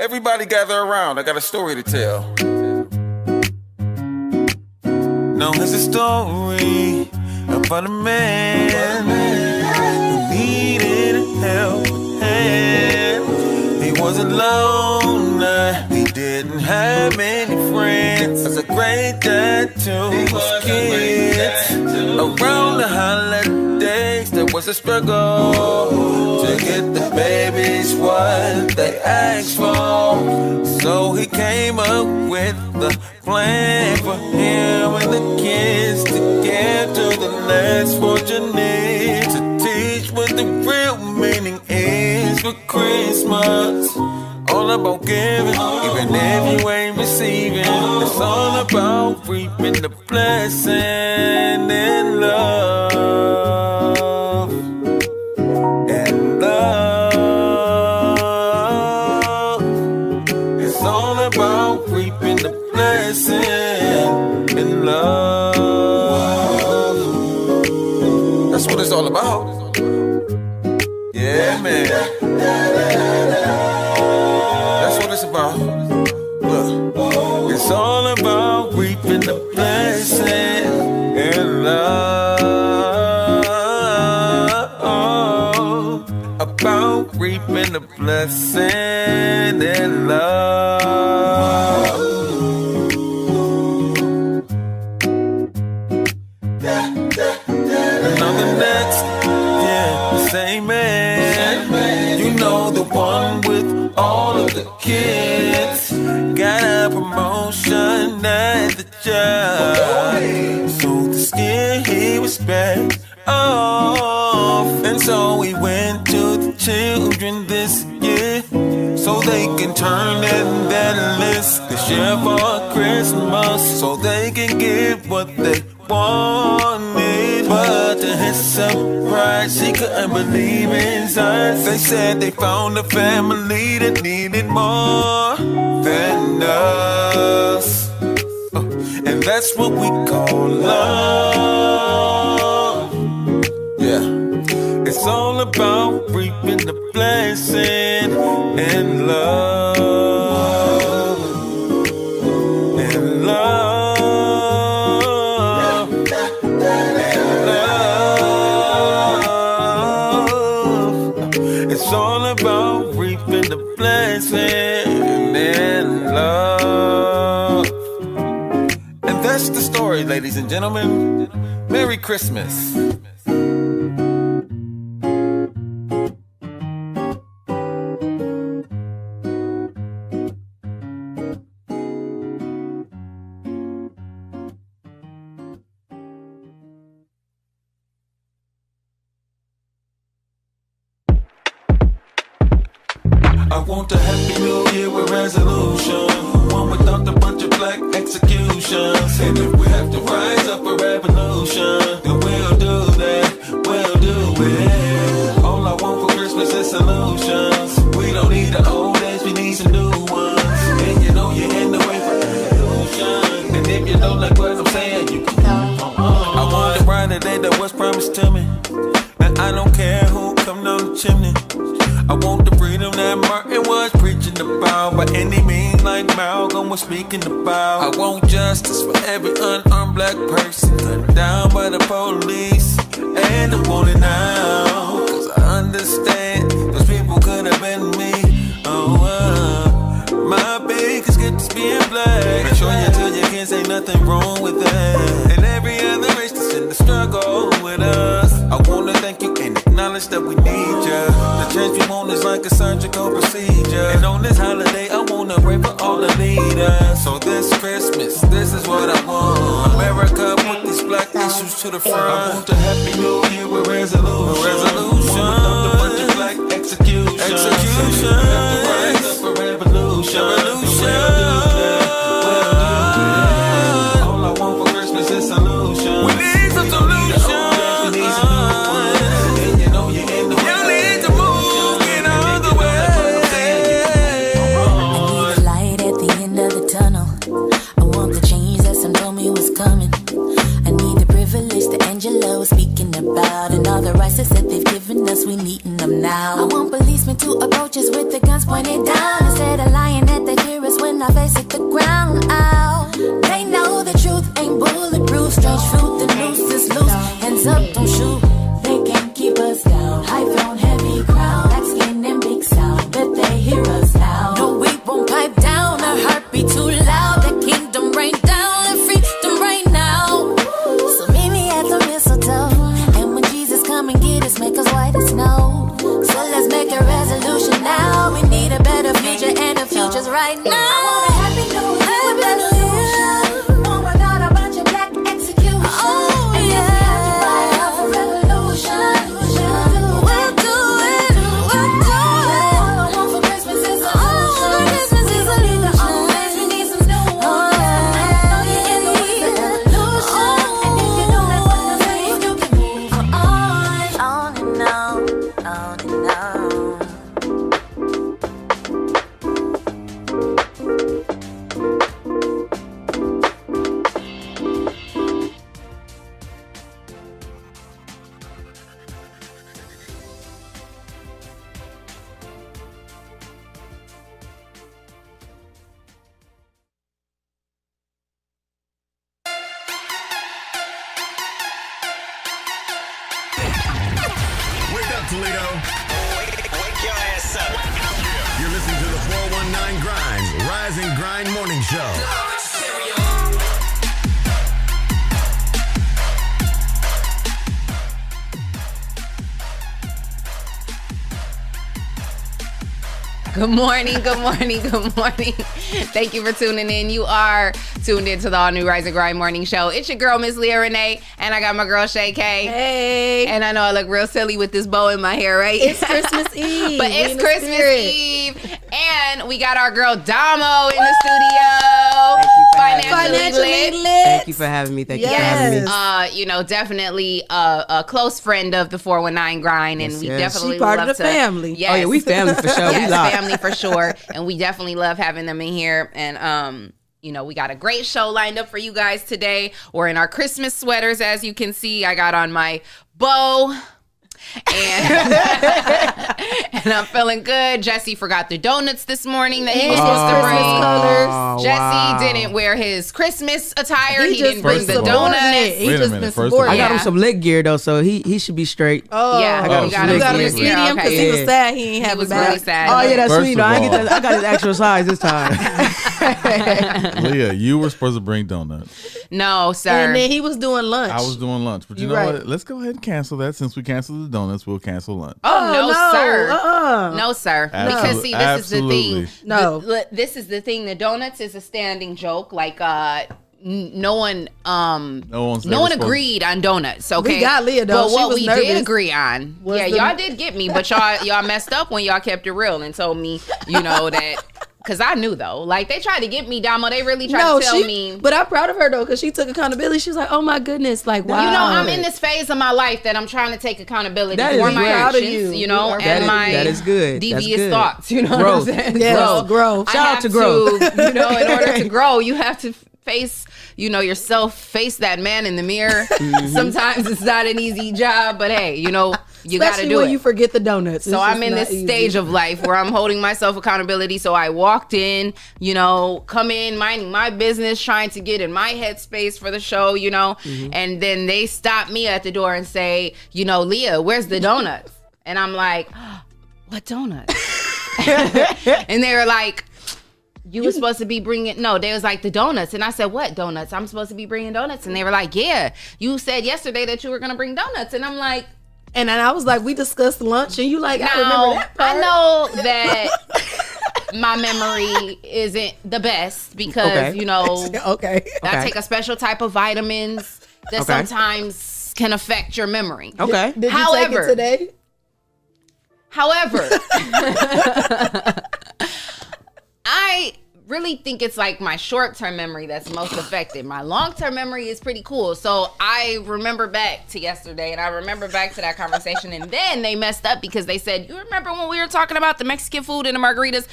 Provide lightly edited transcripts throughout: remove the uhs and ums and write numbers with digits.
Everybody gather around, I got a story to tell. Now here's a story about a man who needed a helping hand. He was alone, he didn't have any friends. As a great dad to his kids. Around the holidays, there was a struggle to get the babies what they asked for. So he came up with the plan for him and the kids to give to the less fortunate, to teach what the real meaning is for Christmas. All about giving, even if you ain't receiving. It's all about reaping the blessing and love. And love. It's all about reaping the blessing and love. That's what it's all about. Yeah, man. That's what it's about. Look, it's all about reaping the blessing and love. About reaping the blessing and love. Another next, yeah, the same man. You know, the one with all of the kids got a promotion at the job, so this year he was back off. And so we went to the children this year, so they can turn in that list this year for Christmas, so they can get what they wanted. But to his surprise, he couldn't believe his eyes. They said they found a family that needed more than us. And that's what we call love. Yeah, it's all about reaping the blessing and love. And love. It's all about reaping the blessing and love. And that's the story, ladies and gentlemen. Merry Christmas. I want a happy new year with resolution, one without a bunch of black executions. And if we have to rise up a revolution, then we'll do that, we'll do it. All I want for Christmas is solutions. We don't need the old days, we need some new ones. And you know you're in the way for evolution. And if you don't like what I'm saying, you can come on. I want the bride today that was promised to me, and I don't care who come down the chimney. I want the freedom that Martin was preaching about, by any means like Malcolm was speaking about. I want justice for every unarmed black person gunned down by the police, and I want it now, cause I understand those people could have been me. My biggest gift is being black. Make sure you tell your kids ain't nothing wrong with that, and every other race that's in the struggle with us. I wanna thank you and acknowledge that we need ya. The change we want is like a surgical procedure, and on this holiday I wanna pray for all the leaders. So this Christmas, this is what I want. America, put these black issues to the front. I want a happy new year with resolution, one without a bunch of black execution. So we have to rise up a revolution. All I want for Christmas is solution. We need some solution. We need some new ones. And you know you're in the way. You need to move in other ways. I need a light at the end of the tunnel. I want the change that some told me was coming. I need the privilege that Angela was speaking about, and all the rights that they've given us, we needing them now. I want policemen to approach us with the guns pointed down, instead of lying my face hit the ground. Ow. They know the truth ain't bulletproof. Strange fruit, the noose is loose. Hands up, don't shoot. They can't keep us down. High throne, heavy crown. Black skin and big sound. Bet they hear us now. No, we won't pipe down. Our heartbeat too loud. The kingdom rain down. And freedom rain now. So meet me at the mistletoe. And when Jesus come and get us, make us white as snow. So let's make a resolution now. We need a better future, and the future's right now. I want a happy new year with resolution. One without a bunch of black execution. Oh, and yeah. If we have to fight out for revolution, we'll do it. We'll do it. All I want for Christmas is a solution. Christmas is a solution. Always we need some new ones. And I know you're in the with the evolution. And if you know that's what I'm saying, you can move on and on, on and on. Wake up, Toledo. Wake your ass up. You're listening to the 419 Grind, Rise and Grind Morning Show. Good morning, good morning, good morning. Thank you for tuning in. You are tuned into the all new Rise and Grind Morning Show. It's your girl, Miss Leah Renee, and I got my girl, Shay K. Hey. And I know I look real silly with this bow in my hair, right? It's Christmas Eve. But it's Christmas Eve. And we got our girl, Damo, in the studio. Financially lit. Thank you for having me. Thank you for having me. You know, definitely a close friend of the 419 Grind, and we definitely She part love of the to, family. Yes. Oh yeah, we family for sure. Yes, we locked. family for sure, and we definitely love having them in here. And you know, we got a great show lined up for you guys today. We're in our Christmas sweaters, as you can see. I got on my bow. And, and I'm feeling good. Jesse forgot the donuts this morning that he was supposed to bring. Colors. Jesse didn't wear his Christmas attire. He didn't bring the First of all, donuts. He Wait a just minute, been first of all- supporting. I got Yeah. him some leg gear though, so he should be straight. Oh, I got him you some got leg him gear. some medium because he was Yeah. sad he ain't He have was it back. really sad. Oh yeah, that's First sweet. of though. I all- got his actual size this time. Leah, you were supposed to bring donuts. No, sir. And then he was doing lunch. I was doing lunch, but you You know right. what? Let's go ahead and cancel that. Since we canceled the donuts, we'll cancel lunch. Oh, no, sir. Uh-uh. No, sir. Absolute- Because see, this is the absolutely. thing. No. This is the thing. The donuts is a standing joke. Like, no one agreed on donuts. Okay, We got Leah, though. But She what was we nervous. did agree on, Was yeah, the- y'all did get me, but y'all messed up when y'all kept it real and told me, you know, that. Because I knew, though. Like, they tried to get me, Damo. They really tried to tell me. But I'm proud of her, though, because she took accountability. She was like, oh, my goodness. Like, wow. You know, I'm in this phase of my life that I'm trying to take accountability That for is my great. Proud of actions, you. know, We are and proud of my you. That is good. That's devious good. thoughts. You know Growth. what I'm saying? Yes, So growth. I Shout out have to growth. You know, in order to grow, you have to face, you know, yourself, face that man in the mirror. Sometimes it's not an easy job, but hey, you know, you got to Especially do when it. you forget the donuts. So I'm in this stage of life where I'm holding myself accountability. So I walked in, you know, come in, minding my business, trying to get in my headspace for the show, you know, and then they stop me at the door and say, you know, Leah, where's the donuts? And I'm like, what donuts? And they were like, you were supposed to be bringing, no, they was like the donuts. And I said, what donuts? I'm supposed to be bringing donuts. And they were like, yeah, you said yesterday that you were going to bring donuts. And I'm like, And then I was like, we discussed lunch, and you like, I remember now, that part. I know that my memory isn't the best because, Okay. you know, Okay. I Okay. take a special type of vitamins that Okay. sometimes can affect your memory. Okay. Did you However- take it today? However, I really think it's like my short-term memory that's most affected. My long-term memory is pretty cool. So I remember back to yesterday, and I remember back to that conversation, and then they messed up because they said, you remember when we were talking about the Mexican food and the margaritas?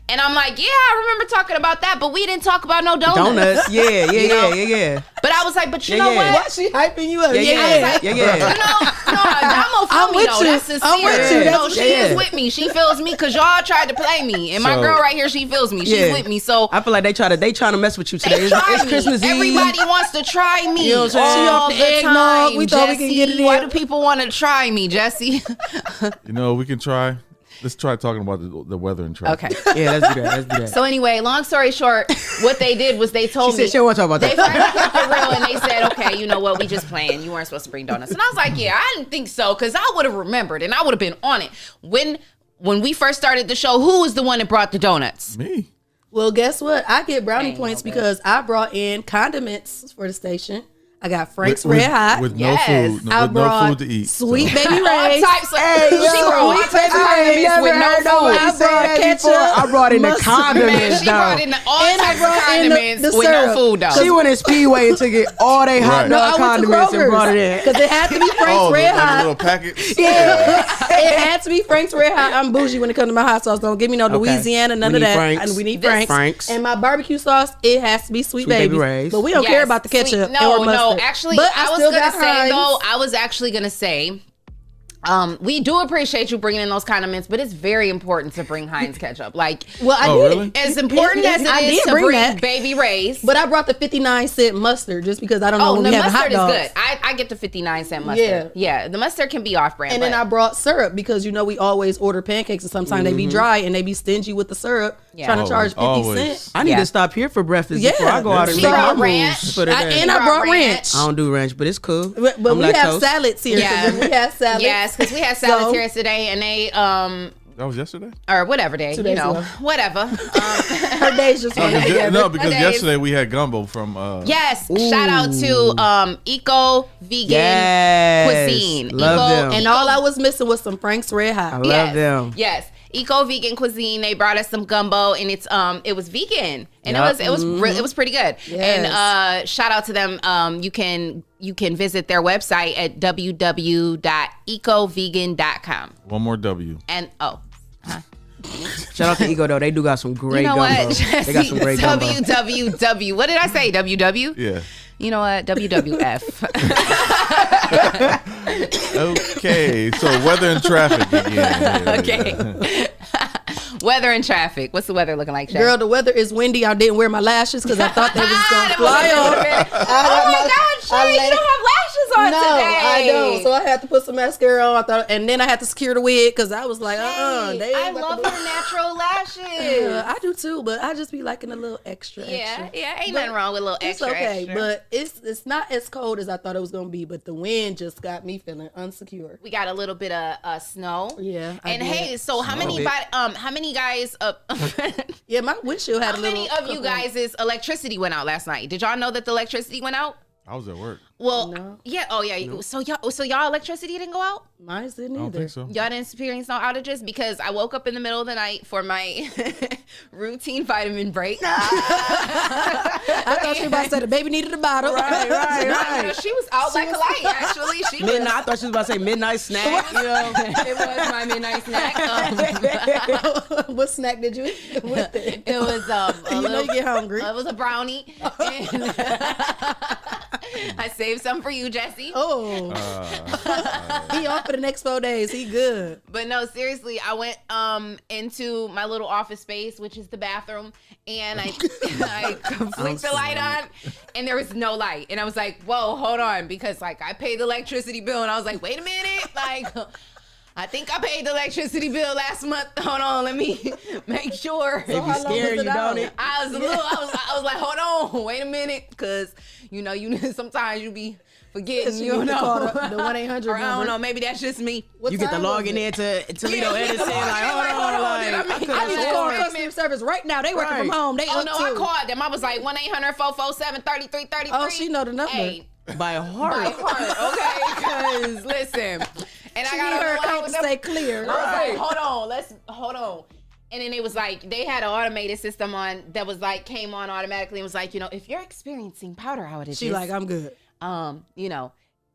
And I'm like, yeah, I remember talking about that, but we didn't talk about no donuts. Donuts. Yeah. But I was like, but you Yeah, know yeah. what? Why she hyping you up? Yeah. You know, I'm I'm with with though. you. That's sincere. I'm with you. No, That's- she yeah. is with me. She feels me because y'all tried to play me, and my So- girl right here, she feels me. She's Yeah. with me. So I feel like they trying to mess with you today. they It's, try it's me. Christmas Eve. Everybody wants to try me. You know what I'm saying? She All off the the eggnog. time. We thought we could get it in. Why do people want to try me, Jesse? You know, we can try. Let's try talking about the weather and traffic. Okay. Yeah, let's do that. So anyway, long story short, what they did was they told She me. said she don't want to talk about They that. finally kept it real and they said, okay, you know what? We just playing. You weren't supposed to bring donuts. And I was like, yeah, I didn't think so because I would have remembered and I would have been on it. When we first started the show, who was the one that brought the donuts? Me. Well, guess what? I get brownie Dang, points okay. because I brought in condiments for the station. I got Frank's Red Hot. With Yes. no food. I With no brought food to eat. Sweet so. Baby All Ray's. types of Hey, she brought all sweet types of baby Ray's. condiments with no Never heard nobody food. say that ketchup. before. I brought in the Mustard. Man, condiments, she brought in though. all And I types of brought in condiments the with no syrup. food though. She went in Speedway and took it all they hot Right. No, I dog went to condiments and brought it in. because it had to be Frank's Oh, Red like Hot. little packets. It had to be Frank's Red Hot. I'm bougie when it comes to my hot sauce. Don't give me no Okay. Louisiana, none We of need that. Frank's. And we need This- Frank's. And my barbecue sauce, it has to be Sweet Baby Baby. Ray's. But we don't Yes, care about the sweet- ketchup. No, or no. mustard. Actually, But I was still gonna got say Heinz. though. I was actually gonna say. We do appreciate you bringing in those condiments, but it's very important to bring Heinz ketchup. Like, Well, I Oh, did. really? as important as I it is did to bring bring that. Baby Ray's. But I brought the 59-cent mustard just because I don't know Oh, when the we have hot mustard is dogs. good. I get the 59-cent mustard. Yeah, the mustard can be off brand. And then I brought syrup because we always order pancakes and sometimes they be dry and they be stingy with the syrup, Yeah. trying to charge 50 Always. cents. I need Yeah. to stop here for breakfast Yeah. before I go out and She make my brought ranch. moves for the day. And I brought ranch. I don't do ranch, but it's cool. But I'm we have lactose. salads here. Yeah. So we have salads. yes, because we had salads So- here today, and they That was yesterday? or whatever day, 2 days ago. whatever. Her days just went Because together. no, because Days. yesterday we had gumbo from. Yes, shout out to eco vegan Yes. cuisine. Love them. And all I was missing was some Frank's Red Hot. I love them. Yes. Eco vegan cuisine. They brought us some gumbo, and it was vegan, and Yup. it was pretty good. Yes. And shout out to them. You can visit their website at www.ecovegan.com. One more W. And Shout out to Ego though. They do got some great you know gumbo. what? They got some great gumbo. www. What did I say? WW. Yeah. You know what? WWF. Okay, so weather and traffic again. Okay. Weather and traffic. What's the weather looking like, Shay? Girl, the weather is windy. I didn't wear my lashes because I thought they was going to fly off. Oh my God, Shay, you don't have lashes on No, today. I don't. So I had to put some mascara on. And then I had to secure the wig because I was like, they I ain't love about to her natural lashes. I do too, but I just be liking a little extra. Yeah, ain't But nothing wrong with a little It's extra. okay, extra. but it's not as cold as I thought it was gonna be. But the wind just got me feeling unsecure. we got a little bit of snow. Yeah, I And did. hey, so how many guys? Yeah, my windshield had How a little. many of you guys' electricity went out last night? Did y'all know that the electricity went out? I was at work. Well, No. yeah. Oh, yeah. No. So y'all electricity didn't go out? Mine didn't I don't either. think so. Y'all didn't experience no outages because I woke up in the middle of the night for my routine vitamin break. I thought you were about to say the baby needed a bottle. No, she was out like a light. Actually, she was. Midnight. I thought she was about to say midnight snack. You know. It was my midnight snack. What snack did you eat with it? It was You know you get hungry. It was a brownie. And I saved some for you, Jesse. Oh, he off for the next 4 days. He good. But no, seriously, I went into my little office space, which is the bathroom, and I flicked the light on, and there was no light. And I was like, whoa, hold on, because like I paid the electricity bill, and I was like, wait a minute, like I think I paid the electricity bill last month. Hold on, let me make sure. They be scaring you, don't it? I was like, hold on, wait a minute, because you sometimes you be forgetting, You need to call the 1-800 or I don't number. know, maybe that's just me. What You get to time log was in it? there to Toledo Edison. Like, hold on, like, I need to call customer service right now. They working from Right. home. They Oh up no, too. I called them. I was like 1-800-447-3333. Oh, she know the number. Hey, by heart. by heart, okay? Because listen, and She I got need her on the line account to with them. stay clear. I was like, hold on. And then it was like they had an automated system on that was like came on automatically and was like, if you're experiencing powder outages, She like, I'm good.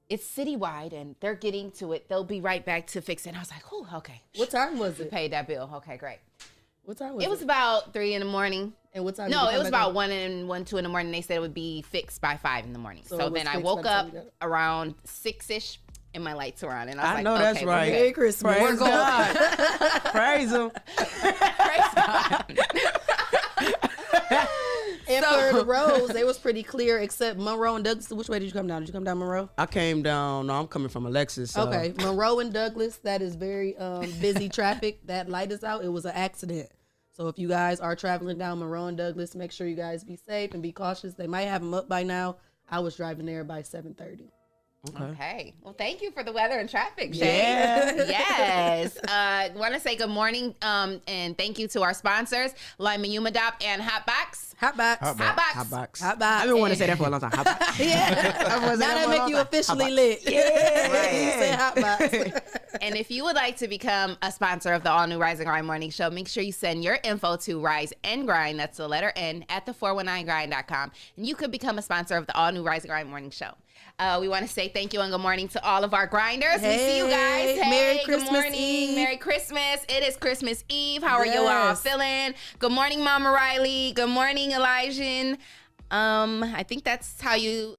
it's citywide and they're getting to it. They'll be right back to fix it. And I was like, oh, okay. What time was it? Paid that bill. Okay, great. What time was it? It was about 3 in the morning. And what time? No, did you it was come back about up? 1 and 2 in the morning. They said it would be fixed by 5 in the morning. So So, it was then I fixed woke by the time up you got around 6-ish and my lights were on. And I was I like, know okay, that's we're right. good. Merry Christmas. Praise God. Praise him. Praise God. And for the roads, they was pretty clear except Monroe and Douglas. Which way did you come down? Did you come down Monroe? I came down. No, I'm coming from Alexis. So. Okay, Monroe and Douglas. That is very busy traffic. That light is out. It was an accident. So if you guys are traveling down Monroe and Douglas, make sure you guys be safe and be cautious. They might have them up by now. I was driving there by 7:30. Okay. Well, thank you for the weather and traffic, Shay. Yeah. Yes. Want to say good morning and thank you to our sponsors, Lima Yumadop and Hotbox. Hotbox. Hotbox. Hotbox. Hotbox. I've been wanting to say that for a long time. Hotbox. Yeah. Now that make you officially lit. Yeah. You say Hotbox. And if you would like to become a sponsor of the all new Rise and Grind Morning Show, make sure you send your info to Rise and Grind, that's the letter N, at the419grind.com. And you could become a sponsor of the all new Rise and Grind Morning Show. We want to say thank you and good morning to all of our grinders. We see you guys. Hey, Merry Christmas good morning. Eve. Merry Christmas. It is Christmas Eve. How are you all Yes. feeling? Good morning, Mama Riley. Good morning, Elijah. I think that's how you...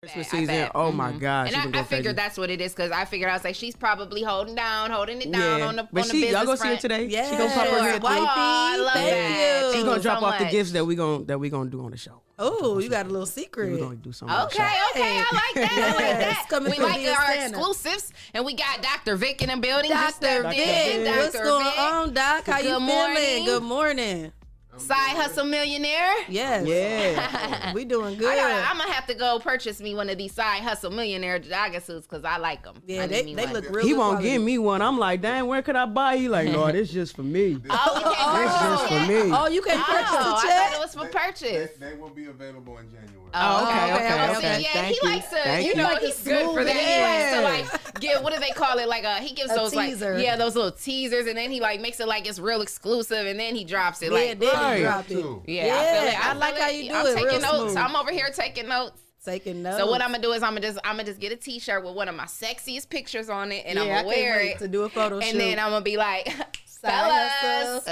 Christmas I season. bet. Oh my gosh. she can And go I figured crazy. that's what it is because I figured I was like, she's probably holding it down Yeah. on the But on the business y'all go see her front. today. Yeah. She gonna pop her Sure. head. Oh, I love Thank that. you. Thank She's gonna you drop so off the much. gifts that we gonna do on the show. Oh, you got a little secret. We're gonna do something. on the Okay, show. okay, I like that. I like Yes, that. coming We through like via our Santa. exclusives, and we got Dr. Vic in the building. He Dr. stepped in. Vic, what's Dr. going Vic. on, Doc? How you Good morning. feeling? Good morning. Side hustle millionaire. Yes. Yeah. We doing good. I'm gonna have to go purchase me one of these side hustle millionaire jogger suits because I like them. Yeah, they look real He good won't quality. give me one. I'm like, dang, where could I buy? He like, no, this just for me. Oh, we can't This purchase just it for yet? me. Oh, you can't purchase Oh, the I check? thought it was for purchase. They will be available in January. Oh, okay, okay. Yeah, Thank he you. likes to, Thank you you. know, Like he's a good for smooth that. Yeah. He likes to like give, what do they call it? Like he gives A those teaser. like, those little teasers, and then he like makes it like it's real exclusive, and then he drops it. Yeah, Like, then Right. you drop it. Too. yeah, Yeah, I feel it. I like feel how it. you do I'm it, taking real notes. smooth. I'm over here taking notes. Taking notes. So what I'm gonna do is I'm gonna just get a T-shirt with one of my sexiest pictures on it, and Yeah, I'm I gonna can't wear wait it to do a photo shoot. and then I'm gonna be like, Side fellas,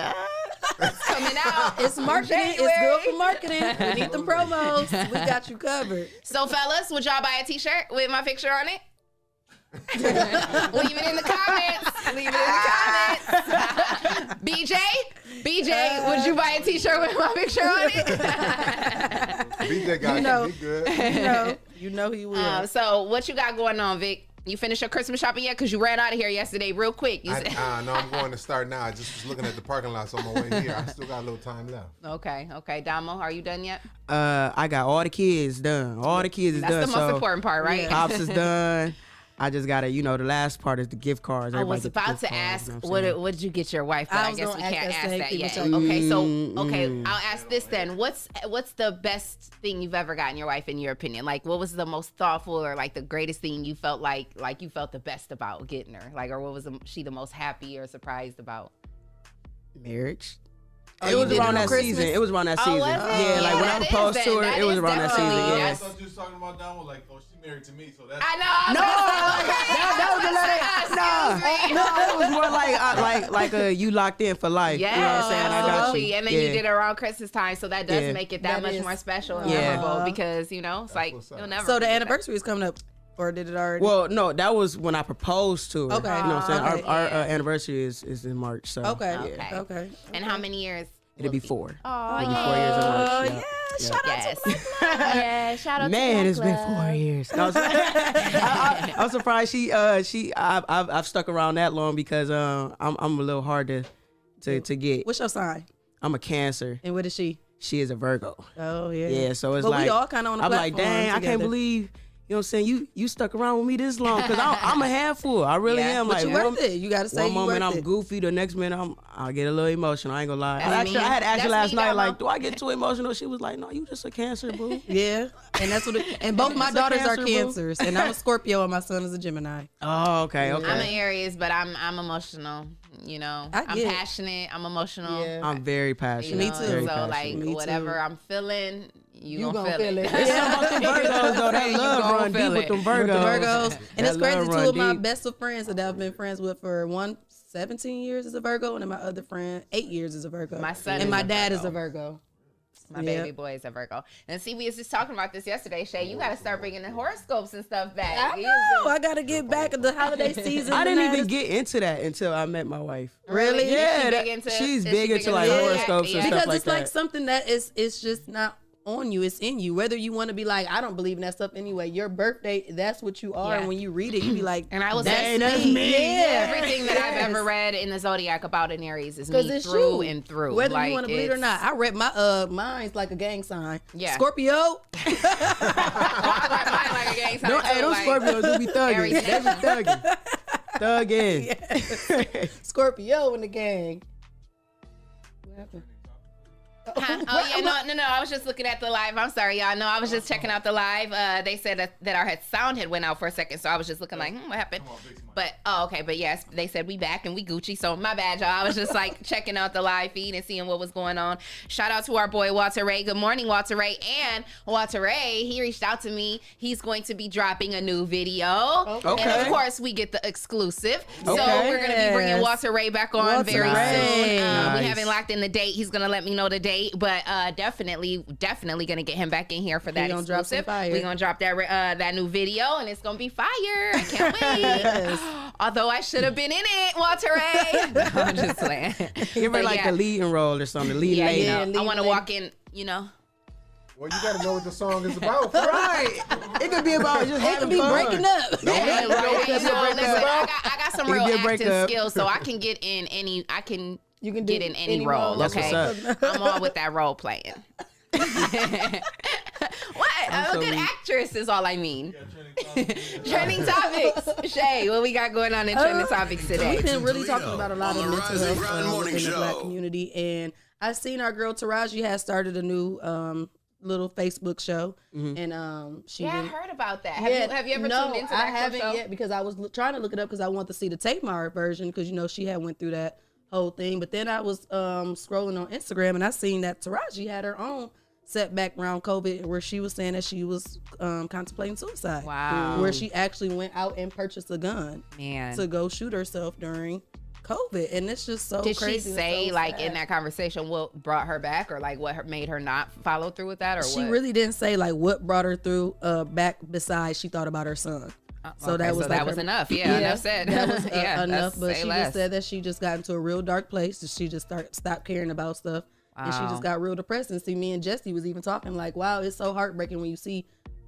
it's coming out. It's marketing. It's January. good for marketing. We need the promos. We got you covered. So fellas, would y'all buy a T-shirt with my picture on it? Leave it in the comments. Leave it in the comments. BJ, would you buy a T-shirt with my picture on it? BJ guy You know. can be good. You know he will. So what you got going on, Vic? You finished your Christmas shopping yet? Because you ran out of here yesterday real quick. You said, No, I'm going to start now. I just was looking at the parking lots on my way here. I still got a little time left. okay. Damo, are you done yet? I got all the kids done. All the kids is That's done. the most so important part, right? Pops is done. I just gotta, the last part is the gift cards. I was Everybody get the about gift to cards, ask, you know what I'm saying? what did you get your wife? But I I was guess we gonna ask can't that ask same that thing, yet. but y'all- Okay, I'll ask this then. What's the best thing you've ever gotten your wife in your opinion? Like, what was the most thoughtful or like the greatest thing you felt like you felt the best about getting her? Like, or what was she the most happy or surprised about? Marriage. Oh, It you was did it around on that Christmas? season. It was around that Oh, season. was it? Yeah, like when I that is proposed then. to her, That it was is around that season. definitely- I Yeah. thought you was talking about Damo, like, oh, she married to me, so that's. I know. No, that was more like you locked in for life. Yes, you know what I'm saying? I got absolutely. you. And then you did it around Christmas time, so that does Yeah. make it that That much is- more special and Yeah. memorable because it's like what's up. you'll never. So the forget anniversary is coming up, or did it already? Well, no, that was when I proposed to her. Okay. You know what I'm saying? Okay. Our Yeah. anniversary is in March. So okay. yeah. Okay. that. And how many years? It'll be 4. Oh, It'll be 4 years in March. Oh Yeah. Shout out to Black Love. Yeah, shout out Man, to it's been 4 years. No, I'm surprised I've stuck around that long because I'm a little hard to get. What's your sign? I'm a Cancer. And what is she? She is a Virgo. Oh yeah. Yeah, so it's but like we all kind of on the I'm platform like, dang, I can't together. believe. You know what I'm saying? You stuck around with me this long because I'm a handful. I really am. But Like you worth it. You gotta say one you moment worth I'm it. goofy, the next minute I get a little emotional. I ain't gonna lie. That's me. I had asked her That's last me, night, Damo. like, do I get too emotional? She was like, no, you just a Cancer, boo. Yeah, and that's what. And both my That's a daughters are Cancer, boo. Cancers, and I'm a Scorpio, and my son is a Gemini. Oh, okay. I'm an Okay. Aries, but I'm emotional. You know, I I'm get it. passionate. I'm emotional. Yeah. I'm very You passionate. Me know, too. Very So passionate. like Me too. whatever I'm feeling, you gonna feel it. There's something about them Virgos though. That You love gonna run deep feel with it. them Virgos. With the Virgos, and it's That crazy. love Two run of my deep. best of friends that I've been friends with for one 17 years is a Virgo, and then my other friend 8 years is a Virgo. My son and is my a dad Virgo. is a Virgo. My Yeah. baby boy is a Virgo. And see, we was just talking about this yesterday, Shay. You got to start bringing the horoscopes and stuff back. I know. I gotta get back at the holiday season. I didn't even tonight. get into that until I met my wife. Really? Yeah, Is she that- big into- she's is she big into like into- horoscopes Yeah. and because stuff like it's like that. something that is it's just not on you. It's in you. Whether you want to be like, I don't believe in that stuff anyway. Your birthday, that's what you are. Yeah. And when you read it, you be like, And I was that's me. Yeah. Everything that I've Yes. ever read in the zodiac about an Aries is Because me it's through you. and through. Whether Like, you want to believe it or it's- not. I read my mine's like a gang sign. Yeah. Scorpio. I write mine like a gang sign, No, hey, too, those like- Scorpios do be thugging. Aries They be thugging. Thugging. Scorpio in the gang. What happened? Huh? Oh yeah, no. I was just looking at the live. I'm sorry, y'all. No, I was just checking out the live. They said that our sound had went out for a second, so I was just looking like, what happened? But okay, but yes, they said we back and we Gucci. So my bad, y'all. I was just like checking out the live feed and seeing what was going on. Shout out to our boy Walter Ray. Good morning, Walter Ray. And Walter Ray, he reached out to me. He's going to be dropping a new video. Okay. And of course, we get the exclusive. So Okay. we're gonna be bringing Yes. Walter Ray back on Walter very Ray. soon. Nice. We haven't locked in the date. He's gonna let me know the date, but definitely gonna get him back in here for that gonna drop some exclusive. fire. We're gonna drop that new video, and it's gonna be fire. I can't wait. Although I should have been in it, Walter Ray. No, I'm just playing. Give her But like yeah. the leading role or something. Lead Yeah, lady. you know, lead I want to lady. walk in. You know, Well, you got to know what the song is about. first. Right. It could be about just It having could be fun. breaking up. yeah, right. right. It could be a No, breakup. listen, I got some It could real be a acting breakup. skills, so I can get in any. I can. You can do get in any any role. role. That's Okay, what's I'm all with that role playing. What? A so good weak. actress is all I mean. Trending topics. Shay, what we got going on in trending topics today? We've been really Toledo talking about a lot on of the mental Rise and health Grind Morning in the Show. black community, and I seen our girl Taraji has started a new little Facebook show, and she Yeah, I been- heard about that. Have you ever no, tuned into that I haven't show? yet because I was trying to look it up because I want to see the Tamar version because she had went through that whole thing. But then I was scrolling on Instagram and I seen that Taraji had her own setback around COVID where she was saying that she was contemplating suicide. Wow. Where she actually went out and purchased a gun Man. to go shoot herself during COVID, and it's just so Did crazy. she and say so like sad. in that conversation what brought her back, or like what made her not follow through with that, or She what? really didn't say like what brought her through back besides she thought about her son. So Okay, that was so like that was her- enough. Yeah, enough said. That was Yeah, enough. that's- But say she less. just said that she just got into a real dark place. That she just stopped caring about stuff, and she Wow. just got real depressed. And see, me and Jesse was even talking like, wow, it's so heartbreaking when you see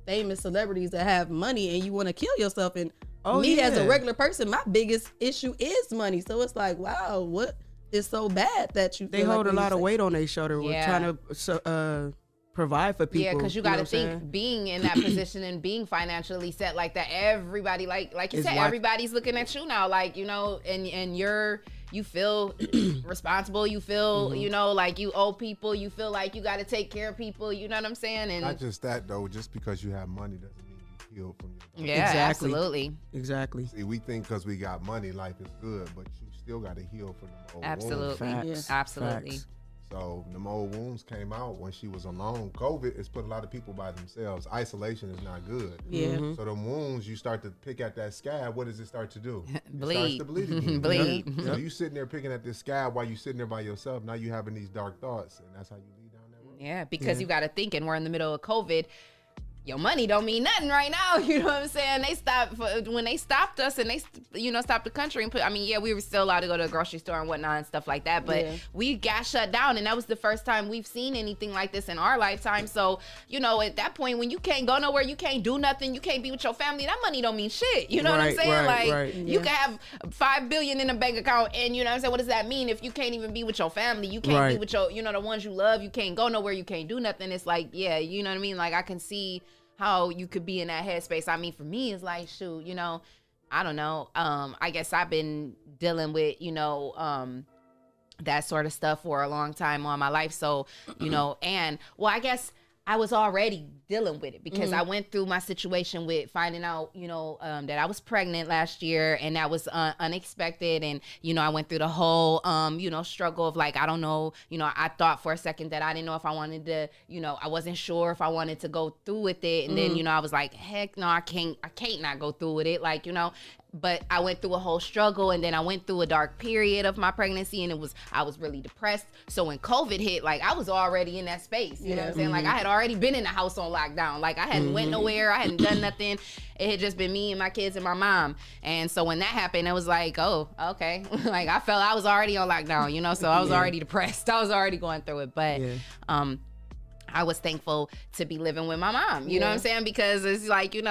famous celebrities that have money and you want to kill yourself. And me as a yeah. regular person, my biggest issue is money. So it's like, wow, what is so bad that you? They feel hold like a lot of when you weight on their shoulder. We're Yeah. trying to provide for people. Yeah, because you know got to what I'm think saying? being in that position and being financially set like that. Everybody, like you It's said, like- everybody's looking at you now. Like and you feel responsible. You feel like you owe people. You feel like you got to take care of people. You know what I'm saying? And Not just that though. Just because you have money doesn't mean you heal from your. yeah, Exactly. absolutely, Exactly. See, we think because we got money, life is good, but you still got to heal from them old absolutely, wounds. Facts. absolutely. Facts. So them old wounds came out when she was alone. COVID has put a lot of people by themselves. Isolation is not good. Yeah. So them wounds, you start to pick at that scab. What does it start to do? It Bleed. starts to bleed again. Bleed. So you sitting there picking at this scab while you sitting there by yourself. Now you having these dark thoughts, and that's how you lead down that road. Yeah, because you got to think, and we're in the middle of COVID. your money don't mean nothing right now. You know what I'm saying? When they stopped us and they, stopped the country and we were still allowed to go to the grocery store and whatnot and stuff like that. But we got shut down, and that was the first time we've seen anything like this in our lifetime. So, at that point, when you can't go nowhere, you can't do nothing, you can't be with your family, that money don't mean shit. You know what I'm saying? You can have $5 billion in a bank account, and you know what I'm saying? What does that mean if you can't even be with your family? You can't be with your, the ones you love. You can't go nowhere. You can't do nothing. It's like, you know what I mean? Like, I can see how you could be in that headspace. I mean, for me, it's like, shoot, I don't know. I guess I've been dealing with, that sort of stuff for a long time all my life. So, I guess I was already dealing with it because I went through my situation with finding out, that I was pregnant last year, and that was unexpected. And, I went through the whole, struggle of like, I don't know, I thought for a second that I didn't know if I wanted to, I wasn't sure if I wanted to go through with it. And then, I was like, heck no, I can't not go through with it. Like, but I went through a whole struggle, and then I went through a dark period of my pregnancy, and I was really depressed. So when COVID hit, like, I was already in that space, you know what I'm saying? Like, I had already been in the house on lockdown. Like, I hadn't went nowhere. I hadn't done nothing. It had just been me and my kids and my mom. And so when that happened, it was like, oh, okay. Like, I felt I was already on lockdown, so I was already depressed. I was already going through it. But, I was thankful to be living with my mom, you know what I'm saying? Because it's like, if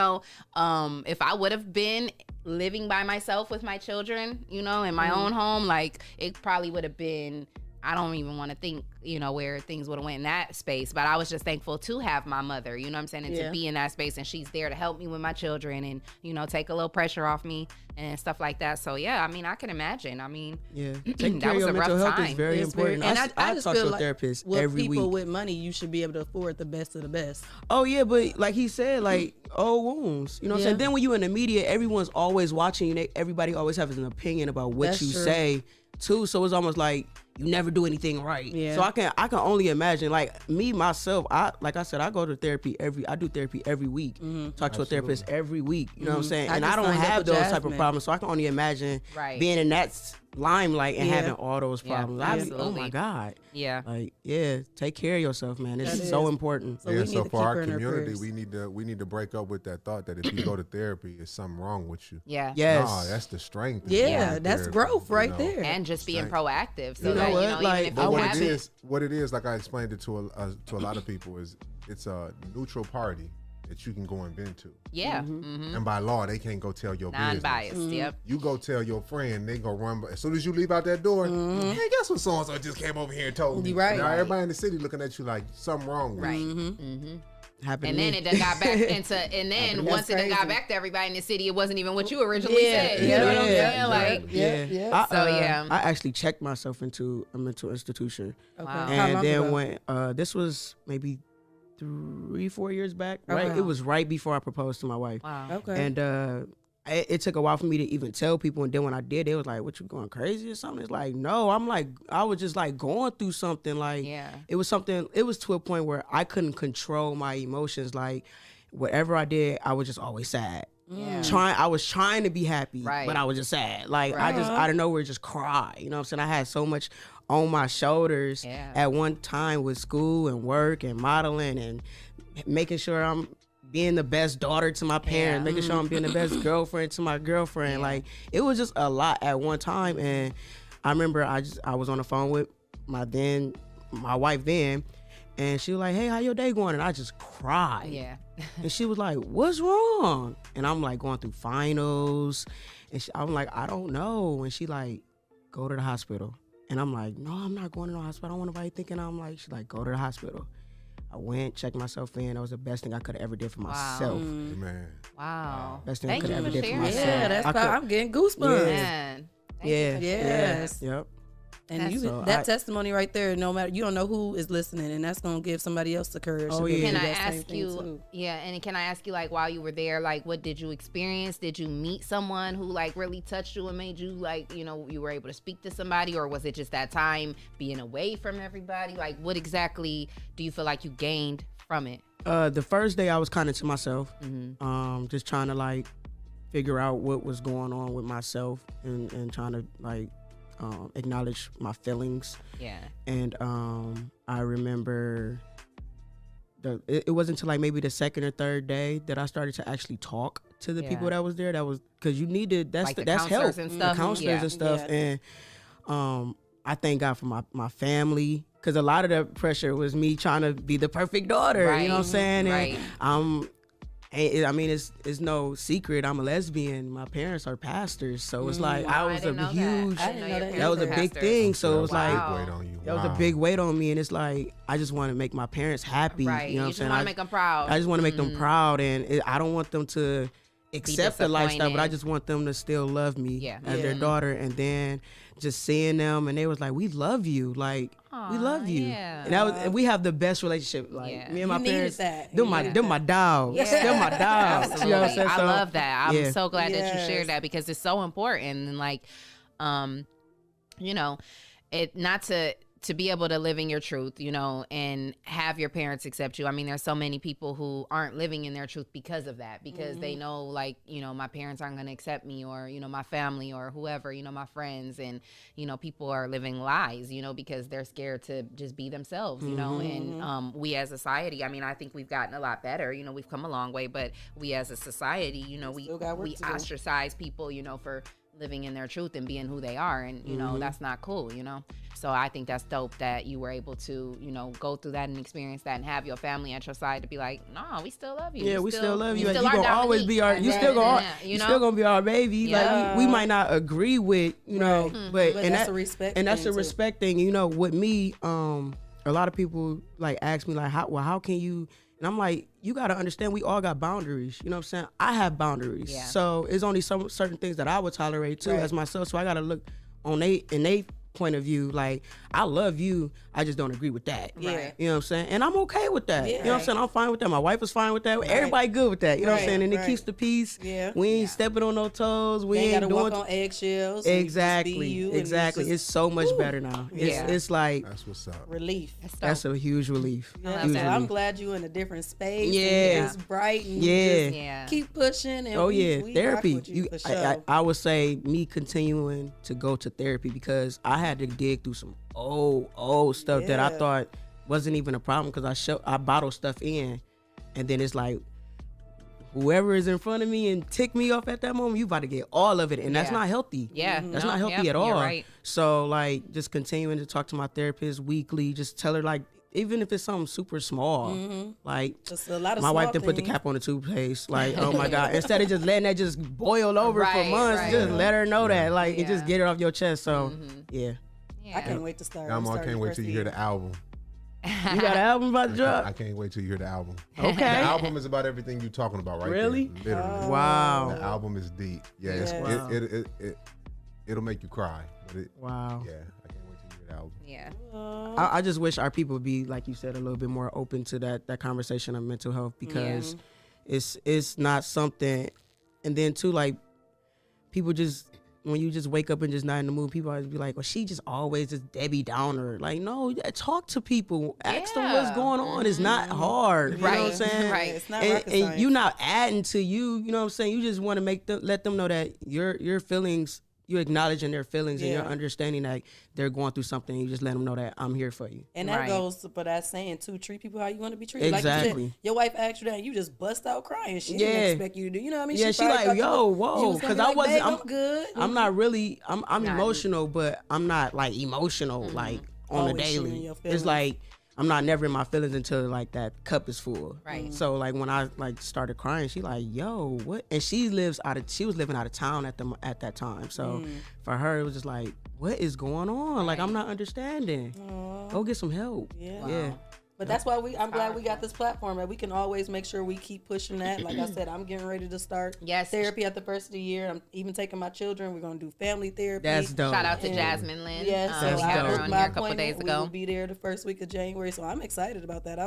I would have been living by myself with my children, in my own home, like, it probably would have been, I don't even want to think, where things would have went in that space. But I was just thankful to have my mother, you know what I'm saying? And to be in that space, and she's there to help me with my children and, take a little pressure off me and stuff like that. So, I can imagine. Taking care of your mental health is very important. And I just talk feel to a like therapist with every people week. with money, you should be able to afford the best of the best. Oh, yeah, but like he said, like, old wounds. You know what I'm saying? Then when you in the media, everyone's always watching you. Everybody always has an opinion about what That's you true. say, too. So it's almost like you never do anything right. Yeah. So I can only imagine, like, me, myself, like I said, I go to therapy I do therapy every week. Talk to a therapist every week. You know what I'm saying? And I just don't signed up have with those type of Jasmine. problems. So I can only imagine being in that limelight and having all those problems. I'd be, oh absolutely. my God. Yeah. Like, take care of yourself, man. It's That so is. important. So we need so to for keep our her in our community, prayers. we need to break up with that thought that if you go to therapy, there's something wrong with you. Yeah. Yes. Nah, that's the strength. of Yeah, going to that's therapy, growth right there. And just being proactive. So You know that, what? Like, even if I you But have what it is, like I explained it to a lot of people, is it's a neutral party that you can go and vent to. Yeah. And by law, they can't go tell your Non-biased. business. Yep. You go tell your friend, they go run. As soon as you leave out that door, hey, guess what so-and-so just came over here and told me. You right. Now everybody in the city looking at you like something wrong with you. Happened And to then me. it done got back into, and then once it done got crazy. back to everybody in the city, it wasn't even what you originally Yeah. said. You know what I'm Yeah. saying? Like, Yeah. So, I actually checked myself into a mental institution. Okay. Wow. How And long then ago? when this was maybe 3-4 years back, right? Okay. It was right before I proposed to my wife. wow. Okay. And it took a while for me to even tell people. And then when I did, they was like, "What, you going crazy or something?" It's like, no, I was just like going through something. Like, Yeah. it was something. It was to a point where I couldn't control my emotions. Like, whatever I did, I was just always sad. Yeah. I was trying to be happy, Right. but I was just sad. Like, I Right. just out of nowhere just cry. You know what I'm saying? I had so much on my shoulders Yeah. at one time with school and work and modeling and making sure I'm being the best daughter to my parents, making sure I'm being the best girlfriend to my girlfriend. Like, it was just a lot at one time. And I remember I was on the phone with my wife then, and she was like, "Hey, how your day going?" And I just cried. Yeah. And she was like, "What's wrong?" And I'm like going through finals. And I'm like, "I don't know." And she like, "Go to the hospital." And I'm like, "No, I'm not going to the hospital. I don't want nobody thinking I'm like," she's like, "Go to the hospital." I went, checked myself in. That was the best thing I could have ever did for myself. Man. Wow. Best thing I Thank could you have ever for did for sharing myself. Yeah, that's I why could- I'm getting goosebumps. Man. Yeah. Yes. Yeah. Yep. And That's- So that testimony right there, no matter, you don't know who is listening, and that's gonna give somebody else the courage. Oh, to be able yeah. to Can do I that same ask thing, you? too. Yeah, and can I ask you, like, while you were there, like, what did you experience? Did you meet someone who like really touched you and made you like, you were able to speak to somebody, or was it just that time being away from everybody? Like, what exactly do you feel like you gained from it? The first day I was kind of to myself, Mm-hmm. just trying to like figure out what was going on with myself and trying to like acknowledge my feelings. Yeah. And I remember it wasn't until like maybe the second or third day that I started to actually talk to the people that was there. That was because you needed that's Like the that's help, counselors and stuff. the counselors and stuff. And I thank God for my family, because a lot of the pressure was me trying to be the perfect daughter. Right. You know what I'm saying? Right. And I mean, it's no secret. I'm a lesbian. My parents are pastors, so it's like I was a huge. I didn't know your That was a parents big were thing. So it was That like was a big weight on you. that was a big weight on me, and it's like I just want to make my parents happy. Right. You know what I'm just saying? want to make them proud. I just want to make them proud, and I don't want them to accept the lifestyle, but I just want them to still love me as their daughter. And then just seeing them, and they was like, "We love you, like we love you," and that was, and we have the best relationship. Like me and my parents, they're my dogs. They're my dogs. Absolutely. You know what I'm saying? I So, love that. I'm so glad that you Yes. shared that, because it's so important. And like, you know, it not to be able to live in your truth, you know, and have your parents accept you. I mean, there's so many people who aren't living in their truth because of that, because they know, like, you know, my parents aren't going to accept me, or, you know, my family or whoever, you know, my friends, and, you know, people are living lies, you know, because they're scared to just be themselves, you know. And we as a society, I mean, I think we've gotten a lot better, you know, we've come a long way, but we as a society, you know, we ostracize people, you know, for living in their truth and being who they are, and you know that's not cool, you know. So I think that's dope that you were able to, you know, go through that and experience that, and have your family at your side to be like, no, we still love you. Yeah, we still love you. You You gonna always be our. You still gonna. You still gonna be our baby. Like we might not agree with, you know, but and that's a respect. And that's thing a respect thing. You know, with me, a lot of people like ask me like, how can you? And I'm like, you got to understand, we all got boundaries. You know what I'm saying? I have boundaries. Yeah. So it's only some certain things that I would tolerate too as myself. So I got to look on they point of view, like, I love you, I just don't agree with that. Yeah. You know what I'm saying? And I'm okay with that. Yeah. You know what I'm saying? I'm fine with that. My wife is fine with that. Everybody good with that. You know what I'm saying? And it keeps the peace. Yeah. We ain't stepping on no toes. We ain't ain't gotta doing walk on eggshells. and Exactly. just be you, and Exactly. It's so much better now. It's like That's what's up. relief. that's a huge relief. Yeah, Huge so I'm relief. glad you in a different space. Yeah. And it's bright. And Yeah. you just Yeah. keep pushing. And Oh we yeah, rock therapy. with you for I sure. would say me continuing to go to therapy, because I had to dig through some old stuff that I Yeah. thought wasn't even a problem, because I bottle stuff in, and then it's like whoever is in front of me and tick me off at that moment, you about to get all of it, and that's not healthy. Yeah. That's No, not healthy yep, at all. you're right. So like just continuing to talk to my therapist weekly, just tell her, like, even if it's something super small, like Just a lot of my wife small didn't put the things. cap on the toothpaste. Like, oh my God. Instead of just letting that just boil over for Right, months, right. just let her know that. Like, and just Yeah. get it off your chest. So, yeah. Yeah. I can't wait to start. I I'm can't starting wait first till you year. hear the album. You got an album about to I drop? can't wait till you hear the album. Okay. The album is about everything you're talking about, right? Really? There, literally. Wow. The album is deep. Yeah, Wow. it'll make you cry. But Wow. yeah, I can't wait till you hear the album. Yeah. I just wish our people would be, like you said, a little bit more open to that conversation of mental health, because it's not something. And then too, like, people just, when you just wake up and just not in the mood, people always be like, well, she just always this Debbie Downer. Like, no, talk to people. Ask them what's going on. It's not hard. You know what I'm Right. saying? Right. It's not And, rocket and science. you not adding to you know what I'm saying? You just want to let them know that your feelings, you're acknowledging their feelings, and you're understanding that they're going through something. You just let them know that I'm here for you. And that Right. goes for that saying too, treat people how you want to be treated. Like you Exactly. said, your wife asked you that and you just bust out crying. She Yeah. didn't expect you to do, you know what I mean? Yeah, she probably like, thought you yo, was- whoa, she was gonna because be I like, wasn't. "Babe, I'm good. I'm not really. I'm Not- emotional, but I'm not like emotional like on Always the sharing daily. your It's feelings. like I'm not never in my feelings until like that cup is full. Right. So like when I like started crying, she like, yo, what? And she was living out of town at that time. So for her, it was just like, what is going on? Like, I'm not understanding. Go get some help. Yeah. Yeah. But that's why I'm glad we got this platform, that we can always make sure we keep pushing that. Like I said, I'm getting ready to start therapy at the first of the year. I'm even taking my children. We're going to do family therapy. That's dope. Shout out to And- Jasmine Lynn. Yes, That's so we I had her booked on my here a couple appointment. days We will ago. be there the first week of January, so I'm excited about that.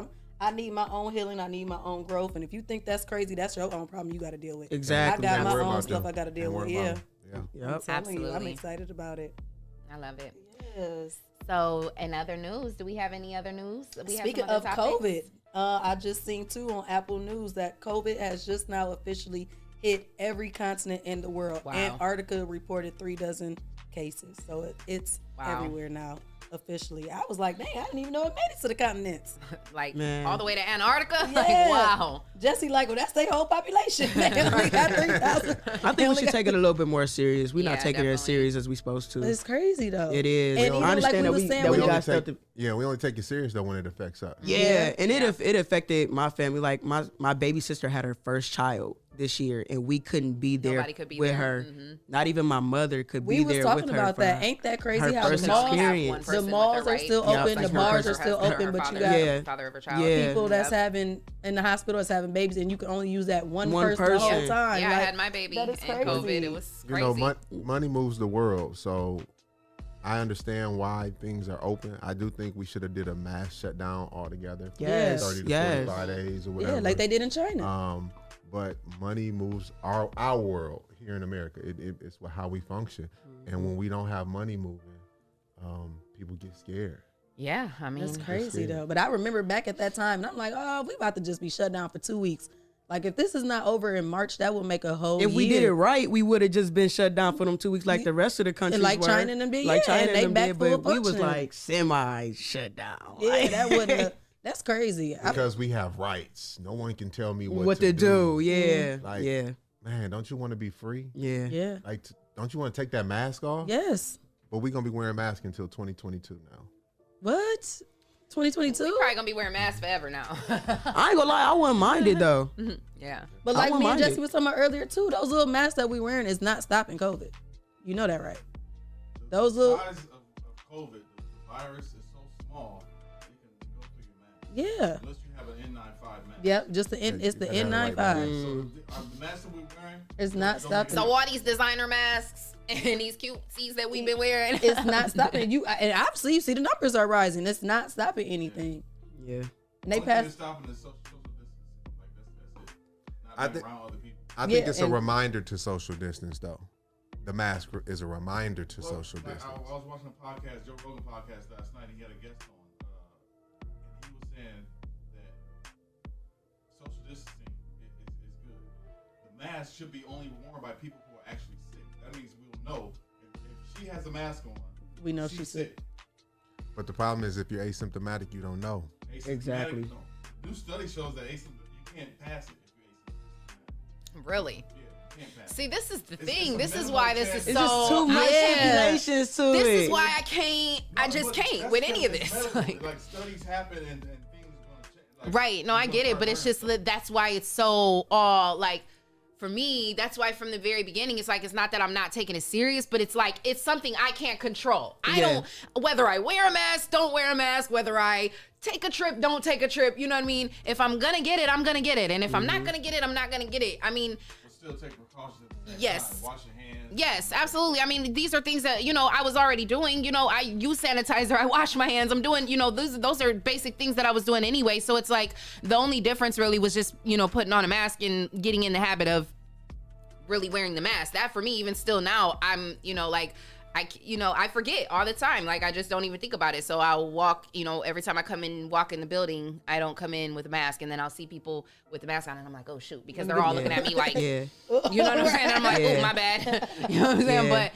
I need my own healing. I need my own growth. And if you think that's crazy, that's your own problem you got to deal with. Exactly. I got Can't my worry own about stuff them. I got to deal Can't with. worry Yeah. about them. Yeah. Yep. Telling you, I'm Absolutely. excited about it. I love it. Yes. So, in other news, do we have any other news? We have Speaking some of other topics? COVID, I just seen too on Apple News that COVID has just now officially hit every continent in the world. Wow. Antarctica reported 36 cases, so it's Wow. everywhere now. officially. I was like, dang, I didn't even know it made it to the continents. Like Man. all the way to Antarctica. Yeah. Like wow. Jesse, like, well, that's their whole population. They only got 3,000. I think we should take it a little bit more serious. We're Yeah, not taking it as definitely. serious as we supposed to. It's crazy though. It is. And even I understand like we that was saying, that we we only got stuff to. we only take it serious though when it affects us. Yeah, and it affected my family. Like my baby sister had her first child this year, and we couldn't be there Nobody could be with there. her. Mhm. Not even my mother could We be was there talking with her. about for that. her- Ain't that crazy her how first the malls, experience. the malls are still Yeah, open, like the her bars first- are still open, but you got Yeah. father of a child. Yeah. people that's Yep. having in the hospital that's having babies, and you can only use that one person the person. whole time. Yeah, I Like, had my baby that in is COVID. crazy. It was You crazy. know, money moves the world, so I understand why things are open. I do think we should have did a mass shutdown altogether. Yes, 30 to yes. 45 days or whatever. Yeah, like they did in China. But money moves our world here in America. It's how we function. And when we don't have money moving, people get scared. Yeah, I mean, That's crazy scared. though. But I remember back at that time, and I'm like, oh, we about to just be shut down for 2 weeks. Like if this is not over in March, that will make a whole If we year. did it right, we would have just been shut down for them 2 weeks, like the rest of the countries like were. China and them did, like yeah, China and they and them back did, full but we was functioning. like semi shut down. Yeah, Like, that wouldn't. That's crazy. Because we have rights. No one can tell me what to do? Yeah, Like, yeah, man, don't you want to be free? yeah. Yeah. Like, don't you want to take that mask off? Yes. But we're going to be wearing masks until 2022 now. What? 2022? probably gonna be wearing masks forever now. I ain't gonna lie, I wouldn't mind it though. Yeah. But I like wouldn't me and mind Jesse it. was talking about earlier too, those little masks that we wearing is not stopping COVID. You know that, right? Those little, size of COVID, the virus is so small, it can go through your mask. yeah. Unless you have an N95 mask. Yep, just the N. It's the Yeah, N95. right. So the mask that we're wearing, It's not don't stopping. So all these designer masks and these cutesies that we've been wearing. It's not stopping you. And obviously, you see the numbers are rising. It's not stopping anything. Yeah. And they only thing that's passed. stopping is social distancing. Like that's it. Not I being think- around other people. I think Yeah, it's a and- reminder to social distance, though. The mask is a reminder to Well, social like, distance. I was watching a podcast, Joe Rogan podcast last night, and he had a guest on, and he was saying that social distancing is good. The mask should be only worn by people who are actually sick. That means we'll know if she has a mask on, We know she's sick. But the problem is, if you're asymptomatic, you don't know. Asymptomatic, Exactly. no. New study shows that you can't pass it if you're asymptomatic. Really? Yeah, you can't pass it. See, this is the It's thing. a This is minimal why this chance. is It's so. just too much yeah. stipulations to This it. is why I can't. I just But can't that's with any of because this. it's medical. Like studies happen and things gonna change. Like, Right. No, I you're get gonna it, but it's start just learning that's why it's so all like for me, that's why from the very beginning it's like it's not that I'm not taking it serious, but it's like it's something I can't control. I Yeah. don't whether I wear a mask, don't wear a mask, whether I take a trip, don't take a trip, you know what I mean? If I'm gonna get it, I'm gonna get it. And if I'm not gonna get it, I'm not gonna get it. I mean, But still take precautions at the same Yes. time. Wash your hands. yes, absolutely. I mean, these are things that, I was already doing. I use sanitizer, I wash my hands. I'm doing, those are basic things that I was doing anyway. So it's like the only difference really was just, putting on a mask and getting in the habit of really wearing the mask. That for me, even still now, I'm, I forget all the time. Like I just don't even think about it. So I'll walk, every time I walk in the building, I don't come in with a mask, and then I'll see people with the mask on, and I'm like, oh shoot, because they're all looking at me like, Yeah. you know what I'm saying? And I'm like, Yeah. oh, my bad. You know what I'm saying? Yeah. But,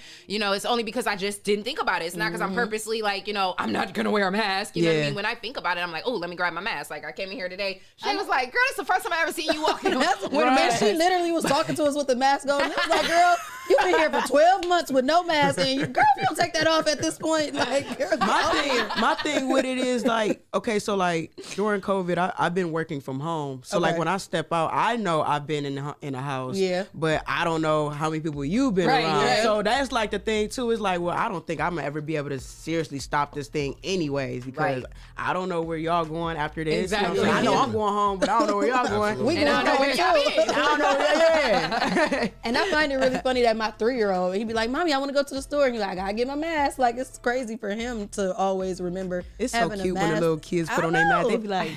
it's only because I just didn't think about it. It's not because I'm purposely like, I'm not going to wear a mask. You know what I Yeah. mean? When I think about it, I'm like, oh, let me grab my mask. Like, I came in here today. She was like, girl, this is the first time I ever seen you walking with a Man, mask. she literally was talking to us with the mask on. It was like, girl, you've been here for 12 months with no mask, and girl, if you don't take that off at this point, like, girl, My thing with it is like, okay, so like during COVID, I've been working from home. So like Okay. when I step out, I know I've been in a house. Yeah. But I don't know how many people you've been Right, around. yeah. So that's like the thing too. Is like, well, I don't think I'm gonna ever be able to seriously stop this thing anyways, because Right. I don't know where y'all going after this. You know what I'm Exactly. saying? I know I'm going home, but I don't know where y'all going. Absolutely. we And I going don't know home where y'all too. been. I don't know. Yeah. And I find it really funny that my 3-year-old, he'd be like, Mommy, I want to go to the store. And you're like, I gotta get my mask. Like, it's crazy for him to always remember It's so having a cute when the mask. little kids put I on their mask. know. They be like,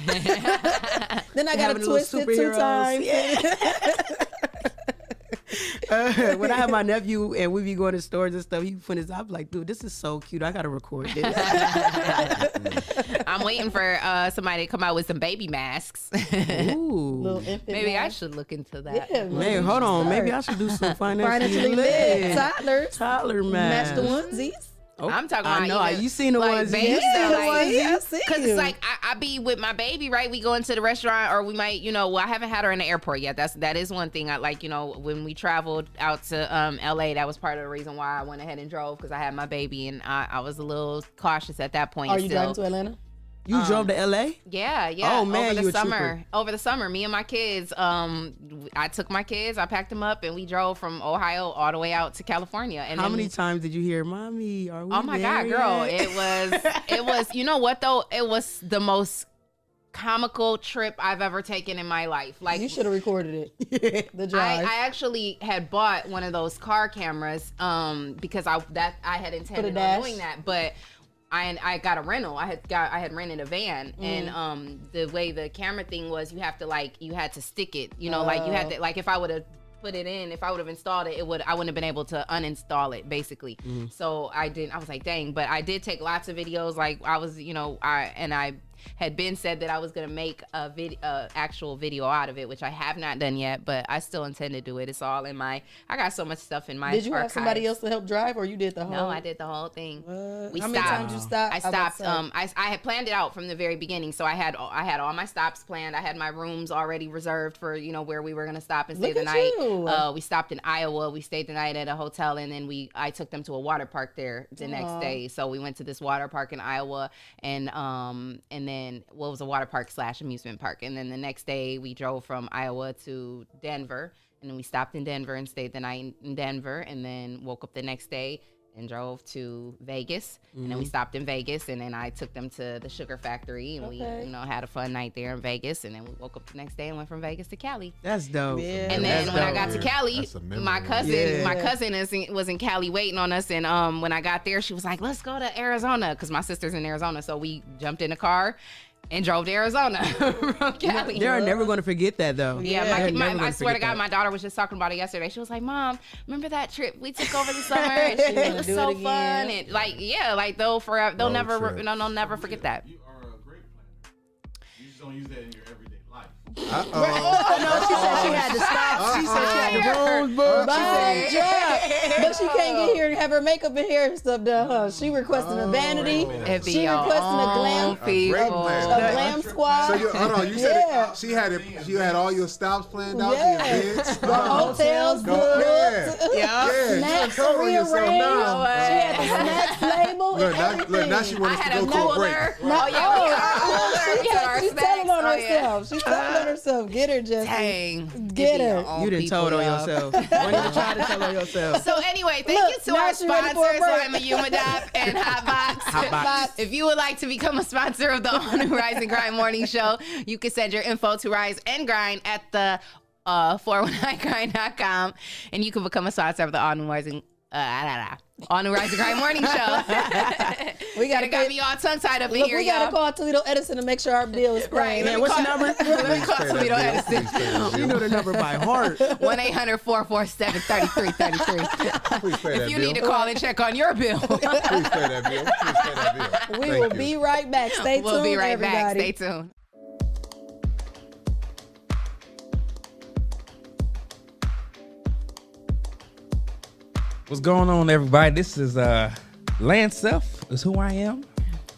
Then I gotta having little twist it 2 superheroes. times. when I have my nephew and we be going to stores and stuff, he put his, I'm like, dude, this is so cute. I gotta record this. I'm waiting for somebody to come out with some baby masks. Ooh. Little infant Maybe I mask. should look into that. Yeah, Man, hold on. Maybe I should do some financially Financially lit. lit. Toddlers. Toddler Match mask. the onesies. I'm talking I about know. even, You seen the like, ones. baby You stuff, seen the like, ones. Yeah, I see Cause you. it's like I be with my baby, right? We go into the restaurant, or we might, well, I haven't had her in the airport yet. That is one thing I like. When we traveled out to LA, that was part of the reason why I went ahead and drove, because I had my baby, and I was a little cautious at that point. Are you still. driving to Atlanta? You drove to LA? Yeah. Oh, man, you a Over the summer, me and my kids, I took my kids, I packed them up, and we drove from Ohio all the way out to California. And How then many times did you hear, "Mommy, are we Oh my there God, girl. yet?" It was, you know what though? It was the most comical trip I've ever taken in my life. Like, You should have recorded it. The drive. I actually had bought one of those car cameras because I had intended on dash? doing that, but I got a rental. I had rented a van, and the way the camera thing was, you had to stick it. You had to, like, if I would have put it in, if I would have installed it, I wouldn't have been able to uninstall it, basically. So I didn't. I was like, dang. But I did take lots of videos. Like, I was, I had been said that I was gonna make a actual video out of it, which I have not done yet, but I still intend to do it. It's all in I got so much stuff in my Did you have archives. somebody else to help drive, or you did the whole? No, I did the whole thing. How many times you stopped? I stopped. I had planned it out from the very beginning, so I had all my stops planned. I had my rooms already reserved for where we were gonna stop and stay the night. We stopped in Iowa. We stayed the night at a hotel, and then I took them to a water park there the next day. So we went to this water park in Iowa, and then it was a water park / amusement park. And then the next day we drove from Iowa to Denver, and then we stopped in Denver and stayed the night in Denver, and then woke up the next day and drove to Vegas. And then we stopped in Vegas, and then I took them to the Sugar Factory, and we had a fun night there in Vegas. And then we woke up the next day and went from Vegas to Cali. That's dope. Yeah. And then when I got to Cali, my cousin was in Cali waiting on us. And when I got there, she was like, "Let's go to Arizona," because my sister's in Arizona. So we jumped in the car and drove to Arizona from Cali. They're never going to forget that, though. Yeah, I swear to God, that. my daughter was just talking about it yesterday. She was like, "Mom, remember that trip we took over the summer? And it was so fun." And they'll never forget that. You are a great planner. You just don't use that in your everyday life. No, she said she had to stop. She said she had to rules book. But she can't get here and have her makeup and hair and stuff done. Huh? She requesting a vanity. She requesting a glam squad. So hold on, you said she had all your stops planned out. The events, the hotels, snacks rearranged. She had the snacks label. Look, now she wants us to go to a break. She's telling on herself. She's telling on herself. Get her, Jesse. Dang. Get her. You done told on yourself. Why don't you try to tell on yourself? So anyway, thank you to our sponsors, I'm a Humadop and Hotbox. If you would like to become a sponsor of the On the Rise and Grind Morning Show, you can send your info to Rise and Grind at the 419grind.com, and you can become a sponsor of the On the Rise and Grind Morning Show. We got me all tongue tied up in here, we got to call Toledo Edison to make sure our bill is right. paid. What's the number? Let me call Toledo Edison. You know the number by heart. 1-800-447-3333. If you need to call and check on your bill. Please pay that bill. We will be right back. Stay tuned, We'll be right everybody. back. Stay tuned. What's going on, everybody? This is Lance Self, is who I am.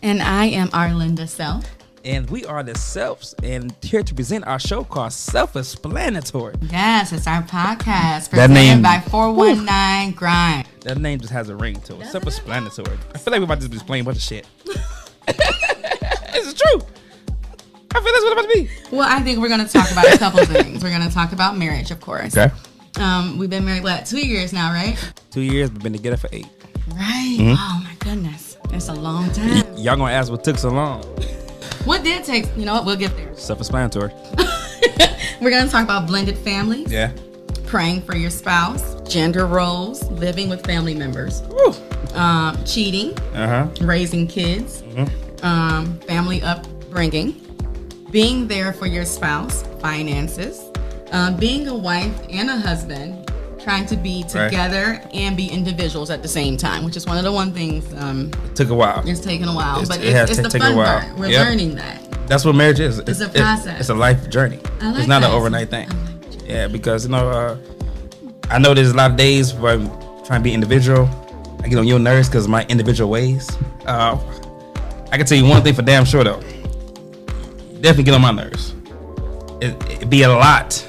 And I am Arlinda Self. And we are the Selfs, and here to present our show called Self-Explanatory. Yes, it's our podcast That presented name- by 419 Grind. That name just has a ring to it. Self-Explanatory. I feel like we're about to be explaining a bunch of shit. This is true. I feel that's what it's about to be. Well, I think we're going to talk about a couple things. We're going to talk about marriage, of course. Okay. We've been married, 2 years now, right? 2 years, we've been together for 8. Right. Mhm. Oh, my goodness. It's a long time. Y'all gonna ask what took so long? What did take? You know what? We'll get there. Self-explanatory. We're going to talk about blended families. Yeah. Praying for your spouse. Gender roles. Living with family members. Cheating. Raising kids. Family upbringing. Being there for your spouse. Finances. Being a wife and a husband. Trying to be together and be individuals at the same time, which is one of the things It took a while. it's taken a while, but it has it's the taken a fun while. part. We're Yep. learning that. That's what marriage is. It's a process. It's a life journey. I like it's not that. an overnight thing. Yeah, because I know there's a lot of days where I'm trying to be individual, I get on your nerves because of my individual ways. I can tell you one thing for damn sure though. Definitely get on my nerves. It be a lot.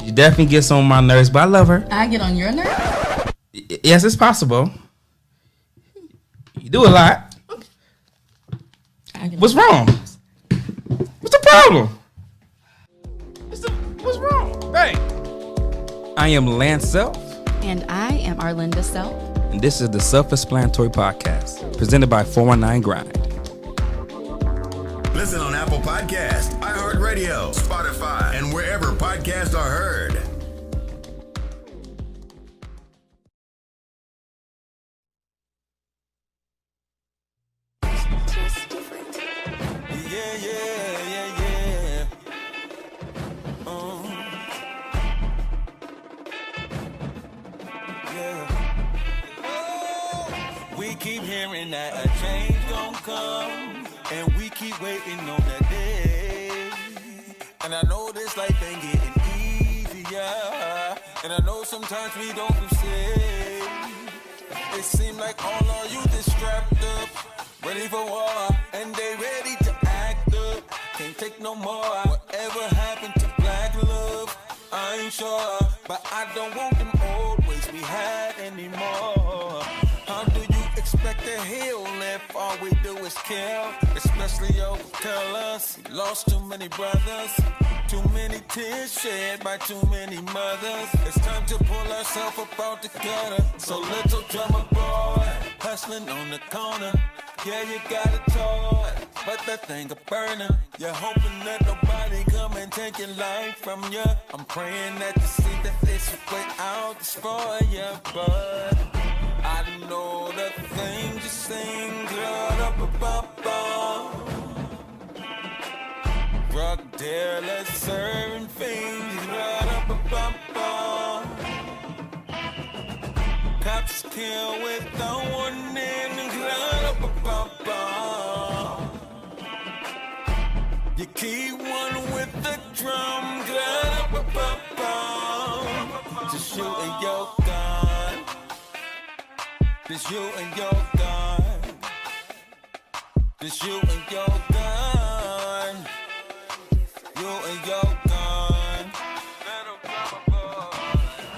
She definitely gets on my nerves, but I love her. I get on your nerves? Yes, it's possible. You do a lot. What's wrong? What's the problem? What's wrong? Hey. I am Lance Self. And I am Arlinda Self. And this is the Self-Explanatory Podcast, presented by 419 Grind. Listen on Apple Podcasts, iHeartRadio, Spotify, and wherever podcasts are heard. We keep hearing that a change gon' come, and we keep waiting on that day. And I know this life ain't getting easier, and I know sometimes we don't feel safe. It seems like all our youth is strapped up, ready for war, and they ready to act up. Can't take no more. Whatever happened to black love, I ain't sure, but I don't want them old ways we had anymore. How do you expect to heal if all we do is kill? Especially over colors. We lost too many brothers, too many tears shed by too many mothers. It's time to pull ourselves up out the gutter. So little drummer boy, hustling on the corner. Yeah, you got a toy, but that thing a burner. You're hoping that nobody come and take your life from you. I'm praying that you see that this way out is for you, but I know the things you sing, drug dealers serving fiends, cops kill without warning, you keep one with the drum, just shooting your gun. Just you and your gun. Just you and your gun. You and your gun.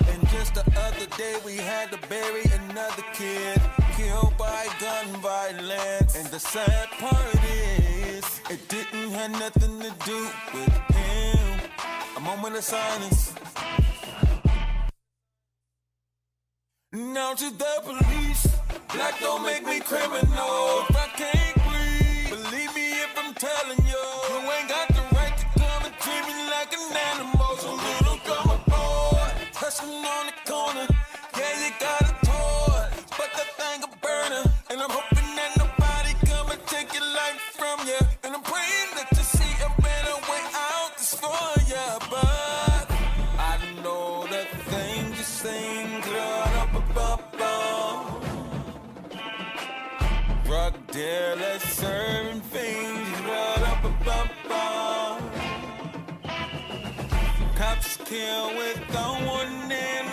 And just the other day we had to bury another kid killed by gun violence. And the sad part is, it didn't have nothing to do with him. A moment of silence. Now to the police, black don't make me criminal. If I can't breathe, believe me if I'm telling you, you ain't got the right to come and treat me like an animal. So little drummer boy, hustling on the corner. Yeah, you got a toy, but that thing a burner. And I'm hoping that nobody come and take your life from you. And I'm praying that you see a better way out this for you. But I know the things you sing, drug dealers serving fiends, cops kill without warning,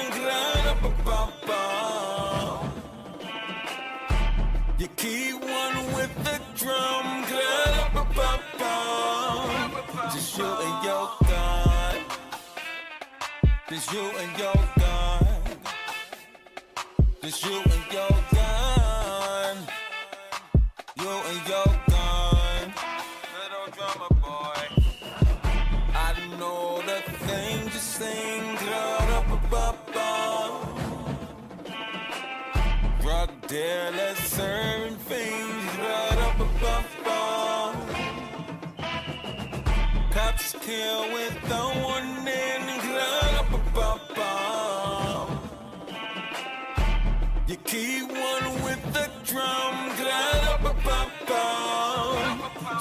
you keep one with the drum, just you and your gun, just you and your gun. Just you and your gun. You and your gun. Little drummer boy. I know the things you sing, drug dealers serving fiends, cops kill without warning, you keep one with the drum,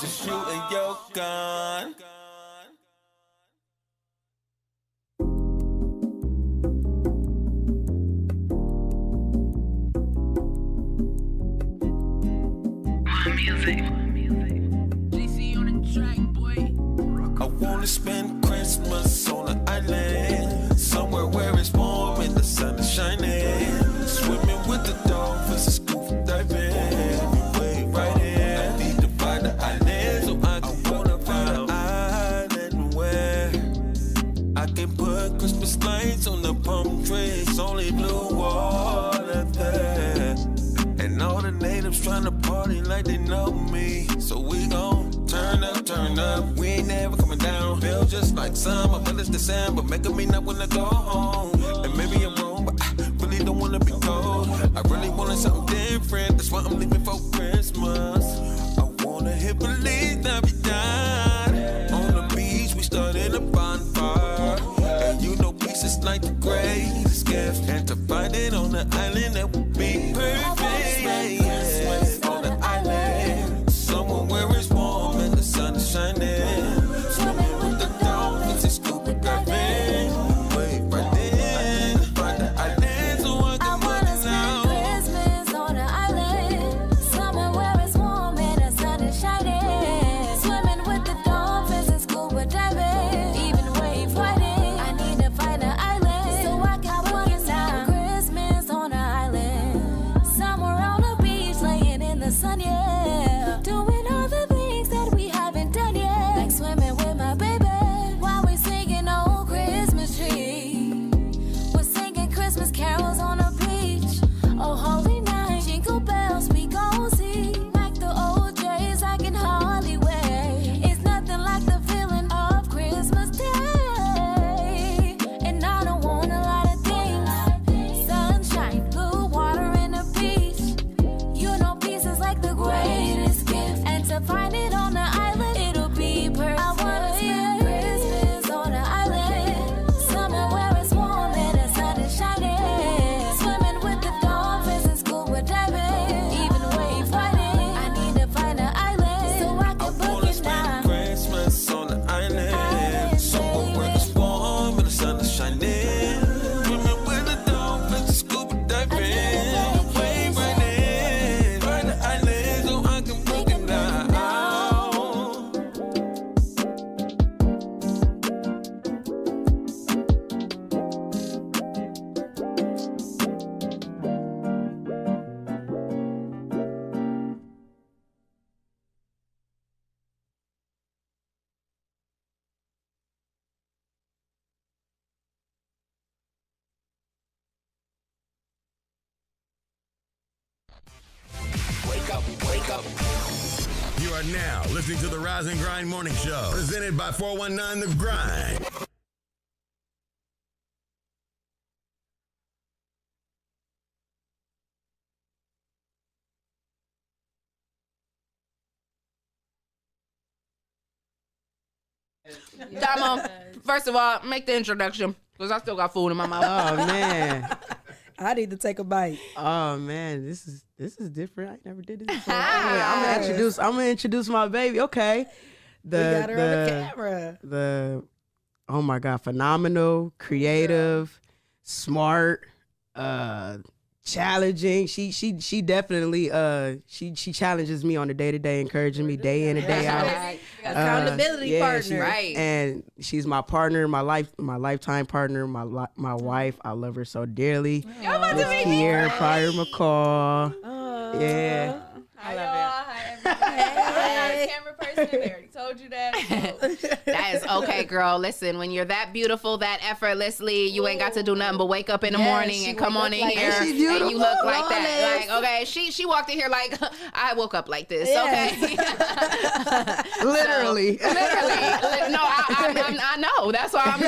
just you and your gun. I wanna spend Christmas on an island, somewhere where it's warm and the sun is shining, swimming with the dog. see blue water there. And all the natives tryna party like they know me. So we gon' turn up. We ain't never coming down. Feel just like summer, but it's December. Making me not wanna go home. And maybe I'm wrong, but I really don't wanna be cold. I really wanted something different. That's why I'm leaving for Christmas. I wanna hit Feliz Navidad. On the beach, we started a bonfire. And you know peace is like the greatest gift. And to find it on the island, that would be perfect. On the island, somewhere where it's warm and the sun is shining. Swimming with the dolphins and scuba diving. Wait right there, find the island so I can put it out. Christmas on the island, somewhere where it's warm and the sun is shining. Swimming with the dolphins and scuba diving, even wave riding. I need to find an island so I can put it out. Christmas on the island, somewhere on the beach, laying in the sun, yeah. Doing all the things that we haven't done yet, like swimming with my baby while we singing old Christmas tree. We're singing Christmas carols on the beach. Oh, holy night, jingle bells we gon' see. Like the old days I can hardly wait. It's nothing like the feeling of Christmas Day. And I don't want a lot of things. Sunshine, blue water and the beach. You know peace is like the greatest gift. And to find it on the island, it'll be perfect. I wanna spend Christmas on the island, somewhere where it's warm and the sun is shining. Swimming with the dolphins and scuba diving, even wave riding. I need to find an island so I can book Wanna it spend now. Christmas on the island, somewhere where it's warm and the sun is shining. Swimming with the dolphins and scuba diving. Wave right in, find the island so I can book it now. Wake up. You are now listening to the Rise and Grind Morning Show, presented by 419 The Grind. Damo, first of all, make the introduction because I still got food in my mouth. Oh man. I need to take a bite. Oh man, this is different. I never did this before. I'm gonna introduce my baby. Okay. We got her on the camera. Oh my God, phenomenal, creative, smart, challenging. She definitely she challenges me on a day-to-day, encouraging me day in and day out. Accountability partner. Right. And she's my partner, my lifetime partner, my wife. I love her so dearly. Y'all about to meet Here, Pryor McCall. Yeah. Hi, y'all. Hi, everybody. I'm not a camera person. They already told you that. So. That is okay, girl. Listen, when you're that beautiful, that effortlessly, you ain't got to do nothing but wake up in the morning and come on in here and you look like that. Like, okay, she walked in here like, I woke up like this, okay? Literally. Literally. No, I know. That's why I'm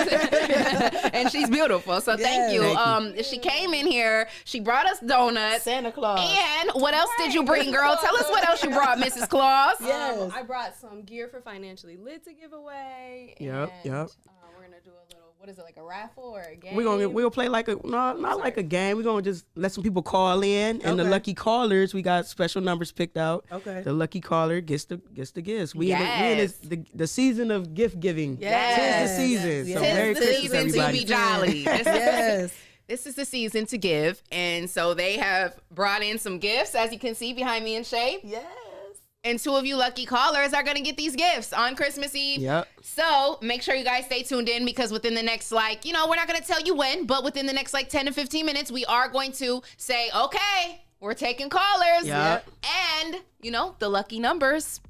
and she's beautiful. So thank you. She came in here. She brought us donuts. Santa Claus. And what else did you bring, girl? Tell us what else you brought, Mrs. Claus. Yes. I brought some gear for Financially Lit to give away. Yep. We're gonna do a little, what is it, like a raffle or a game? We're gonna play like not like a game. We're gonna just let some people call in, and the lucky callers, we got special numbers picked out. Okay. The lucky caller gets the gifts. We in the season of gift giving. Yes. Tis the season. Yes. So Tis Merry the Christmas, season everybody. to be jolly. Yes. This is the season to give. And so they have brought in some gifts, as you can see behind me in shade. Yes. And two of you lucky callers are going to get these gifts on Christmas Eve. Yep. So make sure you guys stay tuned in because within the next, we're not going to tell you when, but within the next 10 to 15 minutes, we are going to say, okay, we're taking callers. Yep. And, the lucky numbers.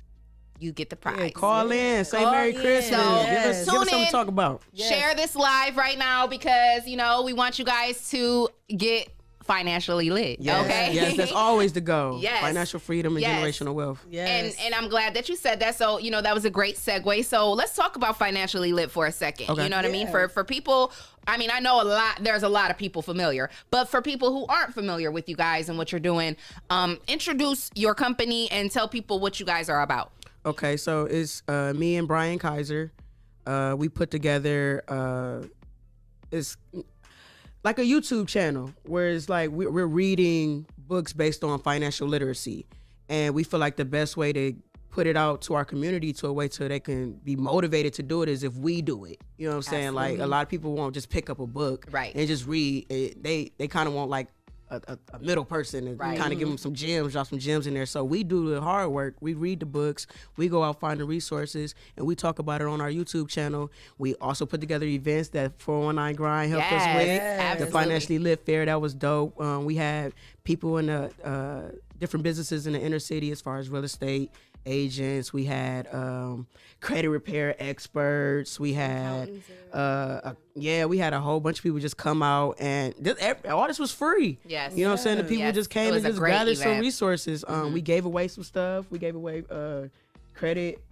you get the prize. Yeah, call in. Say Call Merry in. Christmas. Yes. Give us Tune something in. to talk about. Share this live right now because, you know, we want you guys to get financially lit. Yes. Okay? Yes, that's always the goal. Yes. Financial freedom and Yes. generational wealth. Yes. And I'm glad that you said that. So, you know, that was a great segue. So let's talk about financially lit for a second. Okay. You know what I mean? Yeah. For people, I mean, I know there's a lot of people familiar, but for people who aren't familiar with you guys and what you're doing, introduce your company and tell people what you guys are about. Okay, so it's me and Brian Kaiser. We put together it's like a YouTube channel where it's like we're reading books based on financial literacy, and we feel like the best way to put it out to our community to a way so they can be motivated to do it is if we do it. You know what I'm saying? Absolutely. Like a lot of people won't just pick up a book Right. and just read it. They kind of want like a middle person and Right. kind of give them some gems, drop some gems in there. So we do the hard work. We read the books. We go out find the resources, and we talk about it on our YouTube channel. We also put together events that 419 Grind helped us with. Yes, The absolutely. Financially Lit Fair, that was dope. We had people in the different businesses in the inner city as far as real estate agents. We had credit repair experts. We had we had a whole bunch of people just come out, and all this was free. Yes. You know what I'm saying? The people Yes. just It came was and a just great gathered some event. resources. We gave away some stuff. We gave away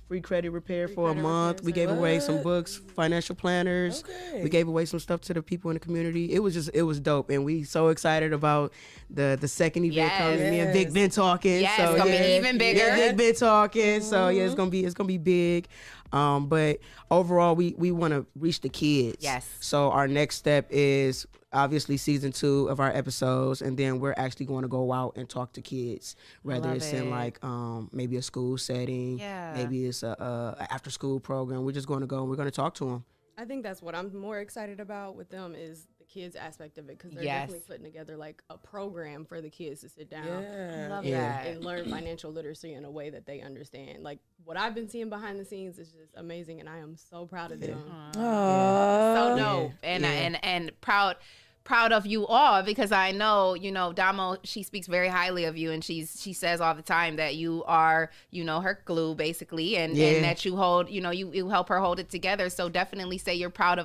free credit repair for a month. We gave away some books, financial planners. Okay. We gave away some stuff to the people in the community. It was dope, and we so excited about the second event Yes. coming. Me and Vic been talking. Yes, so it's gonna be even bigger. Yeah, Vic been talking. So yeah, it's gonna be big. But overall, we want to reach the kids. Yes. So our next step is obviously season 2 of our episodes, and then we're actually going to go out and talk to kids, whether love it's it. in like maybe a school setting, Yeah. maybe it's a after school program. We're just going to go and we're going to talk to them. I think that's what I'm more excited about with them is the kids aspect of it because they're Yes. definitely putting together like a program for the kids to sit down Yeah. Love Yeah. that. and learn financial literacy in a way that they understand. Like what I've been seeing behind the scenes is just amazing, and I am so proud of them. So dope and Yeah. and proud of you all because I know, you know, Damo, she speaks very highly of you and she says all the time that you are, you know, her glue basically and that you hold, you know, you help her hold it together. So definitely say I'm proud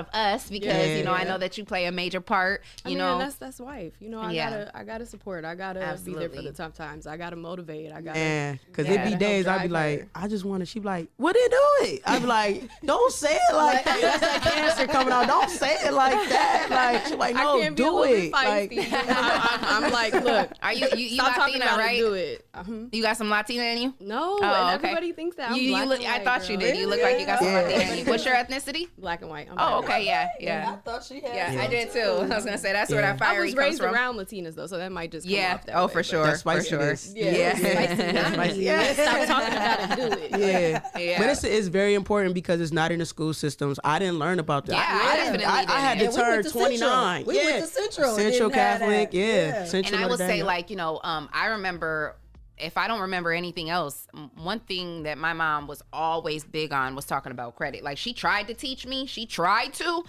of us because, you know, I know that you play a major part, I you mean, know. and that's wife. You know, I gotta support. I gotta be there for the tough times. I gotta motivate. I gotta And because Yeah. it be help days I'd be drive like, I just want to. She be like, what they doing? I'd be like, don't say it like that. That's that cancer coming out. Don't say it like that. Like she like, no, I can't be a do little it. bit feisty. Like, I'm like, look, Are you stop talking Latina, about right? it, do it. You got some Latina in you? No, Oh, and okay. everybody thinks that. I'm You black look, and I white, thought you girl. did. You look like you got some Yeah. Latina in you. What's your ethnicity? Black and white. I'm Oh, black. okay, yeah. I thought she had. Yeah, I did too. I was gonna say that's where that I fiery was comes raised from. around Latinas though, so that might just come Yeah. off that Oh, way, for but- sure. That's For spicy. sure. It is. Yeah. Spicy. Yeah. Stop talking about it. Do it. Yeah. Yeah. But it's very important because it's not in the school systems. I didn't learn about that. Yeah, I definitely I had to didn't. And we turn went to Central. 29. We went to Central and Central didn't have Catholic. that. Yeah. Yeah. Central And I will Notre say, Dame. like, you know, I remember, if I don't remember anything else, one thing that my mom was always big on was talking about credit. Like, she tried to teach me. She tried to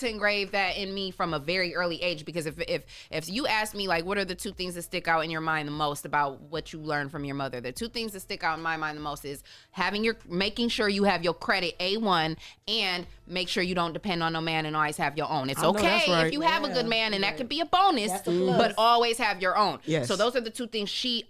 engrave that in me from a very early age. Because if you ask me, like, what are the two things that stick out in your mind the most about what you learned from your mother? The two things that stick out in my mind the most is making sure you have your credit A1 and make sure you don't depend on no man and always have your own. It's I know, okay that's right. if you have a good man, and that could be a bonus, That's a plus. but always have your own. Yes. So those are the two things she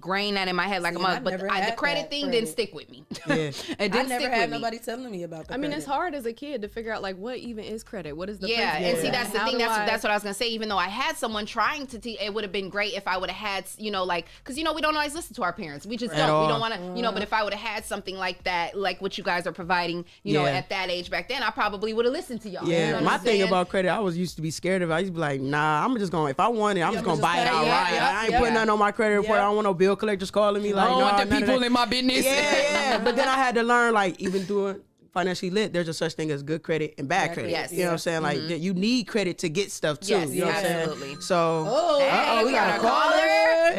grained that in my head like a See, mother. I But never the had credit that thing credit. didn't stick with me. Yeah. It I didn't never stick had with me. nobody telling me about the I mean, credit. it's hard as a kid to figure out like what even is credit. What is the Yeah, principle and of see, that? that's the How thing. do That's what I was gonna say. Even though I had someone trying to teach, it would have been great if I would have had, you know, like, because you know we don't always listen to our parents. We just At don't. all. We don't want to, you know. But if I would have had something like that, like what you guys are providing, you know, Yeah. at that age back then, I probably would have listened to y'all. Yeah, You know what my I'm thing saying? about credit, I used to be scared of it. I used to be like, nah, I'm just going, if I want it, I'm just going to just buy it pay. outright. Yeah, I ain't yeah. putting nothing on my credit report. I don't want no bill collectors calling me like, I don't nah, want the none of people that. in my business. Yeah. But then I had to learn, like, even doing financially lit, there's a such thing as good credit and bad credit. Yes. You know what I'm saying? Like, you need credit to get stuff too. Yes, you know what I'm absolutely. saying? So, Hey, we got a caller.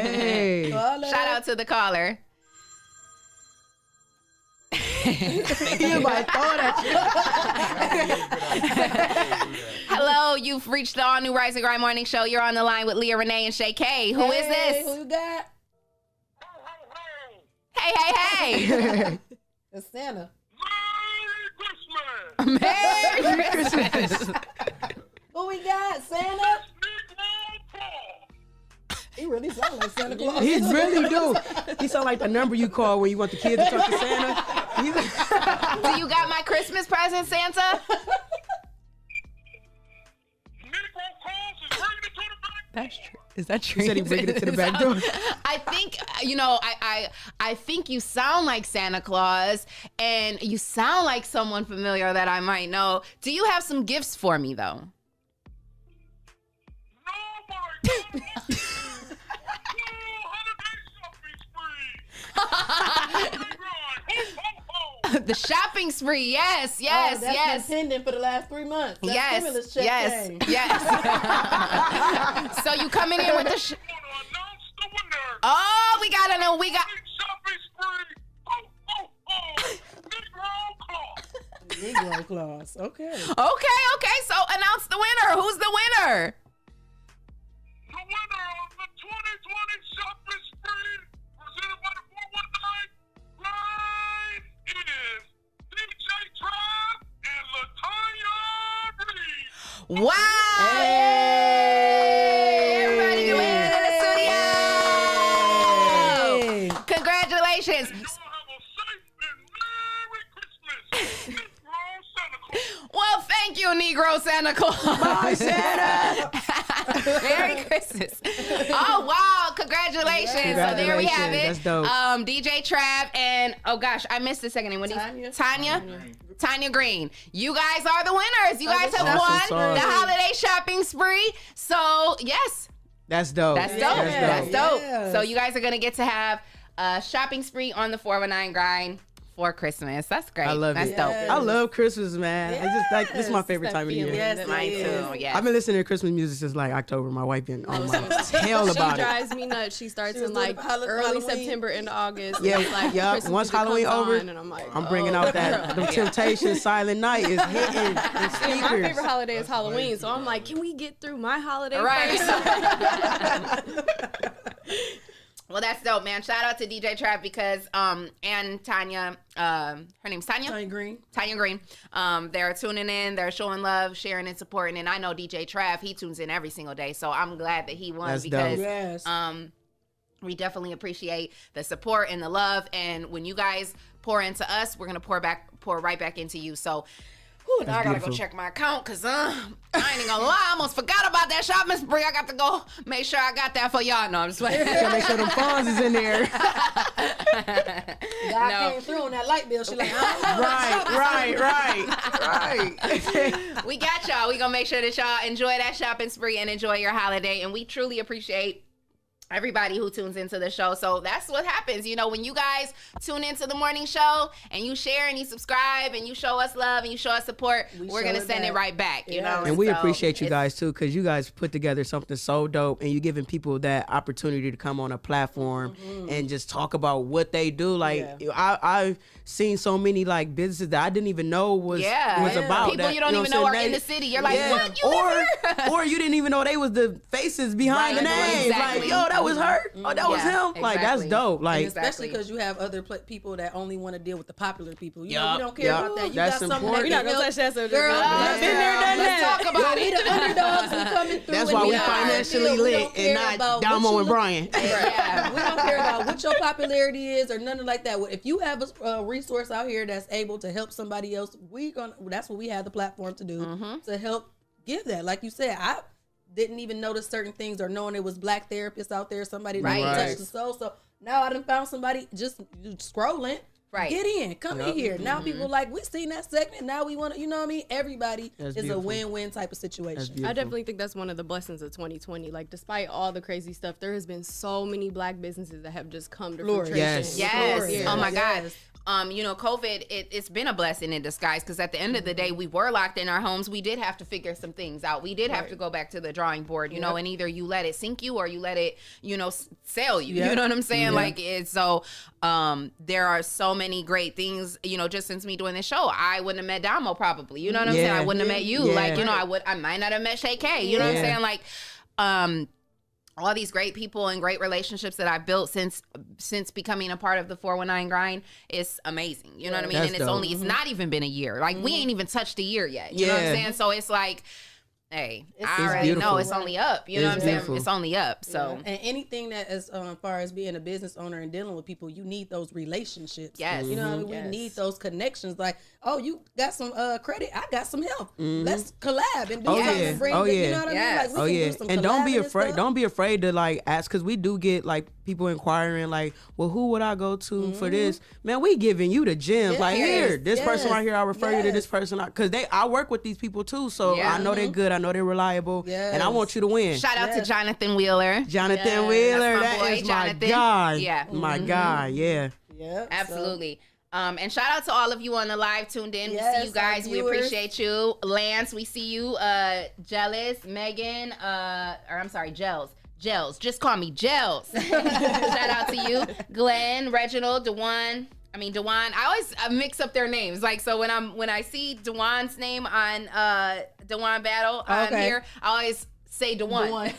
Hey. Shout out to the caller. You might throw that Hello, you've reached the all new Rise and Grind Morning Show. You're on the line with Leah Renee and Shay K. Who is Hey, this? who you got? Hey. It's Santa. Merry Christmas. Who we got? Santa? He really sounds like Santa Claus. He really do. He sound like the number you call when you want the kids to talk to Santa. Do you got my Christmas present, Santa? That's true. Is that true? He said he bringing it to the back door. I think I think you sound like Santa Claus, and you sound like someone familiar that I might know. Do you have some gifts for me though? The shopping spree, yes. That's been pending for the last 3 months. That stimulus check thing. Yes. So you coming in with the oh, we gotta know. We got Negro Claus. Okay. Okay. So announce the winner. Who's the winner? The winner of the 2020 shopping spree presented by the 419 line is DJ Tribe and LaTanya Reed. Wow! Hey! Everybody get in the studio! Congratulations! Well, thank you, Negro Santa Claus. Bye, Santa. Merry Christmas. Oh, wow. Congratulations. So there we have it. That's dope. DJ Trav and, oh gosh, I missed the second name. What Tanya Green. You guys are the winners. You guys have won the holiday shopping spree. So, yes. That's dope. That's dope. That's dope. Yes. So you guys are going to get to have a shopping spree on the 419 grind for Christmas. That's great. I love That's it. dope. I love Christmas, man. I just like this is my favorite time of the year. Yes, Mine too. Yes. I've been listening to Christmas music since like October. My wife been on my tail about She it. drives me nuts. She starts She was in doing like Halloween. early September into August. Yeah, It's like yeah. Christmas Once music Halloween comes over, on, and I'm like, I'm bringing out that the Temptation Silent Night is hitting the my speakers. favorite holiday is Halloween, so I'm like, can we get through my holiday Right. first? Well, that's dope, man. Shout out to DJ Trap because and Tanya, her name's Tanya. Tanya Green. They're tuning in, they're showing love, sharing and supporting. And I know DJ Trav, he tunes in every single day. So I'm glad that he won because we definitely appreciate the support and the love. And when you guys pour into us, we're gonna pour right back into you. So now I gotta go check my account because I ain't even gonna lie, I almost forgot about that shopping spree. I got to go make sure I got that for y'all. No, I'm just playing. Gotta make sure them funds is in there. God came through on that light bill. She like, right. We got y'all. We gonna make sure that y'all enjoy that shopping spree and enjoy your holiday. And we truly appreciate everybody who tunes into the show. So that's what happens. You know, when you guys tune into the morning show and you share and you subscribe and you show us love and you show us support, we're going to send it right back, you know? And we appreciate you guys too, because you guys put together something so dope and you're giving people that opportunity to come on a platform and just talk about what they do. Like I've seen so many like businesses that I didn't even know was about. People that, you don't even know are in the city. You're like, what? You live here? Or you didn't even know they was the faces behind the names. Exactly. Like, yo, that was her. Oh, that was him. Exactly. Like, that's dope. Like, especially because you have other people that only want to deal with the popular people. You know, we don't care about that. You That's got something important. that We're not gonna touch that subject. Girl, Been there, done Let's that. talk about we it. the underdogs who coming through. that's and why we got our financially deal. We lit don't care and about not what Damo you and look- Brian. Yeah, we don't care about what your popularity is or nothing like that. If you have a resource out here that's able to help somebody else, that's what we have the platform to do, to help give that. Like you said, I didn't even notice certain things or knowing it was black therapists out there, somebody that touched the soul. So now I done found somebody just scrolling. Right. Get in. Come in here. Now people like, we seen that segment. Now we want to, you know what I mean? Everybody is a win-win type of situation. I definitely think that's one of the blessings of 2020. Like, despite all the crazy stuff, there has been so many black businesses that have just come to fruition. Yes. Oh my God. You know, COVID, it's been a blessing in disguise because at the end of the day, we were locked in our homes. We did have to figure some things out. We did have to go back to the drawing board, you know, and either you let it sink you or you let it, you know, sail you. You know what I'm saying? Like, it's so, there are so many great things, you know, just since me doing this show. I wouldn't have met Damo probably, you know what I'm saying? I wouldn't have met you. Like, you know, I might not have met Shay K, you know what I'm saying? Like, all these great people and great relationships that I've built since becoming a part of the 419 grind is amazing. You know what I mean? That's and dope. it's not even been a year. Like we ain't even touched a year yet. You know what I'm saying? So it's like, hey, I already know it's only up. You know what I'm saying? It's only up. So and anything that as far as being a business owner and dealing with people, you need those relationships. Yes. You know what I mean? We need those connections. Like, oh, you got some credit, I got some help. Let's collab and do something. You know what I mean? Like, we can do some and don't be collabing afraid. stuff. Don't be afraid to like ask, because we do get like people inquiring like, well, who would I go to for this? Man, we giving you the gems. Like here, this person right here, I refer you to this person, because I work with these people too, so I know they're good. I know they're reliable. And I want you to win. Shout out to Jonathan Wheeler. Jonathan Wheeler, That's my boy, that is Jonathan. my guy. Yeah. My guy, yeah. Yeah, absolutely. And shout out to all of you on the live tuned in. We see you guys. We viewers. appreciate you. Lance, we see you. Jealous, Megan, Gels. Just call me Gels. Shout out to you. Glenn, Reginald, Dewan. I always mix up their names. Like, so when I see Dewan's name on Dewan Battle on here, I always say Dewan.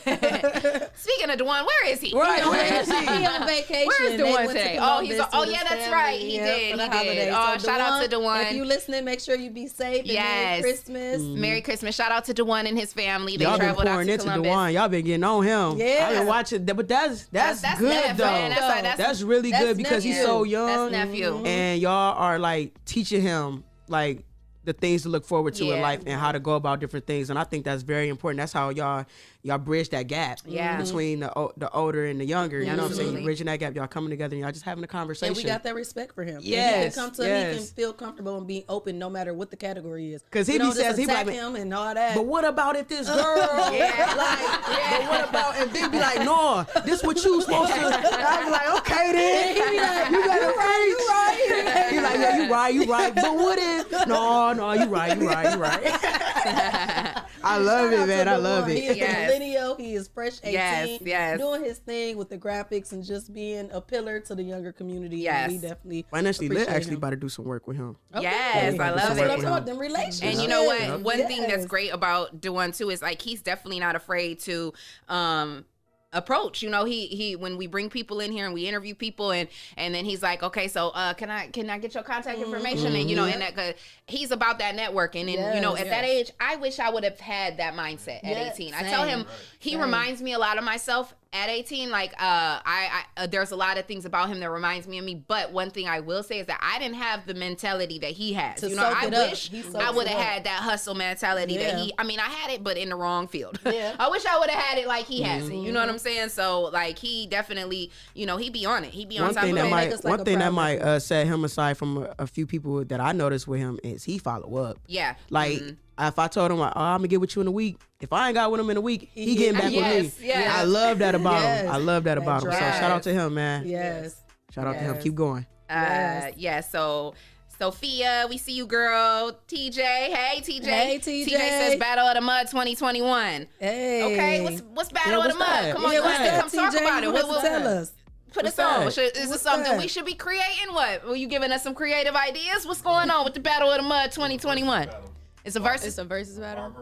Speaking of Dewan, where is he? Right, where is he? He on vacation. Where's Dewan today? That's right. He did. Oh, So shout out to Dewan. If you listening, make sure you be safe. And Merry Christmas. Merry Christmas. Shout out to Dewan and his family. They Y'all been traveled out pouring to into Columbus. Dewan. Y'all been getting on him. Yeah. I've been watching, but that's good Neff, though. man. That's really good because he's so young. That's nephew. And y'all are like teaching him like the things to look forward to in life and how to go about different things. And I think that's very important. That's how y'all bridge that gap between the older and the younger. You know what I'm saying? You're bridging that gap. Y'all coming together and y'all just having a conversation. And we got that respect for him. Yes. He can feel comfortable and be open no matter what the category is. Because he says he attack like him and all that. But what about if this girl? But what about if they be like, no, this what you supposed to? I be like, okay then. He be like, you got it right, you right. He like, yeah, you right. But what if? No, you right. I love it, man. I love it. He is a millennial. He is fresh 18. Yes. Doing his thing with the graphics and just being a pillar to the younger community. Yes. And we definitely Financially lit appreciate actually him. about to do some work with him. Okay. Yes, I love That's what I'm it. talking about, them relationships. And you know what? One thing that's Yes. great about Dewan too is like he's definitely not afraid to approach. You know, he when we bring people in here and we interview people and then he's like, okay, so can I get your contact information? And you know, and that 'cause he's about that networking. And you know, at that age, I wish I would have had that mindset at 18. I tell him he reminds me a lot of myself at 18. Like I there's a lot of things about him that reminds me of me, but one thing I will say is that I didn't have the mentality that he has. You know, I wish I would have had that hustle mentality that he, I had it, but in the wrong field. I wish I would have had it like he has it. You know what I'm saying? So like he definitely, you know, he be on it. He be on top of it. One thing that might set him aside from a few people that I noticed with him is he follow up. Yeah. Like if I told him, I'm gonna get with you in a week. If I ain't got with him in a week, he getting back with me. Yes. I love that about him. I love that about him. So drive. shout out to him, man. Yes. Shout out to him. Keep going. Yeah, so Sophia, we see you, girl. TJ, hey TJ. Hey, TJ. TJ says Battle of the Mud 2021. Hey. Okay, what's Battle of the Mud? that? Come on, what's that, come talk TJ? about it. You have to tell us. Put us that? on. Is this something we should be creating? What? Were you giving us some creative ideas? What's going on with the Battle of the Mud 2021? It's a versus. It's a versus battle.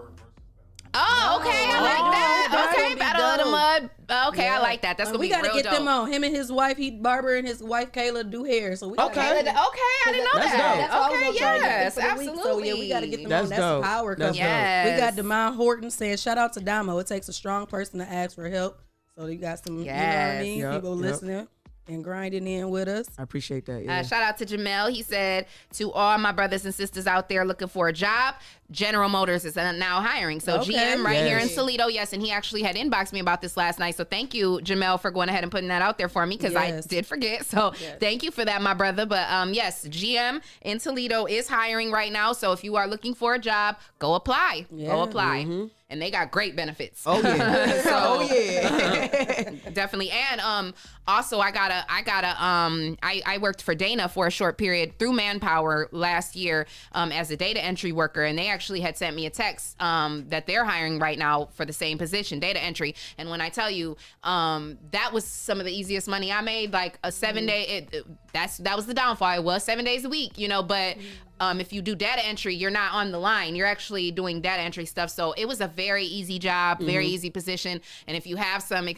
Oh, okay, I like that. Okay, Battle of the Mud. Okay, I like that. That's gonna we be gotta real get dope. them on. Him and his wife, Barber and his wife Kayla do hair. So we gotta Okay, I didn't know that. That's all Okay, we're gonna try to get yes, for the week. absolutely. So yeah, we gotta get them That's on. That's dope. power That's couple. dope. We got Demond Horton saying shout out to Damo. It takes a strong person to ask for help. So you got some, you know what I mean? Yep, People yep. listening and grinding in with us. I appreciate that. Yeah. Shout out to Jamel. He said, to all my brothers and sisters out there looking for a job, General Motors is now hiring. So Okay. GM right here in Yes. Toledo. Yes, and he actually had inboxed me about this last night. So thank you, Jamel, for going ahead and putting that out there for me because Yes. I did forget. So thank you for that, my brother. But yes, GM in Toledo is hiring right now. So if you are looking for a job, go apply. Go apply. And they got great benefits. Oh yeah. So, oh yeah. definitely. And also I worked for Dana for a short period through Manpower last year as a data entry worker, and they actually had sent me a text that they're hiring right now for the same position, data entry. And when I tell you that was some of the easiest money I made, like a 7 day, that was the downfall. It was 7 days a week, you know, but if you do data entry, you're not on the line. You're actually doing data entry stuff. So it was a very easy job, very easy position. And if you have some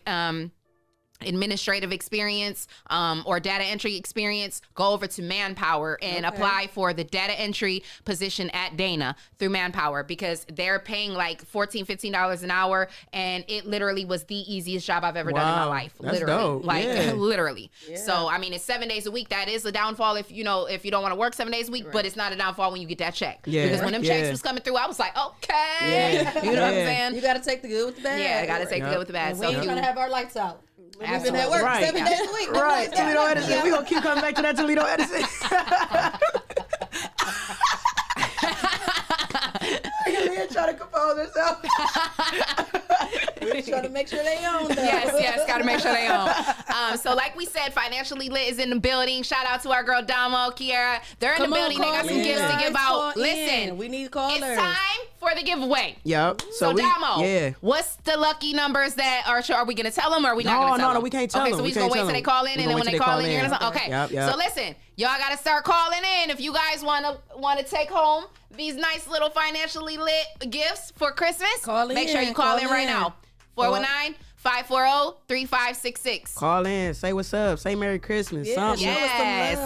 administrative experience or data entry experience, go over to Manpower and apply for the data entry position at Dana through Manpower, because they're paying like $14, $15 an hour, and it literally was the easiest job I've ever done in my life. That's literally, dope. literally. Yeah. So I mean, it's 7 days a week. That is a downfall if you don't want to work 7 days a week, but it's not a downfall when you get that check. Yeah. Because when them checks was coming through, I was like, okay, you know what I'm saying? You got to take the good with the bad. Yeah, I got to take the good with the bad. And we ain't trying to have our lights out. We've been at Absolutely. work 7 days a week. Right. Toledo Edison. We're going to keep coming back to that Toledo Edison. Leah trying to compose herself. We're trying to make sure they own them. Yes, got to make sure they own. So like we said, Financially Lit is in the building. Shout out to our girl Damo, Kiara. They're in the building. They got some gifts to give out. Listen, we need callers. it's time for the giveaway. Yep. So Damo, what's the lucky numbers that are we gonna tell them, or are we not gonna tell them? No, we can't tell them. Okay, so we just gonna wait till they call in, and then when they call in, you're gonna okay. Yep. So listen, y'all gotta start calling in if you guys wanna take home these nice little Financially Lit gifts for Christmas. Make sure you call in right now. 419-540-3566. Call in, say what's up, say Merry Christmas, something. Yes.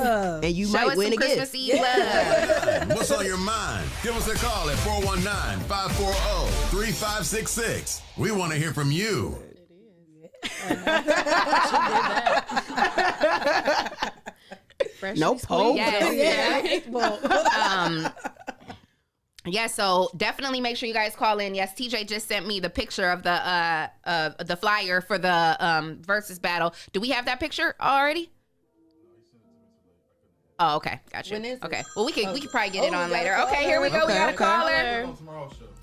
And you Show might us win some a gift. Christmas Eve love. What's on your mind? Give us a call at 419-540-3566. We want to hear from you. No poll. Yeah, so definitely make sure you guys call in. Yes, TJ just sent me the picture of the flyer for the versus battle. Do we have that picture already? Oh, okay, gotcha. Okay, well we could probably get it on later. Okay, here we go. We got a caller.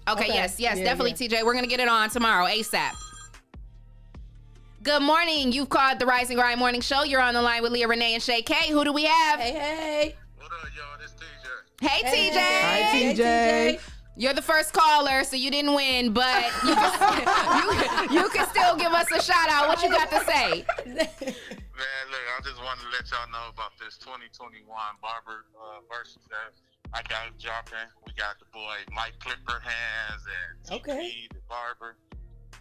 Okay, yes, definitely, TJ. We're gonna get it on tomorrow, ASAP. Good morning. You've called the Rise and Grind Morning Show. You're on the line with Leah, Renee, and Shay K. Who do we have? Hey. What up, y'all? This TJ. Hey, TJ. Hi, TJ. You're the first caller, so you didn't win, but you can still give us a shout out. What you got to say? Man, look, I just wanted to let y'all know about this 2021 Barber versus that I got dropping. We got the boy Mike Clipper Hands and TP, the Barber.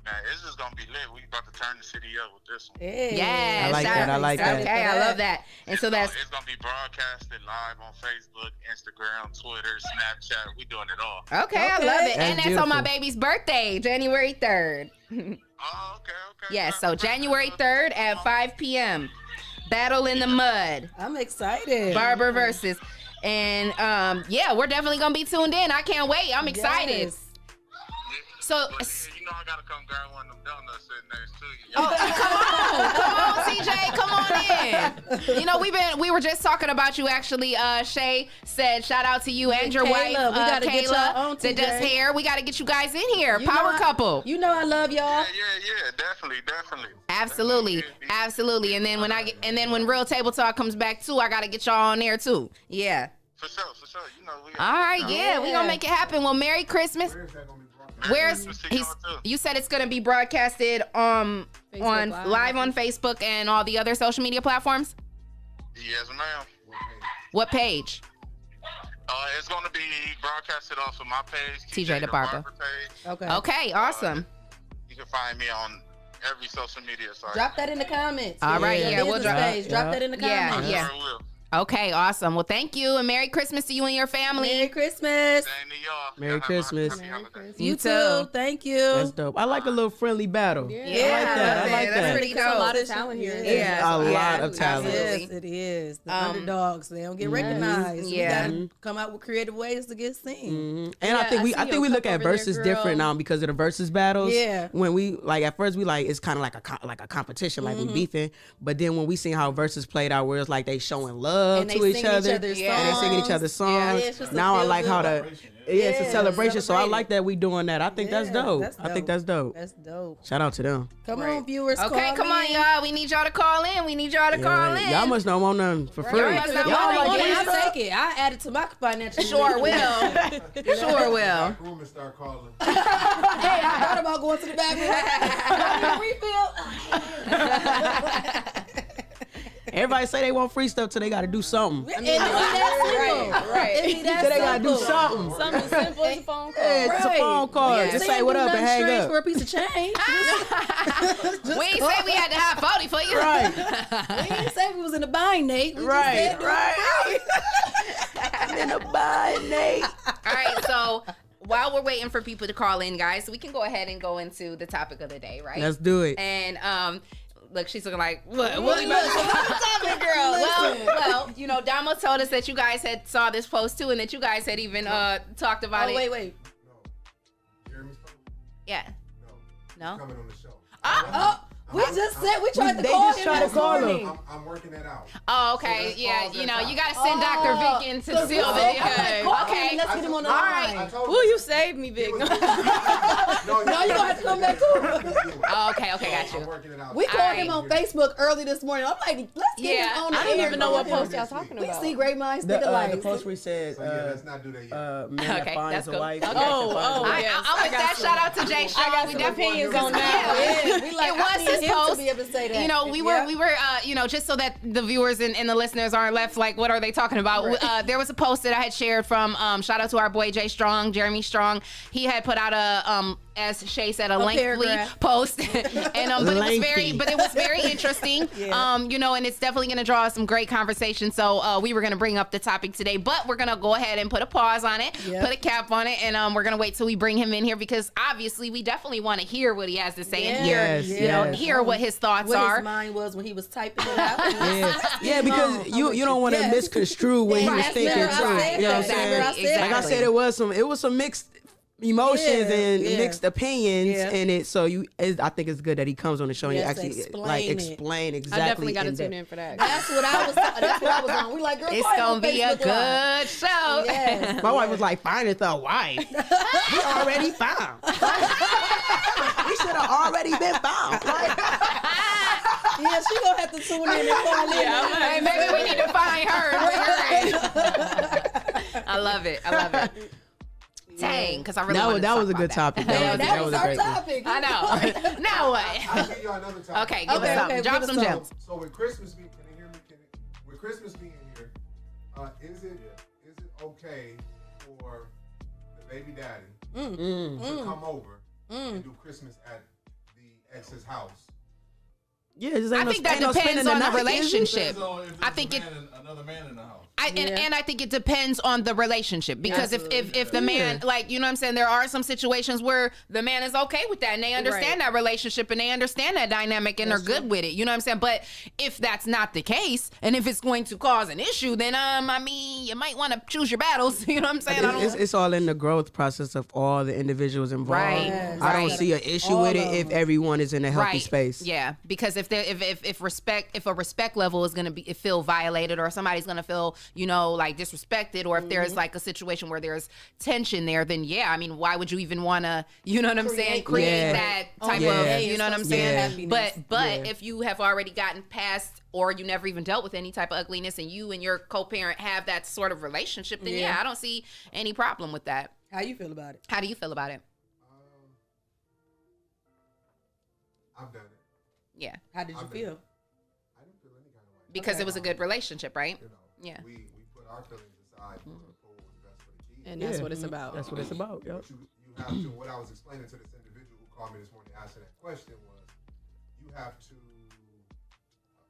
Man, it's just gonna be lit. We about to turn the city up with this one. Yes, I like that. Okay, I love that. And so it's gonna be broadcasted live on Facebook, Instagram, Twitter, Snapchat. We doing it all. Okay, I love it. And that's beautiful. on my baby's birthday, January 3rd. Oh, okay. Yes, so January 3rd at 5 p.m. Battle in the Mud. I'm excited. Barber versus. And yeah, we're definitely gonna be tuned in. I can't wait. I'm excited. Yes. So You know I gotta come grab one of them donuts sitting next to you. come on, TJ, come on in. You know, we were just talking about you actually. Shay said shout out to you and your Kayla, wife, we gotta get Kayla, y'all on, that TJ. does hair. We gotta get you guys in here. You Power know couple. You know I love y'all. Yeah, definitely. Absolutely. And then when Real Table Talk comes back too, I gotta get y'all on there too. Yeah. For sure. You know we. All right, yeah, we gonna make it happen. Well, Merry Christmas. You said it's gonna be broadcasted on live on Facebook and all the other social media platforms? Yes, ma'am. What page? It's gonna be broadcasted off of my page, TJ the Barber page. Okay, awesome. You can find me on every social media site. Drop that in the comments. All right, yeah, we'll drop that in the comments. Yeah. Okay, awesome. Well, thank you, and Merry Christmas to you and your family. Merry Christmas. Same to y'all. Merry Christmas. You too. Thank you. That's dope. I like a little friendly battle. Yeah. I like that. I like That's that. pretty dope. There's a lot of talent here. Yeah, A lot of talent. Yes, it is. The underdogs, they don't get recognized. Yeah. We gotta come out with creative ways to get seen. And I think we look at verses different now because of the versus battles. Yeah. When we like at first we like it's kind of like a competition, like we beefing. But then when we seen how verses played out, where it's like they showing love And to they each singing other, each other's and they singing each other's songs. Yeah, it's just a now I feel like good how it's a celebration. So I celebrating. like that we doing that. I think that's dope. I think that's dope. That's dope. Shout out to them. Come on, viewers. Okay, come on, y'all. We need y'all to call in. Y'all must not want nothing for free. Y'all must not Y'all want like it. I'll take it. I add it to my financial. Sure will. Sure will. Room and start calling. Hey, I thought about going to the back room. Refill. everybody say they want free stuff till they got to do something. It be that simple. Right. It be that Till they got to do simple. something. Something simple as a phone call. Yeah, it's a phone call. Yeah. Just They say ain't what do up and nothing hang strange up. for a piece of change. We ain't say we had to have 40 for you. Right. We didn't say we was in a bind, Nate. We Right, just said do it right. I'm in a bind, Nate. All right, so while we're waiting for people to call in, guys, we can go ahead and go into the topic of the day, right? Let's do it. And look, she's looking like, what we about to topic, girl? Well, you know, Damo told us that you guys had saw this post too, and that you guys had even talked about it. Wait. No. Jeremy's phone? Yeah. No. No? Coming on the show. We just said we tried to They call just him tried to this call him. morning. I'm working that out. Oh, So okay. let's Yeah, pause you that know, time. you gotta send Dr. Vic in to seal the Okay. deal. Okay. Let's get him on the All line. right. Ooh, you saved me, Vic. No, No, you gonna have to come back too. Oh, okay, got I'm you. working it out. We called him All on Facebook early this morning. I'm like, let's get Yeah, him on the I don't air. even know what Yeah, post y'all next talking week. We about. see great minds think The alike. post where he said, So yeah, let's not do that yet. man Okay, that finds that's a cool. wife. Okay. Oh, yes. I'm with that. Shout out to Jay Sean. I got We some definitely opinions on that. Yeah, we like, It was I need his him post. to be able to say that. You know, we were, you know, just so that the viewers and the listeners aren't left like, what are they talking about? There was a post that I had shared from, shout out to our boy Jay Strong, Jeremy Strong. He had put out a, as Shay said, a lengthy paragraph. post, and but it was very interesting. You know, and it's definitely going to draw some great conversation. So we were going to bring up the topic today, but we're going to go ahead and put a pause on it, put a cap on it, and we're going to wait till we bring him in here because obviously we definitely want to hear what he has to say and hear what his thoughts are. What his mind was when he was typing it out. Yeah, because you don't want to misconstrue what he was thinking too. You know what I'm saying? Like I said, it was some mixed emotions and mixed opinions in it. So I think it's good that he comes on the show and he actually explain exactly. I definitely got to tune in for that. That's what I was on. We like, girl, it's gonna be a good show. Yes. My wife was like, "Find it the wife. We already found. We should have already been found." Yeah, she gonna have to tune in and call in. Hey, maybe we need to find her and bring her in. I love it. Dang, because I really that was a good topic. That was our great topic. I know. Now what? I'll give you another topic. Okay, give us something. Drop some gems. So with Christmas being, can you hear me? With Christmas being here, is it okay for the baby daddy to come over and do Christmas at the ex's house? Yeah, just I think that depends on the relationship. I think another man in the house. And I think it depends on the relationship because if the man, like, you know what I'm saying, there are some situations where the man is okay with that and they understand that relationship and they understand that dynamic and they're good with it. You know what I'm saying? But if that's not the case and if it's going to cause an issue, then I mean, you might want to choose your battles. You know what I'm saying? It's all in the growth process of all the individuals involved. Right. I don't see an issue with it if everyone is in a healthy space. Yeah, because if a respect level is gonna feel violated or somebody's gonna feel, you know, like disrespected, or if there's like a situation where there's tension there, then I mean, why would you even want to, you know what I'm saying, create that type of, you know what I'm saying? But if you have already gotten past, or you never even dealt with any type of ugliness, and you and your co-parent have that sort of relationship, then I don't see any problem with that. How you feel about it? How do you feel about it? I've done it. Yeah. How did you feel? I didn't feel any kind of way. Because it was a good relationship, right? You know, we put our feelings aside for what was best for the kids. And that's what it's about. That's what it's about. Yep. You have to, what I was explaining to this individual who called me this morning asking that question was, you have to,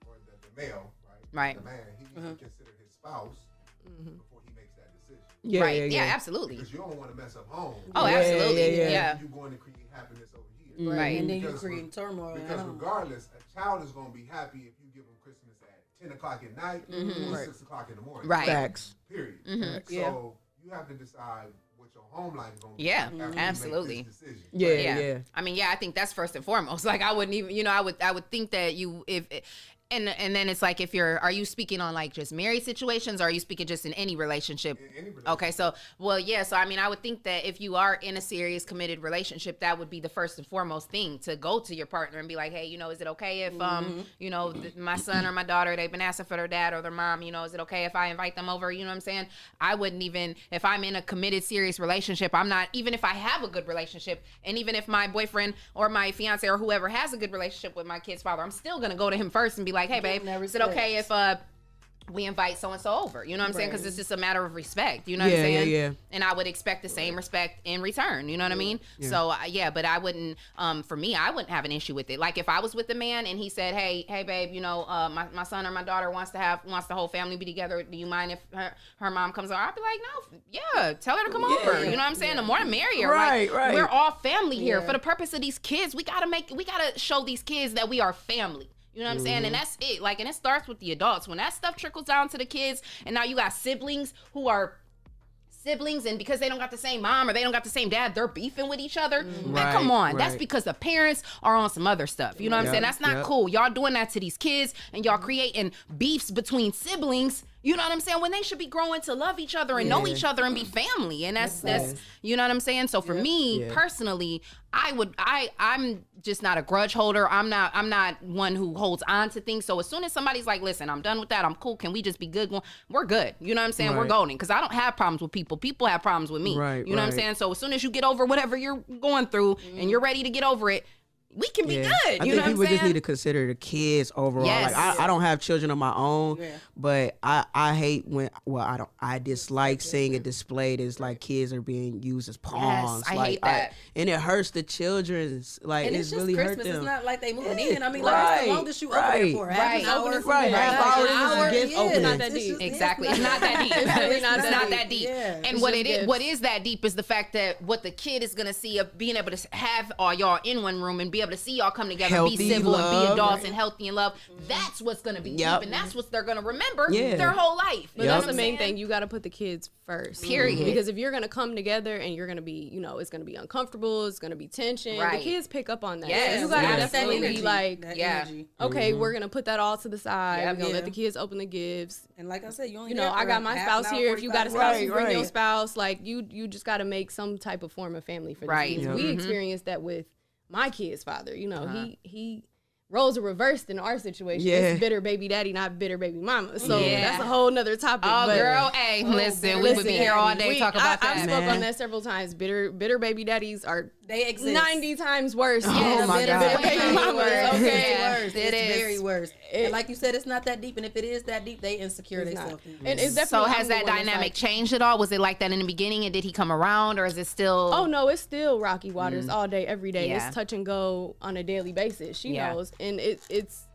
or the male, right? The man, he needs to consider his spouse before he makes that decision. Yeah, absolutely. Because you don't want to mess up home. Oh, absolutely. Yeah. You're going to create happiness over here. Right. And then you create turmoil. Because regardless, a child is going to be happy if you give them Christmas at 10 o'clock at night or 6 o'clock in the morning. Right. Facts. Period. So you have to decide what your home life is going to be. Yeah, after absolutely. You make this decision. Yeah. I mean, I think that's first and foremost. Like, I wouldn't even, you know, I would think that and then it's like, are you speaking on like just married situations, or are you speaking just in any relationship? In any relationship. Okay, so I mean, I would think that if you are in a serious committed relationship, that would be the first and foremost thing, to go to your partner and be like, hey, you know, is it okay if you know, my son or my daughter, they've been asking for their dad or their mom, you know, is it okay if I invite them over? You know what I'm saying? I wouldn't even, if I'm in a committed serious relationship, I'm not, even if I have a good relationship, and even if my boyfriend or my fiance or whoever has a good relationship with my kid's father, I'm still gonna go to him first and be like, like, hey, babe, is it okay if we invite so-and-so over? You know what I'm saying? Because it's just a matter of respect. You know what I'm saying? Yeah. And I would expect the same respect in return. You know what I mean? So, but I wouldn't, for me, I wouldn't have an issue with it. Like, if I was with a man and he said, hey, babe, you know, my son or my daughter wants the whole family be together. Do you mind if her mom comes over? I'd be like, no, tell her to come over. You know what I'm saying? The more the merrier. Right. We're all family here. For the purpose of these kids, we gotta show these kids that we are family. You know what I'm saying? And that's it. Like, and it starts with the adults. When that stuff trickles down to the kids, and now you got siblings who are siblings, and because they don't got the same mom or they don't got the same dad, they're beefing with each other. Man, come on. That's because the parents are on some other stuff. You know what I'm saying? That's not cool. Y'all doing that to these kids, and y'all creating beefs between siblings. You know what I'm saying? When they should be growing to love each other and know each other and be family. And that's you know what I'm saying? So for me personally, I'm just not a grudge holder. I'm not one who holds on to things. So as soon as somebody's like, listen, I'm done with that, I'm cool, can we just be good? We're good. You know what I'm saying? We're golden. Because I don't have problems with people. People have problems with me. You know what I'm saying? So as soon as you get over whatever you're going through and you're ready to get over it, we can be good. I think people just need to consider the kids overall. Like I don't have children of my own, but I hate when I dislike seeing it displayed as like kids are being used as pawns. I hate that. And it hurts the children's and it's really Christmas. hurt them. It's not like they moving in. I mean, like it's the longest you over there for. Half an hour. It's not that deep. Exactly. It's not that deep. It's not that deep. And what is that deep is the fact that what the kid is gonna see of being able to have all y'all in one room and be able to see y'all come together, healthy, be civil, love, and be adults and healthy and love. That's what's gonna be deep, and that's what they're gonna remember their whole life. But that's the main thing. You got to put the kids first. Period. Because if you're gonna come together and you're gonna be, it's gonna be uncomfortable, it's gonna be tension. The kids pick up on that. Yes. You gotta definitely be like, okay, we're gonna put that all to the side. We're gonna let the kids open the gifts. And like I said, I got my spouse here. If you got a spouse, you bring your spouse. Like you just got to make some type of form of family for the kids. We experienced that with my kid's father. He roles are reversed in our situation. It's bitter baby daddy, not bitter baby mama. So that's a whole nother topic. Oh, girl, hey, listen, we would be here all day talking about that. I've spoke on that several times. Bitter baby daddies they exist 90 times worse. Oh my God. Bitter baby mamas. Okay, worse. It is very worse. And like you said, it's not that deep. And if it is that deep, they insecure themselves. And it's so has that dynamic changed at all? Was it like that in the beginning, and did he come around, or is it still? Oh no, it's still rocky waters all day, every day. It's touch and go on a daily basis. She knows, and it's.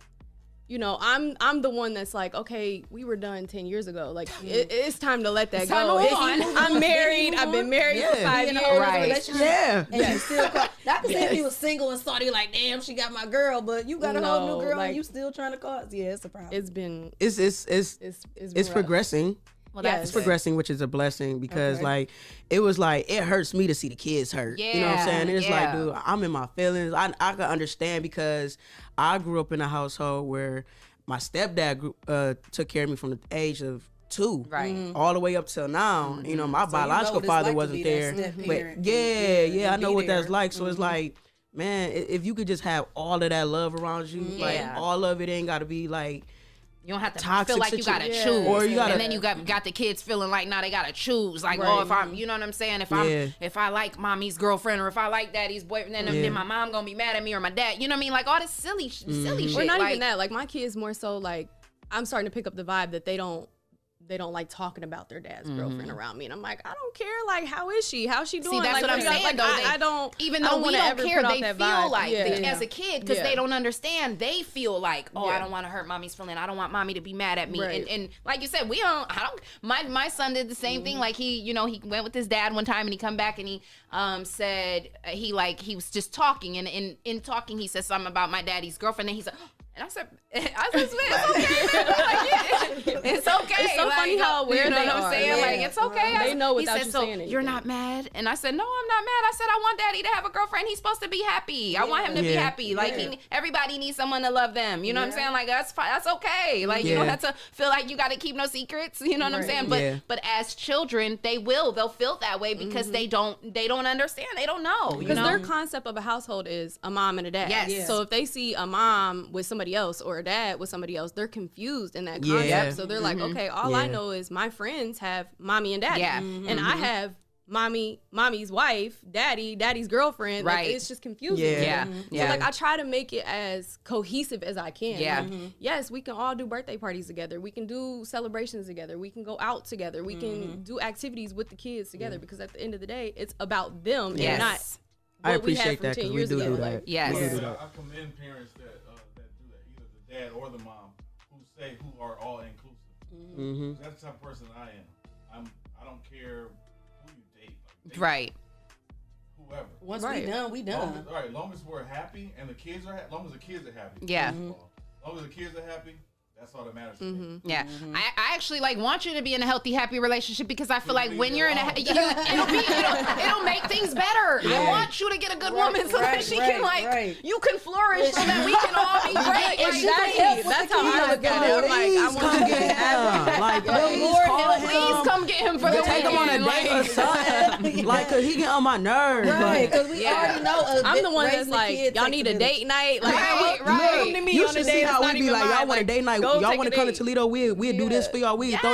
I'm the one that's like, okay, we were done 10 years ago. Like, it's time to let that go. I'm married. I've been married for 5 years. Right. And you still call. Not to say if he was single and saw you like, damn, she got my girl, but you got a whole new girl and you still trying to cause. Yeah, it's a problem. It's been. It's progressing. Well, it's progressing, which is a blessing because like it was like it hurts me to see the kids hurt. You know what I'm saying? And it's like, dude, I'm in my feelings. I can understand because I grew up in a household where my stepdad took care of me from the age of 2, all the way up till now. My biological father wasn't there, but I know what that's like. So it's like, man, if you could just have all of that love around you, like all of it ain't got to be like. You don't have to feel like you gotta choose, or and then you got the kids feeling like now they gotta choose. Like, if I'm, you know what I'm saying? If I like mommy's girlfriend, or if I like daddy's boyfriend, then my mom gonna be mad at me, or my dad. You know what I mean? Like all this silly shit. Or not even that. Like my kids more so like I'm starting to pick up the vibe that they don't like talking about their dad's girlfriend around me, and I'm like, I don't care. Like, how is she? How's she doing? See, that's like, what I'm saying. Like, though, I don't. Even though we don't care, they feel like as a kid because they don't understand. They feel like, I don't want to hurt mommy's feeling. I don't want mommy to be mad at me. And like you said, my son did the same thing. Like he went with his dad one time and he come back and he said he was just talking and in talking he said something about my daddy's girlfriend and he's like. And I said, it's okay. It's okay. It's so funny how aware they are. I'm saying? Like, it's okay. They know without you saying anything. You're not mad? And I said, no, I'm not mad. I said, I want daddy to have a girlfriend. He's supposed to be happy. I want him to be happy. Like, everybody needs someone to love them. You know what I'm saying? Like, that's okay. Like, you don't have to feel like you got to keep no secrets. You know what I'm saying? But as children, they'll feel that way because they don't understand. They don't know. Because their concept of a household is a mom and a dad. Yes. So if they see a mom with somebody else or a dad with somebody else, they're confused in that concept. So they're like, okay, all I know is my friends have mommy and daddy, and I have mommy's wife, daddy's girlfriend. Right. Like, it's just confusing. Yeah. So like I try to make it as cohesive as I can. Yeah. Like, yes, we can all do birthday parties together. We can do celebrations together. We can go out together. We can do activities with the kids together because at the end of the day, it's about them and not what I appreciate we had from that 10 because we years do ago. that. Like, Yes. We do that. I commend parents that do that, either the dad or the mom, who say who are all inclusive. That's the type of person I am. I don't care who you date. Like, date Right. whoever. Once we done, we done. Long as we're happy and the kids are long as the kids are happy. Yeah. Long as the kids are happy, that's all that matters to me. Yeah, I actually like want you to be in a healthy, happy relationship because I feel like when you're in it'll make things better. I want you to get a good woman so that she can you can flourish so that we can all be great. Exactly. That's how I look at it. I'm like, I want to get him. Like, please come get him for the take him on a date or something. Like, cause he get on my nerves. Right, because we already know. I'm the one that's like, y'all need a date night. Like, come to me You on a should date. see how we be like, y'all want a date night? Y'all want to come to Toledo? We'll do this for y'all. We'll show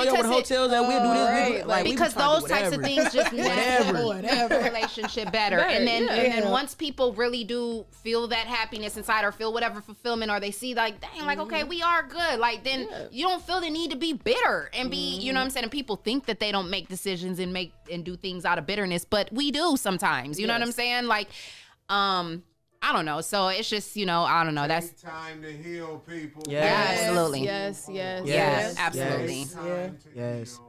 y'all what hotels and we'll do this. Like, because those types of things just make the relationship better. And then once people really do feel that happiness inside or feel whatever fulfillment, or they see like, dang, like, okay, we are good. Like, then you don't feel the need to be bitter and be, you know what I'm saying? And people think that they don't make decisions and do things out of bitterness, but we do sometimes. You know what I'm saying? Like, I don't know. So it's just, I don't know. That's time to heal, people. Yes. Absolutely. Yes. Absolutely. Yes.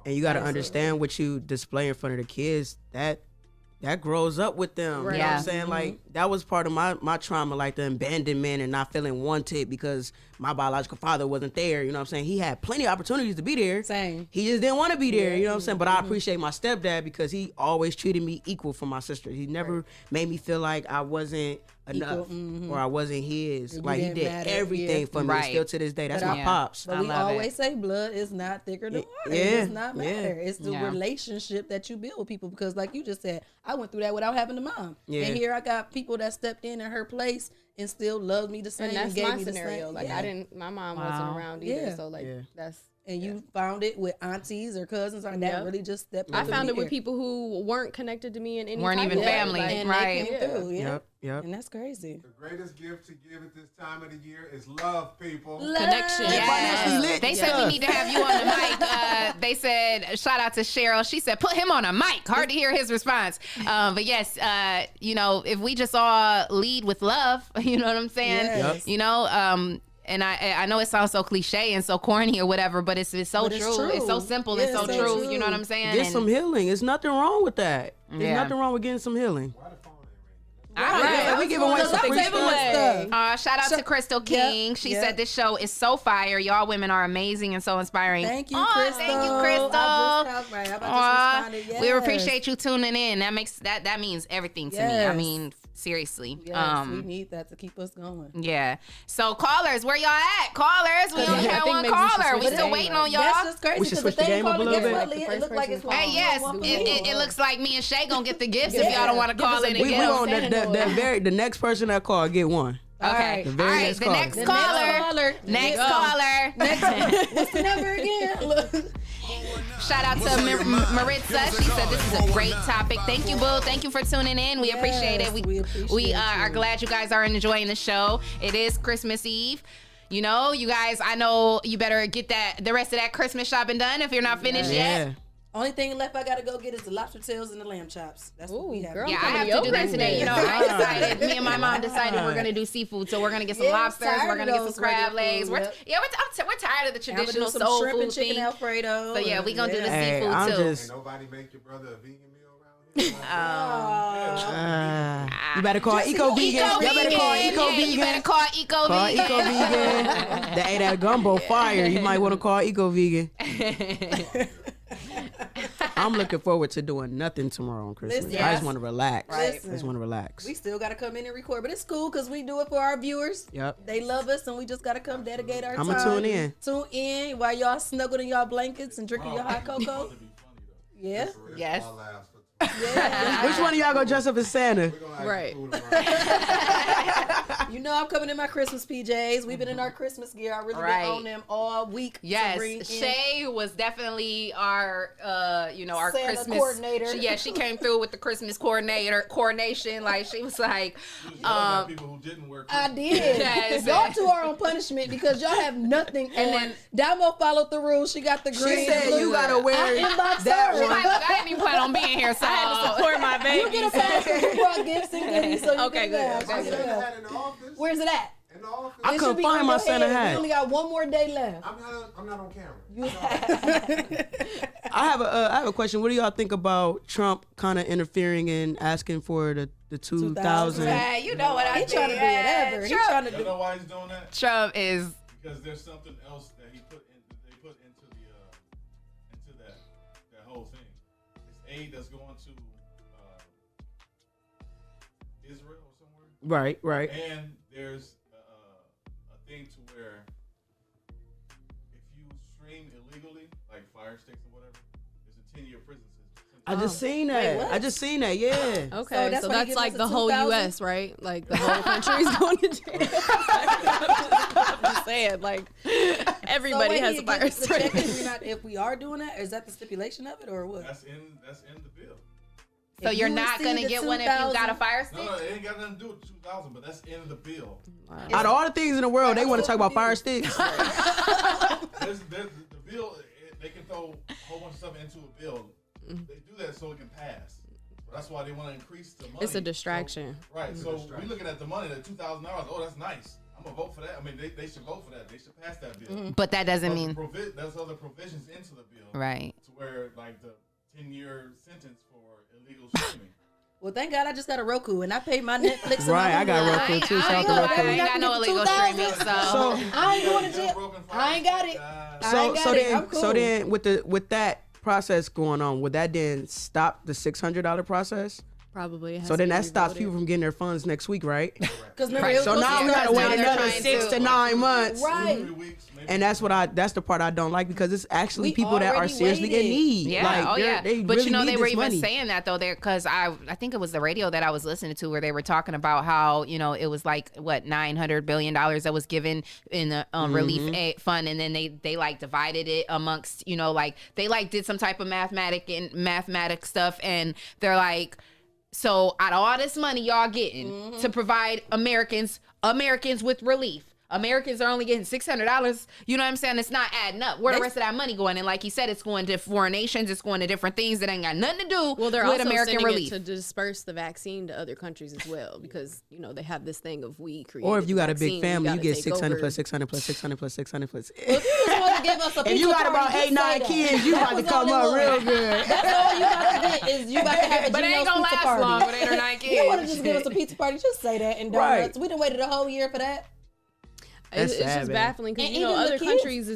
And you got to understand what you display in front of the kids. That grows up with them. Right. You know what I'm saying? Like, that was part of my trauma, like the abandonment and not feeling wanted because my biological father wasn't there. You know what I'm saying? He had plenty of opportunities to be there. Same. He just didn't want to be there. You know what I'm saying? But I appreciate my stepdad because he always treated me equal for my sister. He never made me feel like I wasn't enough or I wasn't his. Like, he did everything for me. Still to this day. That's my pops. But we always say blood is not thicker than water. It does not matter. It's the relationship that you build with people because, like you just said, I went through that without having a mom. Yeah. And here I got people that stepped in her place and still loved me the same. And that's gave my me scenario. The same. Like, my mom wasn't around either. So, like, that's. And you found it with aunties or cousins or that really just stepped in. I found it with people who weren't connected to me in any weren't type even of family. Like, and right. they came through. Yep. And that's crazy. The greatest gift to give at this time of the year is love, people. Connection. Yes. They said we need to have you on the mic. They said, shout out to Cheryl. She said, put him on a mic. Hard to hear his response. But yes, if we just all lead with love, you know what I'm saying? Yes. And I know it sounds so cliche and so corny or whatever, but it's so true. It's so simple and so true. You know what I'm saying? Get some healing. There's nothing wrong with that. There's nothing wrong with getting some healing. We give away some free stuff. Shout out to Crystal King. She said this show is so fire. Y'all women are amazing and so inspiring. Thank you, Crystal. Thank you, Crystal. I just responded. We appreciate you tuning in. That means everything to me. I mean, seriously. Yes, we need that to keep us going. Yeah. So callers, where y'all at? Callers, we only have one caller. We still waiting on y'all. That's just crazy. We should switch the game up a little bit. It looked like it's Hey, yes. It looks like me and Shay gonna get the gifts if y'all don't want to call in We again. on the next person that call get one. Okay. The All very right. next The caller. next caller. What's the number again? Shout out to Maritza. She said this is a great topic. Thank you, Boo. Thank you for tuning in. We appreciate it. We are glad you guys are enjoying the show. It is Christmas Eve. You guys, I know you better get the rest of that Christmas shopping done if you're not finished yet. Only thing left I gotta go get is the lobster tails and the lamb chops. That's what we have. Girl, I have to do that today. I decided, me and my mom decided we're gonna do seafood. So we're gonna get some lobsters. We're gonna get some crab legs. We're tired of the traditional soul shrimp food and chicken thing. Alfredo. So yeah, we gonna do the seafood too. Ain't nobody make your brother a vegan meal around here. You better call Eco Vegan. You better call Eco Vegan. You better call Eco Vegan. Call Eco Vegan. That gumbo fire. You might want to call Eco Vegan. I'm looking forward to doing nothing tomorrow on Christmas. I just want to relax. I just want to relax. We still got to come in and record, but it's cool because we do it for our viewers. Yep. They love us, and we just got to come dedicate our time. I'm going to tune in. Tune in while y'all snuggled in y'all blankets and drinking your hot cocoa. Yeah. Yes. Which one of y'all gonna dress up as Santa? Right. know I'm coming in my Christmas PJs. We've been in our Christmas gear. I really been on them all week. Yes, Shay was definitely our, our Santa Christmas coordinator. She came through with the Christmas coordination. Like she was like, people who didn't wear I did. Yes. Y'all two are on punishment because y'all have nothing. And then Damo followed the rules. She got the green. She said you gotta wear that one. She's like, look, I didn't even plan on being here, so I had to support my baby. You get a pass. You brought gifts and goodies, so you okay, get good. a pass. Where's it at? In the office. I couldn't find my Santa hat. We only got one more day left. I'm not on camera. I have a question. What do y'all think about Trump kind of interfering and asking for the 2000? Right, you know what I think. He trying to do whatever. He trying to do. You know why he's doing that? Trump is because there's something else that they put into that whole thing. It's aid that's going to Israel or somewhere. Right. And there's a thing to where if you stream illegally, like Fire Sticks or whatever, there's a 10-year prison sentence. I just seen that. Yeah. Okay, so that's like the whole U.S., right? Like the whole country's going to jail. I'm just saying, like everybody has a fire stick. If we are doing that, is that the stipulation of it or what? That's in the bill. So you're not gonna get one if you got a fire stick? No, it ain't got nothing to do with 2000, but that's in the bill. Out of all the things in the world, they want to talk about fire sticks. There's the bill. They can throw a whole bunch of stuff into a bill. They do that so it can pass. That's why they want to increase the money. It's a distraction. So we're looking at the money, the $2,000. Oh, that's nice. I'm gonna vote for that. I mean, they should vote for that. They should pass that bill. But that doesn't mean there's other provisions into the bill, right? To where like the 10-year sentence for illegal streaming. Well, thank God I just got a Roku and I paid my Netflix. Right, I got Roku too. I ain't got no illegal streaming, so I ain't going to jail. I ain't got it. So then with that process going on, would that then stop the $600 process? Probably. So then that stops people from getting their funds next week, right? Because so now we gotta wait another 6 to 9 months, right? And that's the part I don't like because it's actually people that are seriously in need. Yeah, They but really they were even money. saying that though there because I think it was the radio that I was listening to where they were talking about how it was like what $900 billion that was given in the relief aid fund, and then they like divided it amongst they like did some type of mathematic stuff, and they're like, so out of all this money y'all getting to provide Americans with relief, Americans are only getting $600. You know what I'm saying? It's not adding up. Where the rest of that money going? And like he said, it's going to foreign nations. It's going to different things that ain't got nothing to do they're with also American relief. It to disperse the vaccine to other countries as well, because they have this thing of we create. Or if you got a big family, you get 600 plus 600 plus 600 plus 600 plus. Well, if you got about 8-9 kids, you about to come up real good. That's all you got to get is you got to have a but it ain't gonna last party. long with 8 or 9 kids. You want to just give us a pizza party? Just say that and donuts. We done waited a whole year for that. It's just baffling because other countries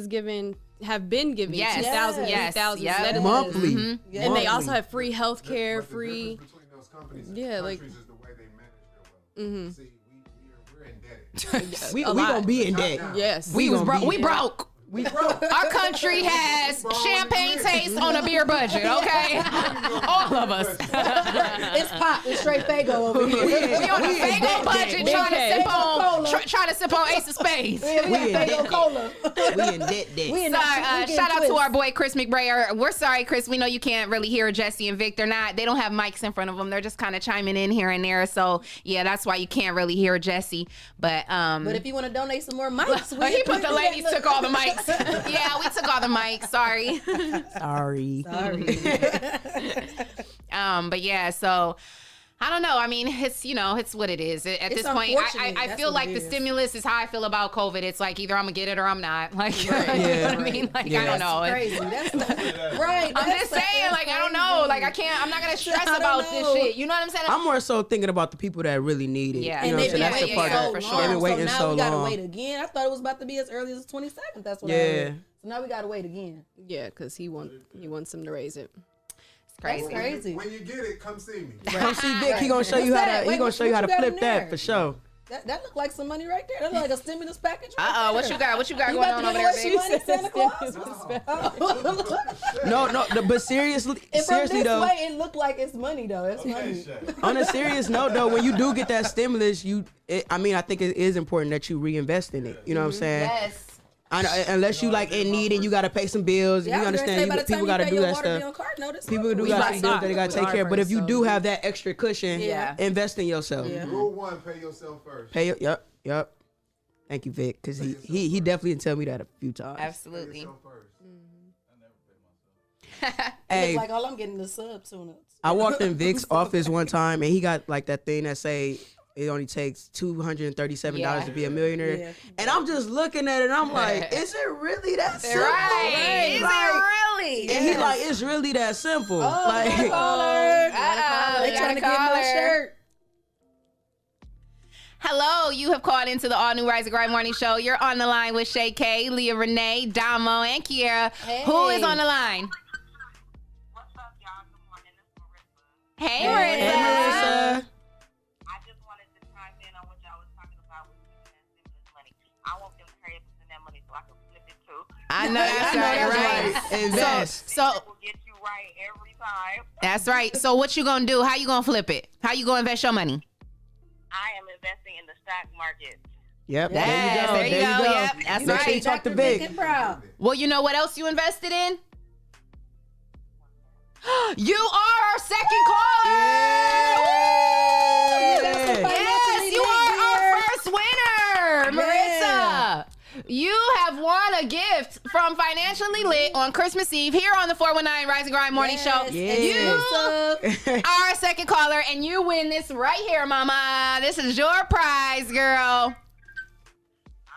have been giving 2,000, 3,000 monthly, and they also have free health care, free. Between those companies and like countries is the way they manage their wealth. See, we're indebted. we gonna be in debt. Yes, we broke. Our country has champagne taste on a beer budget, okay? All of us. It's pop. It's straight Fago over here. We on a Fago budget trying to sip on Ace of Spades. We in Fago Cola. We in debt. Shout out to our boy Chris McBrayer. We're sorry, Chris. We know you can't really hear Jesse and Vic. They don't have mics in front of them. They're just kind of chiming in here and there. So yeah, that's why you can't really hear Jesse. But if you want to donate some more mics, he put the ladies took all the mics. Yeah, we took all the mics. Sorry. But yeah, so I don't know. I mean, it's what it is. At this point, I feel like the stimulus is how I feel about COVID. It's like either I'm gonna get it or I'm not. Like, you know what I mean? Like, I don't know. Crazy. That's right. I'm just saying, like, I don't know. Like, I'm not gonna stress about this shit. You know what I'm saying? I'm more so thinking about the people that really need it. Yeah, you know what I'm saying? That's the part for sure. They've been waiting so long. Now we gotta wait again. I thought it was about to be as early as the 27th. That's what I heard. So now we gotta wait again. Yeah, because he wants them to raise it. Crazy. That's crazy. When you get it, come see me. Come see Vic. He gonna show you how to. He gonna show you how to flip that for sure. That look like some money right there. That look like a stimulus package. What you got? What you got going on over there, baby? Money, Santa Claus? No, but seriously though, way, it looked like it's money though. It's money. On a serious note though, when you do get that stimulus, I think it is important that you reinvest in it. You know what I'm saying? Yes. Unless you like in need and you gotta pay some bills, you understand. People gotta do that stuff. People do got some bills that they gotta take care of. But if you do have that extra cushion, invest in yourself. Rule 1: pay yourself first. Yep. Thank you, Vic, because he definitely tell me that a few times. Absolutely. Hey, like all I'm getting the sub tuna. I walked in Vic's office one time and he got like that thing that say it only takes $237 to be a millionaire. Yeah. And I'm just looking at it and I'm like, is it really that simple? Right. Is it really? And he's like, it's really that simple. They trying to get my shirt. Hello, you have called into the all new Rise and Grind Morning Show. You're on the line with Shay K, Leah Renee, Damo, and Kiera. Hey. Who is on the line? What's up, y'all? Good morning. This is Marissa. Hey, Marissa. I just wanted to chime in on what y'all was talking about with stimulus money. I want them to hurry up and send that money so I can flip it too. I know that's right. Invest. So it will get you right every time. That's right. So what you gonna do? How you gonna flip it? How you gonna invest your money? I am investing in the stock market. Yep. Yes, there you go. Yep. That's Make sure you talk to Vic. Well, you know what else you invested in? You are our second caller. Yes, you are our first winner, Marissa. You have won a gift from Financially Lit on Christmas Eve here on the 419 Rise and Grind Morning Show. You are a second caller, and you win this right here, Mama. This is your prize, girl. All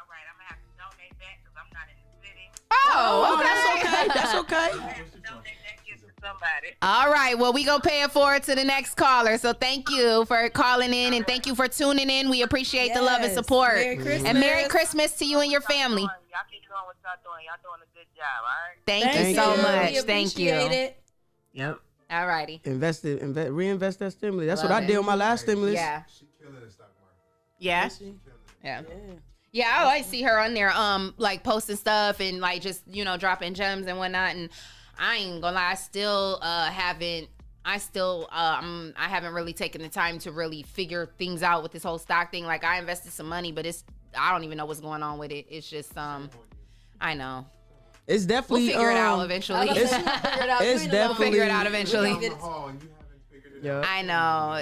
right, I'm gonna have to donate that because I'm not in the city. Oh, okay. That's okay. I have to donate that gift to somebody. All right. Well, we gonna pay it forward to the next caller. So thank you for calling in and thank you for tuning in. We appreciate the love and support. Merry Christmas. And Merry Christmas to you and your family. Y'all keep doing what y'all doing. Y'all doing a good job, all right? Thank you so much. We Thank you. appreciate it. Yep. All righty. Reinvest that stimulus. That's Love what I it. did with my last stimulus. Yeah. She killing the stock market. Yeah. Yeah. Yeah, I always see her on there, like posting stuff and like just, dropping gems and whatnot. And I ain't gonna lie, I still haven't really taken the time to really figure things out with this whole stock thing. Like I invested some money, but I don't even know what's going on with it. It's just I know. It's definitely we'll figure it out eventually. It's definitely figure it out eventually. Yeah. I know.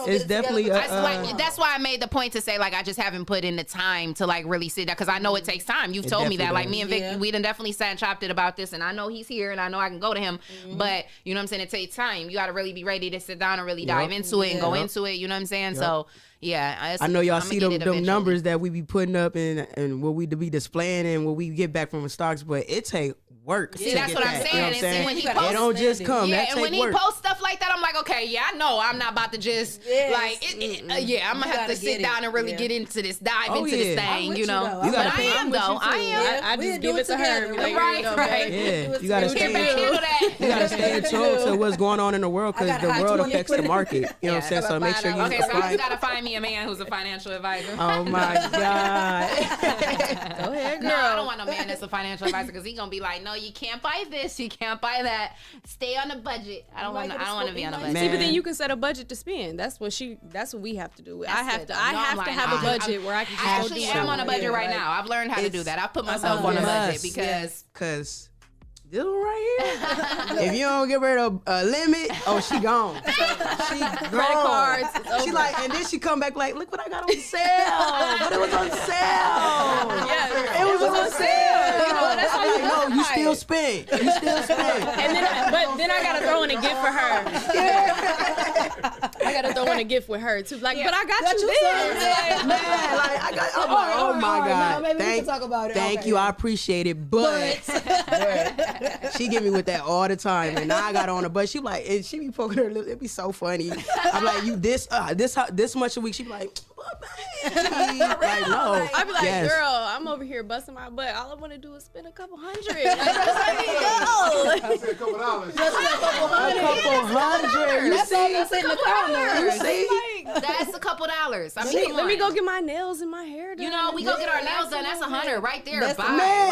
It's definitely. That's why I made the point to say like I just haven't put in the time to like really sit down because I know it takes time. You've told me that. Like me and Vic, we done definitely sat and chopped it about this, and I know he's here, and I know I can go to him. But you know what I'm saying? It takes time. You got to really be ready to sit down and really dive into it and go into it. You know what I'm saying? So yeah, I know y'all see them numbers that we be putting up and what we be displaying and what we get back from the stocks, but it take work. See, that's what I'm saying. You know what I'm saying? When he it don't just come. Yeah, that and take when he work. posts stuff like that, I'm like, okay, yeah, I know I'm not about to just I'm gonna have to sit down and really get into this, dive into this thing, you know. You gotta but pay. I am though. I am. I just give it to her. Right. Yeah, you gotta stay. You gotta stay in tune to what's going on in the world because the world affects the market. You know what I'm saying? So make sure you. Okay, so I just gotta find me a man who's a financial advisor. Oh my God. Go ahead, girl. No, I don't want no man that's a financial advisor because he's gonna be like, no, you can't buy this, you can't buy that. Stay on a budget. I don't want to be on a budget. See, but then you can set a budget to spend. That's what we have to do. I have to have a budget where I can just actually go do I'm on a budget right now. I've learned how to do that. I've put myself on a budget because this one right here. If you don't give her a limit, she gone. She gone. Credit cards. She like, and then she come back like, look what I got on sale. But it was on sale. Yeah, it was on sale. You know, that's how you know. You still spend. You still spend. And then I gotta throw in a gift for her. I gotta throw in a gift with her too. Like, but I got you this. Man, like I got. Oh my God. Maybe we can talk about it. Thank you. I appreciate it, but. She get me with that all the time, and now I got on her butt. She like, and she be poking her lips. It be so funny. I'm like, you this much a week. She be like, like no. I be like, girl, I'm over here busting my butt. All I want to do is spend a couple hundred. Like, let me go. I said a couple dollars. A couple hundred. You That's all that's in the corner. You see? That's a couple dollars. I Let mean, me go get my nails and my hair done. You know, we go get our nails done. That's $100 right there. That's Bye. man,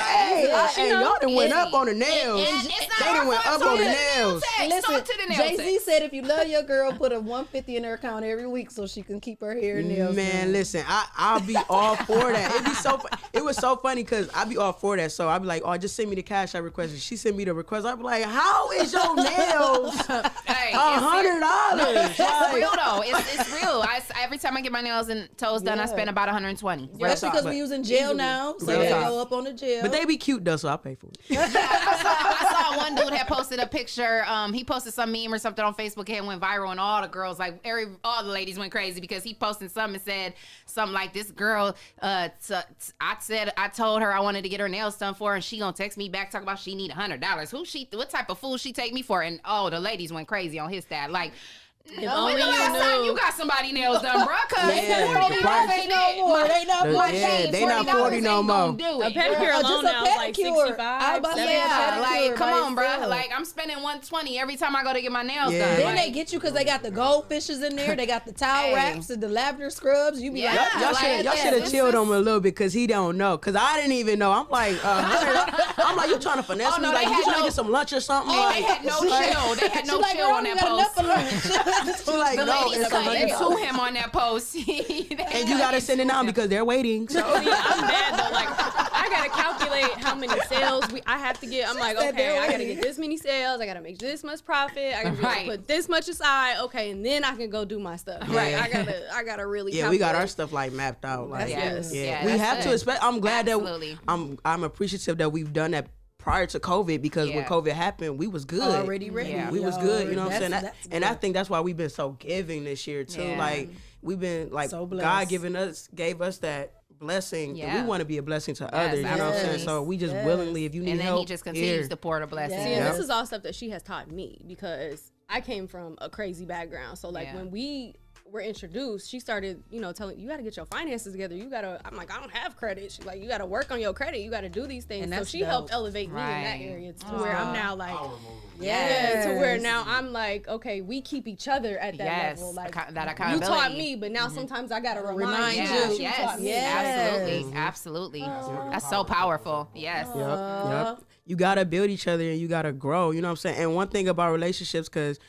Like, hey, y'all done went up on the nails. They done went up on the nails. Listen, Jay-Z said if you love your girl, put a $150 in her account every week so she can keep her hair and nails Man, done. listen, I'll be all for that. It was so funny because I'd be all for that. So I'd be like, oh, just send me the cash I requested. She sent me the request. I'd be like, how is your nails $100? It's real though. It's real. Every time I get my nails and toes done, I spend about $120. Especially because we was in jail now, so they go up on the jail. But they be cute though, so I pay for it. I saw one dude had posted a picture. He posted some meme or something on Facebook and it went viral, and all the girls, like all the ladies went crazy because he posted something and said something like, this girl, I told her I wanted to get her nails done for her, and she gonna text me back talking about she need $100. What type of fool she take me for? And the ladies went crazy on his stat. Like, when the last time you got somebody nails done, bro? Cause they not 40 no more. A pedicure alone now is like 65. Like, come on, bro. Like, I'm spending $120 every time I go to get my nails done. Then they get you because they got the goldfishes in there. They got the towel wraps and the lavender scrubs. You be like, y'all should have chilled him a little bit because he don't know. Because I didn't even know. I'm like, you trying to finesse me? Like, you trying to get some lunch or something? They had no chill. They had no chill on that post. Like, the no, ladies coming to him on that post. And you gotta send it now because they're waiting. So I'm mad though. Like, I gotta calculate how many sales I have to get. I'm like, okay, I gotta get this many sales. I gotta make this much profit. I gotta put this much aside. Okay, and then I can go do my stuff. Right. I gotta really. Yeah, we got our stuff like mapped out. Like, we have to. I'm glad that I'm appreciative that we've done that prior to COVID, because when COVID happened, we was good. Already ready. We was good, you know what I'm saying? And I think that's why we've been so giving this year too. Yeah. Like, we've been like, so God gave us that blessing. Yeah. We want to be a blessing to others, you know what I'm saying? So we just willingly, if you need help. And then he just continues to pour the blessing. See, and this is all stuff that she has taught me, because I came from a crazy background. So like when we were introduced, she started, telling you got to get your finances together. I'm like, I don't have credit. She's like, you got to work on your credit. You got to do these things. And so she helped elevate me in that area to where I'm now like, to where now I'm like, okay, we keep each other at that level. Like, that accountability. You taught me, but now sometimes I got to remind you. She taught me. Absolutely. That's so powerful. Yes. Yep. You got to build each other and you got to grow. You know what I'm saying? And one thing about relationships, because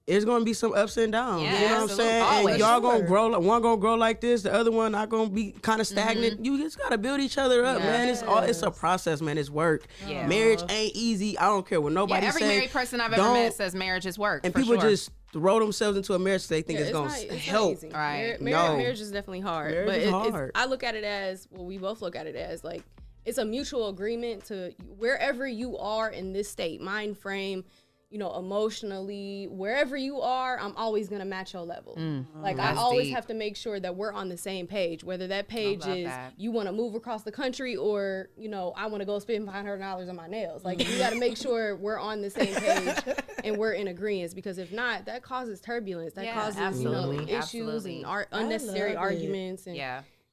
it's gonna be some ups and downs. You know what I'm saying? Always. And y'all gonna grow. One gonna grow like this. The other one not gonna be kind of stagnant. You just gotta build each other up, man. It's a process, man. It's work. Yeah. Marriage ain't easy. I don't care what nobody says. Every married person I've ever met says marriage is work. And people just throw themselves into a marriage so they think it's gonna help. Not right? Marriage is definitely hard. Marriage is hard. I look at it as we both look at it as like it's a mutual agreement to wherever you are in this state, mind frame, emotionally, wherever you are, I'm always going to match your level. Like, I always have to make sure that we're on the same page, whether that page is you want to move across the country or, I want to go spend $500 on my nails. Like, you got to make sure we're on the same page and we're in agreement, because if not, that causes turbulence. That causes, issues and unnecessary arguments. And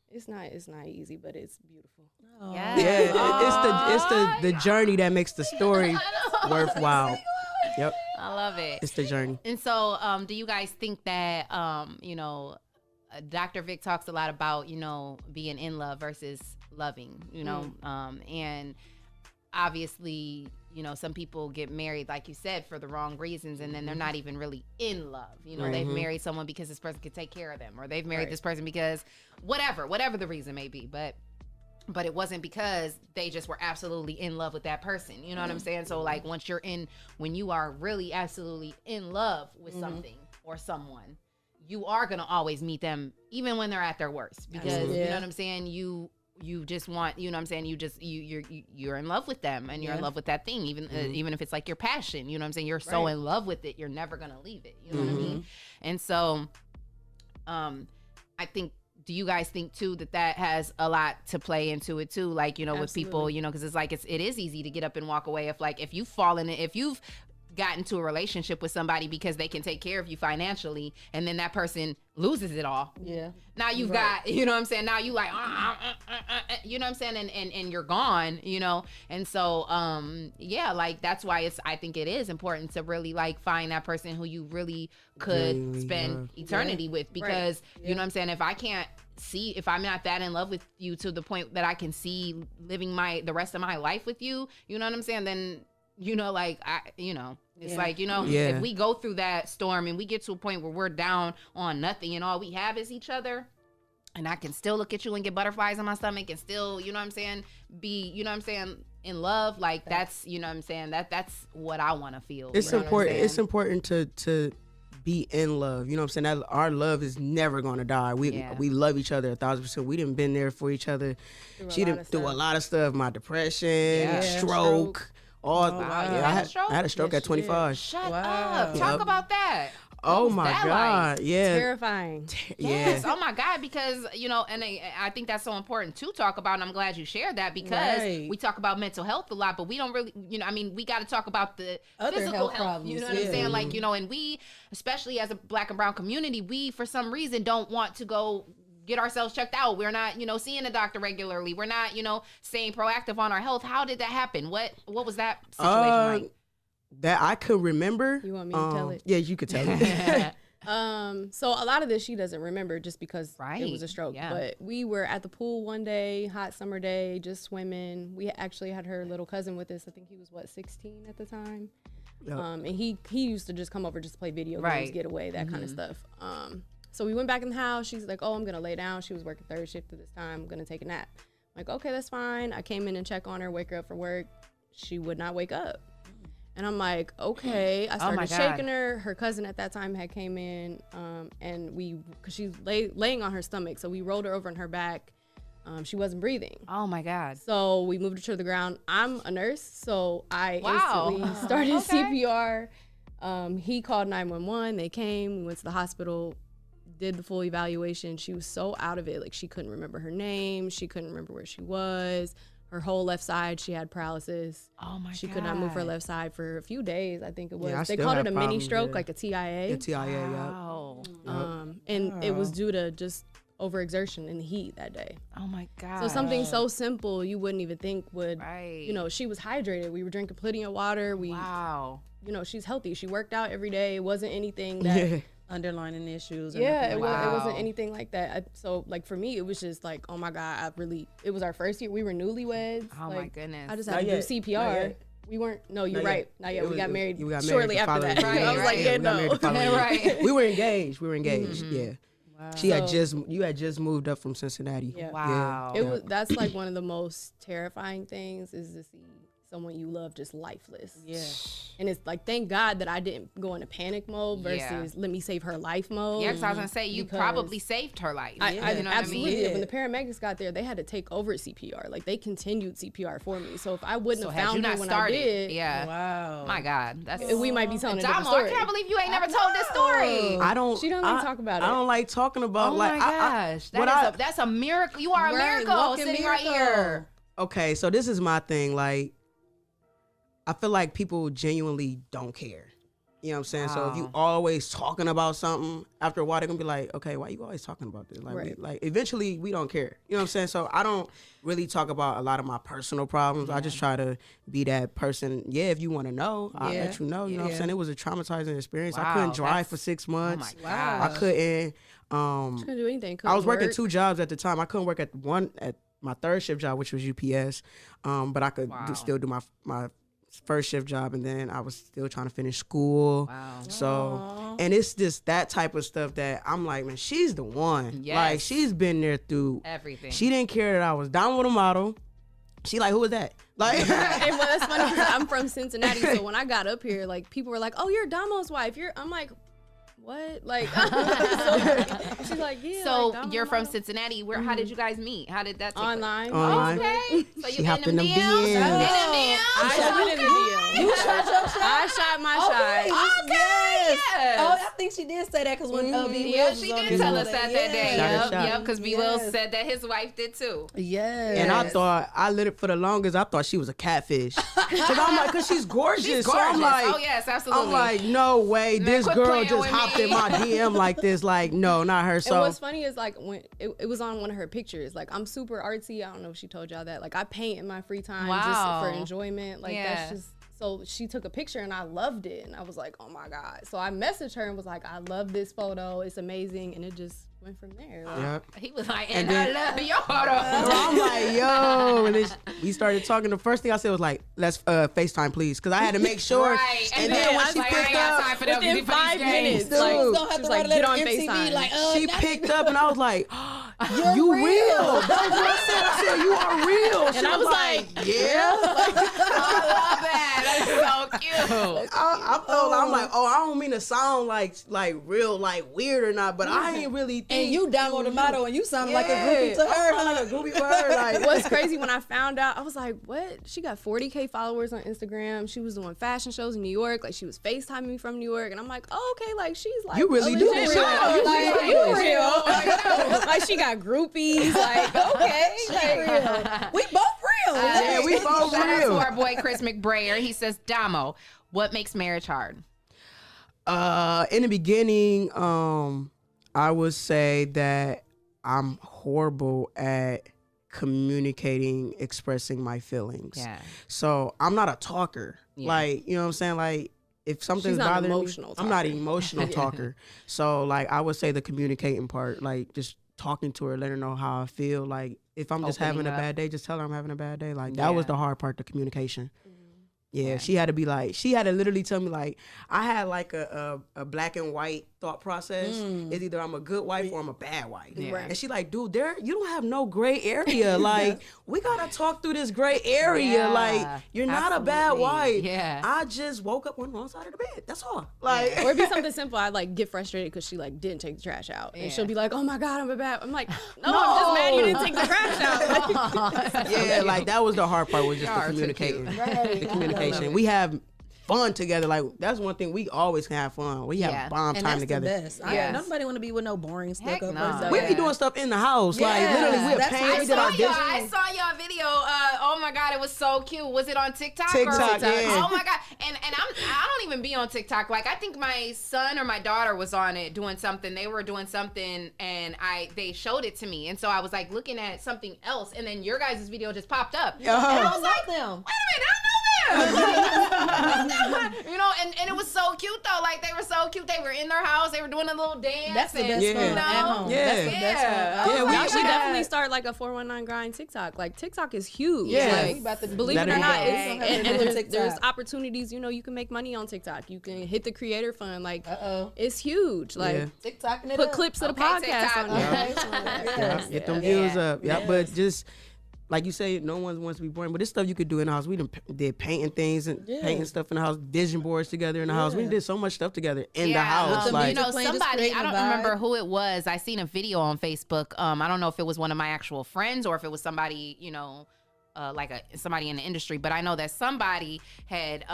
it's not easy, but it's beautiful. It's the journey that makes the story worthwhile. Yep. I love it. It's the journey. And so, do you guys think that, Dr. Vic talks a lot about, being in love versus loving, and obviously, some people get married, like you said, for the wrong reasons, and then they're not even really in love. They've married someone because this person could take care of them, or they've married this person because whatever the reason may be, but it wasn't because they just were absolutely in love with that person. You know what I'm saying? So like when you are really absolutely in love with something or someone, you are going to always meet them even when they're at their worst, because you know what I'm saying? You just want, you know what I'm saying? You're in love with them, and you're in love with that thing, even if it's like your passion, you know what I'm saying? You're so in love with it, you're never going to leave it. You know what I mean? And so, I think, do you guys think too that has a lot to play into it too? Like, with people, because it's like, it is easy to get up and walk away. If you've got into a relationship with somebody because they can take care of you financially, and then that person loses it all. Yeah. Now you've got, you know what I'm saying? Now you like, you know what I'm saying? And you're gone, you know? And so, yeah, like that's why I think it is important to really like find that person who you really could spend eternity with, because you know what I'm saying? If I'm not that in love with you to the point that I can see living the rest of my life with you, you know what I'm saying? Then, you know, like, it's like, you know, if we go through that storm and we get to a point where we're down on nothing and all we have is each other, and I can still look at you and get butterflies in my stomach and still, you know what I'm saying, be, you know what I'm saying, in love, like that's, you know what I'm saying, that's what I want to feel. It's important. It's important to be in love. You know what I'm saying? That our love is never going to die. We love each other 1,000%. We done been there for each other. She done through a lot of stuff. My depression, stroke. I had a stroke at 25. Shut up. Talk about that. Oh my God. Like? Yeah. Terrifying. Yes. Oh my God. Because, you know, and I think that's so important to talk about. And I'm glad you shared that, because we talk about mental health a lot, but we don't really, you know, I mean, we got to talk about the other physical health problems, you know what I'm saying? Like, you know, and we, especially as a Black and brown community, we, for some reason, don't want to go get ourselves checked out. We're not, you know, seeing a doctor regularly. We're not, you know, staying proactive on our health. How did that happen? What was that situation like? That I could remember. You want me to tell it? Yeah, you could tell it. So a lot of this she doesn't remember just because it was a stroke. Yeah. But we were at the pool one day, hot summer day, just swimming. We actually had her little cousin with us. I think he was 16 at the time. Yep. And he used to just come over just to play video games, get away, that kind of stuff. So we went back in the house. She's like, "Oh, I'm gonna lay down." She was working third shift at this time. I'm gonna take a nap. I'm like, okay, that's fine. I came in and check on her, wake her up for work. She would not wake up. And I'm like, okay. I started shaking her. Her cousin at that time had came in, and because she's laying on her stomach, so we rolled her over on her back. She wasn't breathing. Oh my God. So we moved her to the ground. I'm a nurse, so I instantly started CPR. He called 911. They came. We went to the hospital, did the full evaluation. She was so out of it. Like, she couldn't remember her name. She couldn't remember where she was. Her whole left side, she had paralysis. Oh my God. She could not move her left side for a few days, I think it was. Yeah, they called it a mini stroke, like a TIA. A TIA, wow. And it was due to just overexertion in the heat that day. Oh my God. So something so simple you wouldn't even think would, you know, she was hydrated. We were drinking plenty of water. You know, she's healthy. She worked out every day. It wasn't anything that... underlining issues. It wasn't anything like that. So like for me, it was just like, oh my God, it was our first year. We were newlyweds. Oh my goodness. I just had to do CPR. We weren't, you're right. Not yet. We got married shortly after that. Right. I was like, yeah, no. Right. We were engaged. Yeah. Wow. You had just moved up from Cincinnati. Yeah. Wow. That's like one of the most terrifying things, is to see someone you love just lifeless. Yeah. And it's like, thank God that I didn't go into panic mode versus let me save her life mode. Yeah, because I was going to say, you probably saved her life. I you know absolutely what I mean? did. When the paramedics got there, they had to take over CPR. Like, they continued CPR for me. So if I wouldn't have found her when I did. Yeah. Wow. My God. We might be telling a different Damo, story. I can't believe you ain't never told this story. She don't even talk about it. I don't like talking about oh my gosh. That's a miracle. You are a miracle sitting right here. Okay, so this is my thing. Like, I feel like people genuinely don't care. You know what I'm saying? Wow. So if you always talking about something, after a while they're gonna be like, okay, why you always talking about this? Like, eventually we don't care. You know what I'm saying? So I don't really talk about a lot of my personal problems. I just try to be that person. Yeah, if you want to know, I'll let you know. You know what I'm saying? It was a traumatizing experience. I couldn't drive for 6 months. Oh my gosh. I couldn't. She couldn't do anything. I was working 2 jobs at the time. I couldn't work at my third shift job, which was UPS. But I could still do my first shift job, and then I was still trying to finish school. Wow. So, and it's just that type of stuff that I'm like, man, she's the one. Yes. Like, she's been there through everything. She didn't care that I was down with a model. She like, who was that? Like, and well, that's funny because I'm from Cincinnati, so when I got up here, like, people were like, "Oh, you're Damo's wife." I'm like, what? Like, she's like, yeah. So like, you're from Cincinnati. Where? How did you guys meet? How did that take online? Okay. So you hopped in them DMs? I shot my shot. Okay. Yes. Oh, I think she did say that because when B. Wills she was on did tell us that day. Yep, because B. Wills said that his wife did too. Yes. And I lit it for the longest. I thought she was a catfish. Because I'm like, because she's gorgeous. She's So gorgeous. I'm like, oh yes, absolutely. I'm like, no way, this girl just hopped in my DM like this. Like, no, not her. So and what's funny is like when it was on one of her pictures. Like I'm super artsy. I don't know if she told y'all that. Like I paint in my free time just for enjoyment. Like that's just. So she took a picture and I loved it. And I was like, oh my God. So I messaged her and was like, I love this photo. It's amazing. And it just went from there. Like, yep. He was like, and then, I love your photo. I'm like, yo. And then we started talking. The first thing I said was like, let's FaceTime, please. Because I had to make sure. Right. And then when she picked up, within 5 minutes, dude, like, she's like, get on FaceTime. Like, she picked up and I was like, you real. That was what I said. I said, you are real. She And I was like, yeah. I love that. That's so cute. I'm like, I don't mean to sound like real, like weird or not, but I ain't really think. And you downloaded the motto and you sound like a groupie to her. Like a groupie for her. Like, what's crazy when I found out, I was like, what? She got 40K followers on Instagram. She was doing fashion shows in New York. Like she was FaceTiming me from New York. And I'm like, oh, okay, like she's like, you really do this. You real. Like she got groupies. Like, okay. Like, we both real. Yeah, we both Shout out real. to our boy Chris McBrayer. He says, Damo, what makes marriage hard? In the beginning, I would say that I'm horrible at communicating, expressing my feelings. Yeah. So I'm not a talker. Yeah. Like, you know what I'm saying? Like, if something's bothering me, I'm not an emotional talker. So, like, I would say the communicating part, like, just talking to her, let her know how I feel. Like, if I'm just having a bad day, just tell her I'm having a bad day. Like, that was the hard part, the communication. Yeah, she had to be like, she had to literally tell me, like, I had like a black and white thought process. It's either I'm a good wife or I'm a bad wife. Yeah. And she like, dude, you don't have no gray area. Like, we gotta talk through this gray area. Yeah, like, you're not a bad wife. Yeah. I just woke up on the wrong side of the bed. That's all. Like, or it'd be something simple. I'd like get frustrated because she like didn't take the trash out, and she'll be like, "Oh my God, I'm a bad." I'm like, "No, I'm just mad you didn't take the trash out." yeah, like that was the hard part, was just the communicating. The communication. We have fun together. Like, that's one thing, we always can have fun. We have bomb time together. That's the best. Nobody want to be with no boring stuck up person. We be doing stuff in the house. Like, literally, we're paying. We did our dishes. I saw your video. Oh my God, it was so cute. Was it on TikTok? TikTok, yeah. Oh my God. And I don't even be on TikTok. Like, I think my son or my daughter was on it doing something. They were doing something and they showed it to me. And so I was like looking at something else, and then your guys' video just popped up. And I was like, wait a minute, I know them. You know, and it was so cute though. Like, they were so cute. They were in their house. They were doing a little dance. That's the best fun at home. Yeah. That's the best fun. We should definitely start like a 419 grind TikTok. Like, TikTok is huge. Yeah. Like, believe it or not, there's opportunities. You know, you can make money on TikTok. You can hit the creator fund. Like, it's huge. Like, TikTok, put clips of the podcast on there. Get them views up. Yeah, but just like you say, no one wants to be boring. But this stuff you could do in the house. We did painting things and painting stuff in the house, vision boards together in the house. We did so much stuff together in the house. You know, somebody, I don't remember who it was. I seen a video on Facebook. I don't know if it was one of my actual friends or if it was somebody, you know, somebody in the industry, but I know that somebody had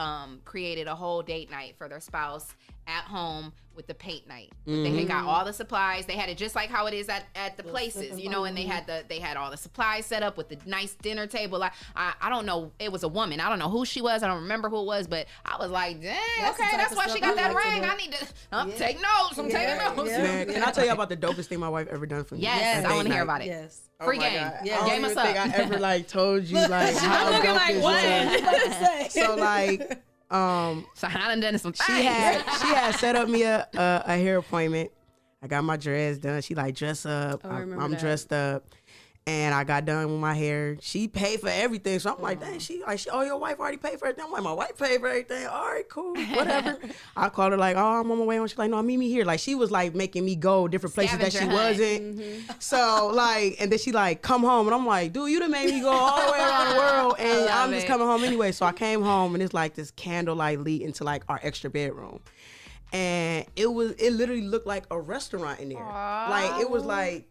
created a whole date night for their spouse at home with the paint night. They had got all the supplies. They had it just like how it is at the places, you know, and they had all the supplies set up with the nice dinner table. I don't know, it was a woman. I don't know who she was. I don't remember who it was, but I was like, dang, that's why she got that ring. I need to take notes. I'm taking notes. Man, can I tell you about the dopest thing my wife ever done for me? Yes, I want to hear about it. Yes. Free game. Yeah, Game us up. I ever like told you like how I'm looking like, what? So like so I done done some things. she had set up me a hair appointment. I got my dress done. She like, dress up. I'm dressed up. And I got done with my hair. She paid for everything. So I'm like, dang, oh, your wife already paid for everything. I'm like, my wife paid for everything. All right, cool, whatever. I called her like, oh, I'm on my way home. She's like, no, meet me here. Like, she was like making me go different places that she wasn't. So like, and then she like, come home. And I'm like, dude, you done made me go all the way around the world. And I'm just coming home anyway. So I came home and it's like this candlelight lit into like our extra bedroom. And it literally looked like a restaurant in there. Like, it was like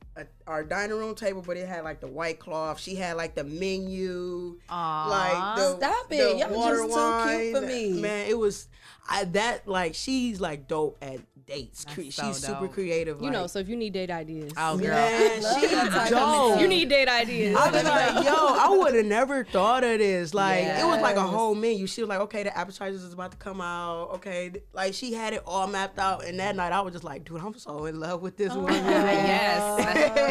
our dining room table, but it had like the white cloth. She had like the menu. Aww. Like the, Stop the it. Y'all water just wine. too cute for me. Man, it was she's like dope at dates. She's so super dope. creative. You know, so if you need date ideas. Oh, girl. Man, she's dope. You need date ideas. I was like, yo, I would have never thought of this. Like, it was like a Yes. whole menu. She was like, okay, the appetizers is about to come out. Okay, like she had it all mapped out. And that night, I was just like, dude, I'm so in love with this woman.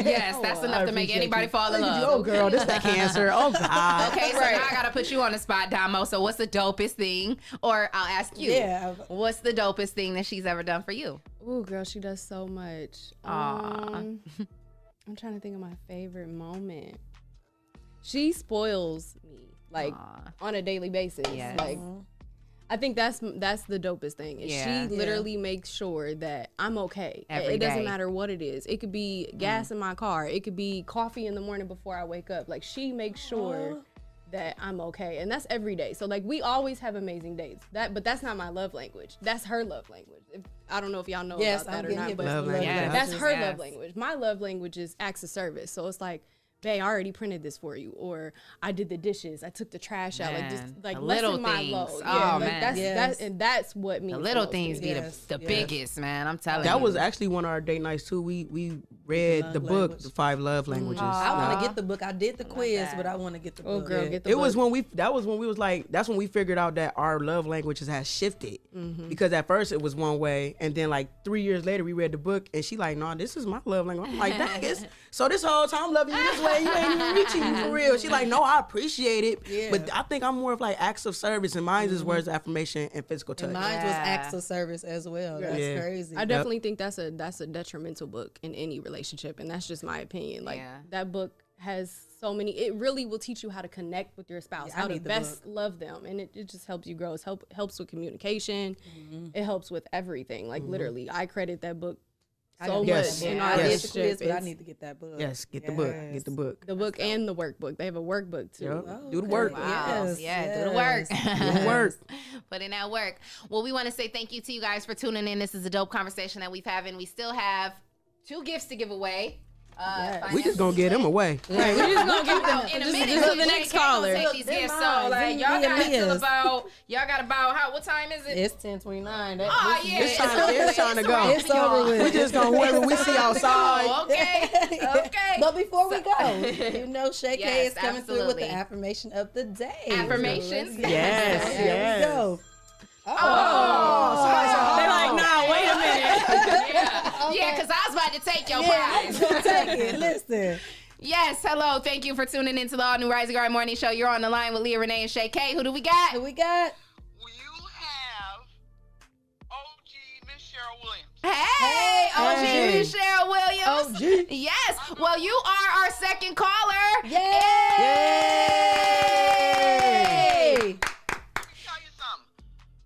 Yes, that's enough to make anybody fall in love. Oh, girl, this that cancer. Oh, God. Okay, so now I gotta put you on the spot, Damo. So what's the dopest thing? Or I'll ask you. Yeah. What's the dopest thing that she's ever done for you? Ooh, girl, she does so much. I'm trying to think of my favorite moment. She spoils me like on a daily basis. Yes. Like, I think that's the dopest thing. Is Yeah. She literally makes sure that I'm okay. Every it doesn't day. matter what it is. It could be gas in my car. It could be coffee in the morning before I wake up. Like, she makes sure that I'm okay, and that's every day. So like, we always have amazing dates. But that's not my love language. That's her love language. I don't know if y'all know Yes, about that I'm or getting not, hit but with love Yes. that's her Yes. love language. My love language is acts of service. So it's like, babe, I already printed this for you, or I did the dishes, I took the trash out, like just Man, like the little lessen my things. load. Oh, Yeah, like man. that's Yes. and that's what means The little most to things me. be Yes, the yes. biggest, man. I'm telling you. That was actually one of our date nights, too. We read Love the book, language. The 5 Love Languages. I want Aw. to get the book. I did the quiz, that. but I want to get the Oh, book. girl, Yeah. get the It book. was when that's when we figured out that our love languages has shifted. Because at first it was one way, and then like 3 years later we read the book, and she like, no, this is my love language. I'm like, dang, so this whole time I'm loving you this way, you ain't even reaching me for real. She like, no, I appreciate it, Yeah. but I think I'm more of like acts of service, and mine is words of affirmation and physical touch. And mine was acts of service as well. That's Yeah. crazy. I definitely think that's a detrimental book in any relationship, and that's just my opinion. Like, that book has so many. It really will teach you how to connect with your spouse, Yeah, I how to need the best love them, and it just helps you grow. It helps with communication. It helps with everything. Like, literally, I credit that book so Yes. much in Yeah. our I did the relationship. quiz, but I It's need to get that book. Yes, get the book, get the book. the book and the workbook. They have a workbook too. Yep. Do the work. Wow. Yes, Yeah, do the work. Do the work. Put in that work. Well, we want to say thank you to you guys for tuning in. This is a dope conversation that we've had, and we still have 2 gifts to give away. We just gonna get them away. Right, we're just gonna give them in a just minute. to the Look, next Jay gonna caller. take these gifts, so like y'all got until about what time is it? It's 10:29. Oh yeah, It's time to go. It's over with. We just gonna whoever we see outside. Oh, okay, okay. But before we go, you know Shay K Yes, is coming through with absolutely. the affirmation of the day. Affirmations. So let's go. Yes, There yes. we go. They like, nah, wait a minute. Yeah, because I was about to take your Yeah, I'm prize. gonna take it. Listen. Yes, hello. Thank you for tuning in to the All New Rising Guard Morning Show. You're on the line with Leah Renee and Shay K. Who do we got? Who we got? You have OG Miss Cheryl Williams. Hey, OG Hey. Cheryl Williams. OG. Yes. Well, you are our second caller. Yay! Let me tell you something.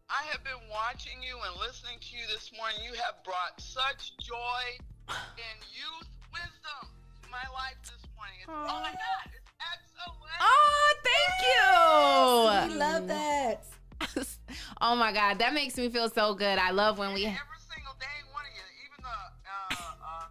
I have been watching you and listening to you this morning. You have brought such joy and youth wisdom to my life this morning. It's, oh my God, it's excellent. Oh, thank We you. love that. Oh my God, that makes me feel so good. I love when we. Every single day, one of you, even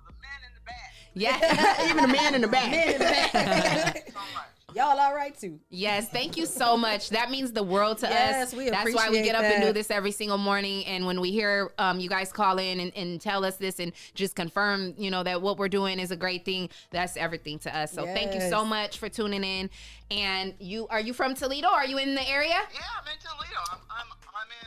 the men in the back. Yeah. Even the man in the back. So much. Y'all all right too? Yes, thank you so much. That means the world to us. Yes, we That's why we appreciate get up and do that. this every single morning. And when we hear you guys call in and tell us this and just confirm, that what we're doing is a great thing, that's everything to us. So thank you Yes. so much for tuning in. And are you from Toledo? Are you in the area? Yeah, I'm in Toledo. I'm in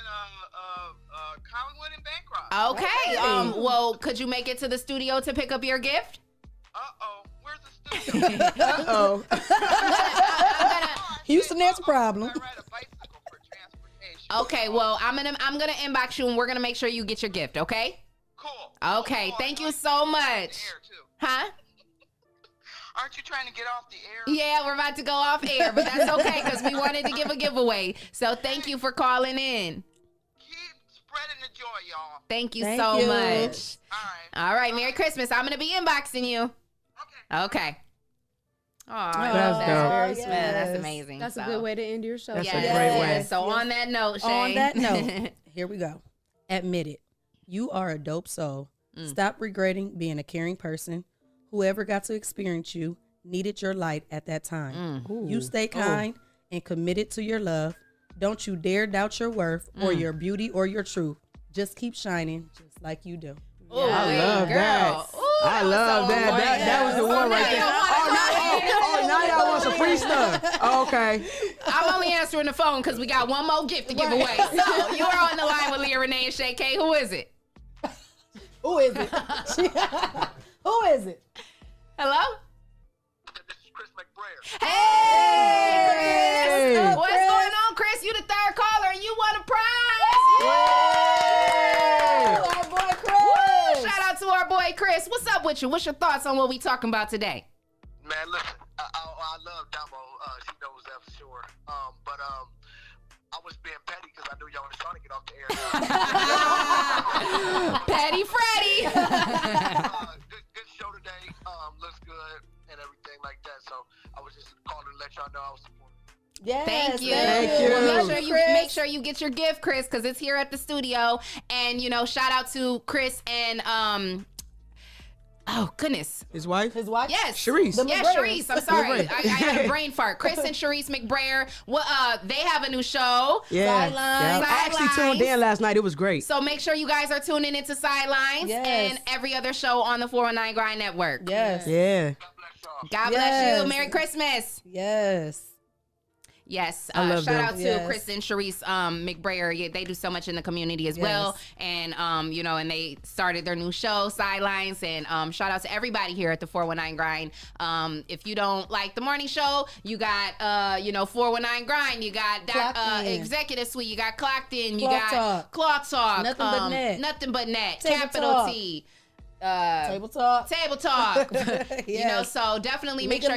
Collingwood and Bancroft. Okay. Well, could you make it to the studio to pick up your gift? Uh-oh. Where's the studio? Uh-oh. Houston, there's a problem. I ride a bicycle for transportation. Okay. Well, I'm gonna inbox you and we're gonna make sure you get your gift. Okay. Cool. Okay. Oh, Thank I you thought so were much. on the air, too. Huh? Aren't you trying to get off the air? Yeah, we're about to go off air, but that's okay because we wanted to give a giveaway. So thank you for calling in. Keep spreading the joy, y'all. Thank you Thank so you. much. All right. All right, Merry Christmas. I'm gonna be inboxing you. Okay. Oh, That's dope. very Yes. sweet. That's amazing. That's a So, good way to end your show. That's a yes. great way. So on that note, Shay. On that note, here we go. Admit it. You are a dope soul. Stop regretting being a caring person. Whoever got to experience you needed your light at that time. You stay kind and committed to your love. Don't you dare doubt your worth or your beauty or your truth. Just keep shining just like you do. Ooh, I love that. I love that. That was the one right there. Now y'all want some free stuff. Okay. I'm only answering the phone because we got one more gift to give away. So you're on the line with Leah Renee and Shay K. Who is it? Who is it? Who is it? Hello? This is Chris McBrayer. Hey, Chris. What's going on, Chris? You the third caller and you won a prize. Our boy Chris. Shout out to our boy Chris. What's up with you? What's your thoughts on what we talking about today? Man, listen, I love Damo. She knows that for sure. But I was being petty because I knew y'all was trying to get off the air. Petty Freddy. Good show today. Looks good and everything like that. So I was just calling to let y'all know I was supporting. Yes, thank you. Well, make sure you get your gift, Chris, because it's here at the studio. And shout out to Chris and oh goodness, his wife. Yes, Sharice. Sharice. I'm sorry, I had a brain fart. Chris and Sharice McBrayer. Well, they have a new show. Yeah, I actually tuned in last night. It was great. So make sure you guys are tuning into Sidelines and every other show on the 419 Grind Network. Yes. Yeah. God bless you. Merry Christmas. Yes. Yes, I love shout them. out to Chris and Sharice McBrayer. Yeah, they do so much in the community as well. And and they started their new show, Sidelines. And shout out to everybody here at the 419 Grind. If you don't like the morning show, you got 419 Grind. You got Executive Suite. You got Clocked In. You got Clock Talk. Nothing but net. Nothing but net. Table Capital Talk. T. Table talk. So definitely make sure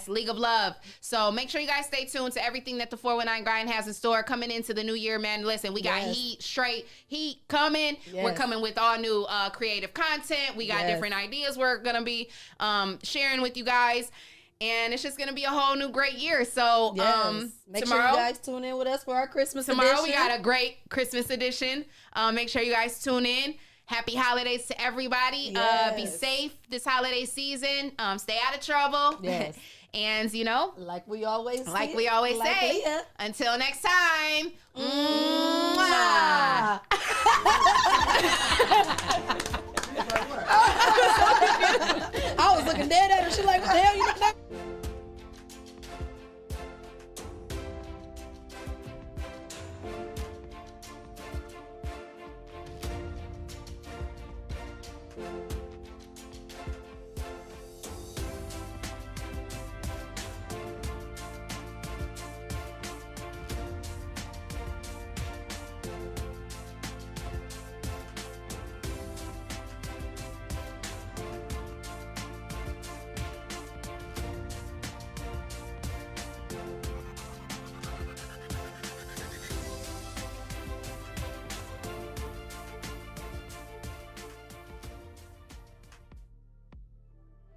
League of Love. So make sure you guys stay tuned to everything that the 419 Grind has in store coming into the new year, man. Listen, we got heat coming. We're coming with all new creative content. We got different ideas we're gonna be sharing with you guys. And it's just going to be a whole new great year. So make tomorrow, sure you guys tune in with us for our Christmas edition. Tomorrow we got a great Christmas edition. Make sure you guys tune in. Happy holidays to everybody. Be safe this holiday season. Stay out of trouble. Yes. And like we always say, Leah. Until next time. I was looking dead at her. She like, what the hell you looking at?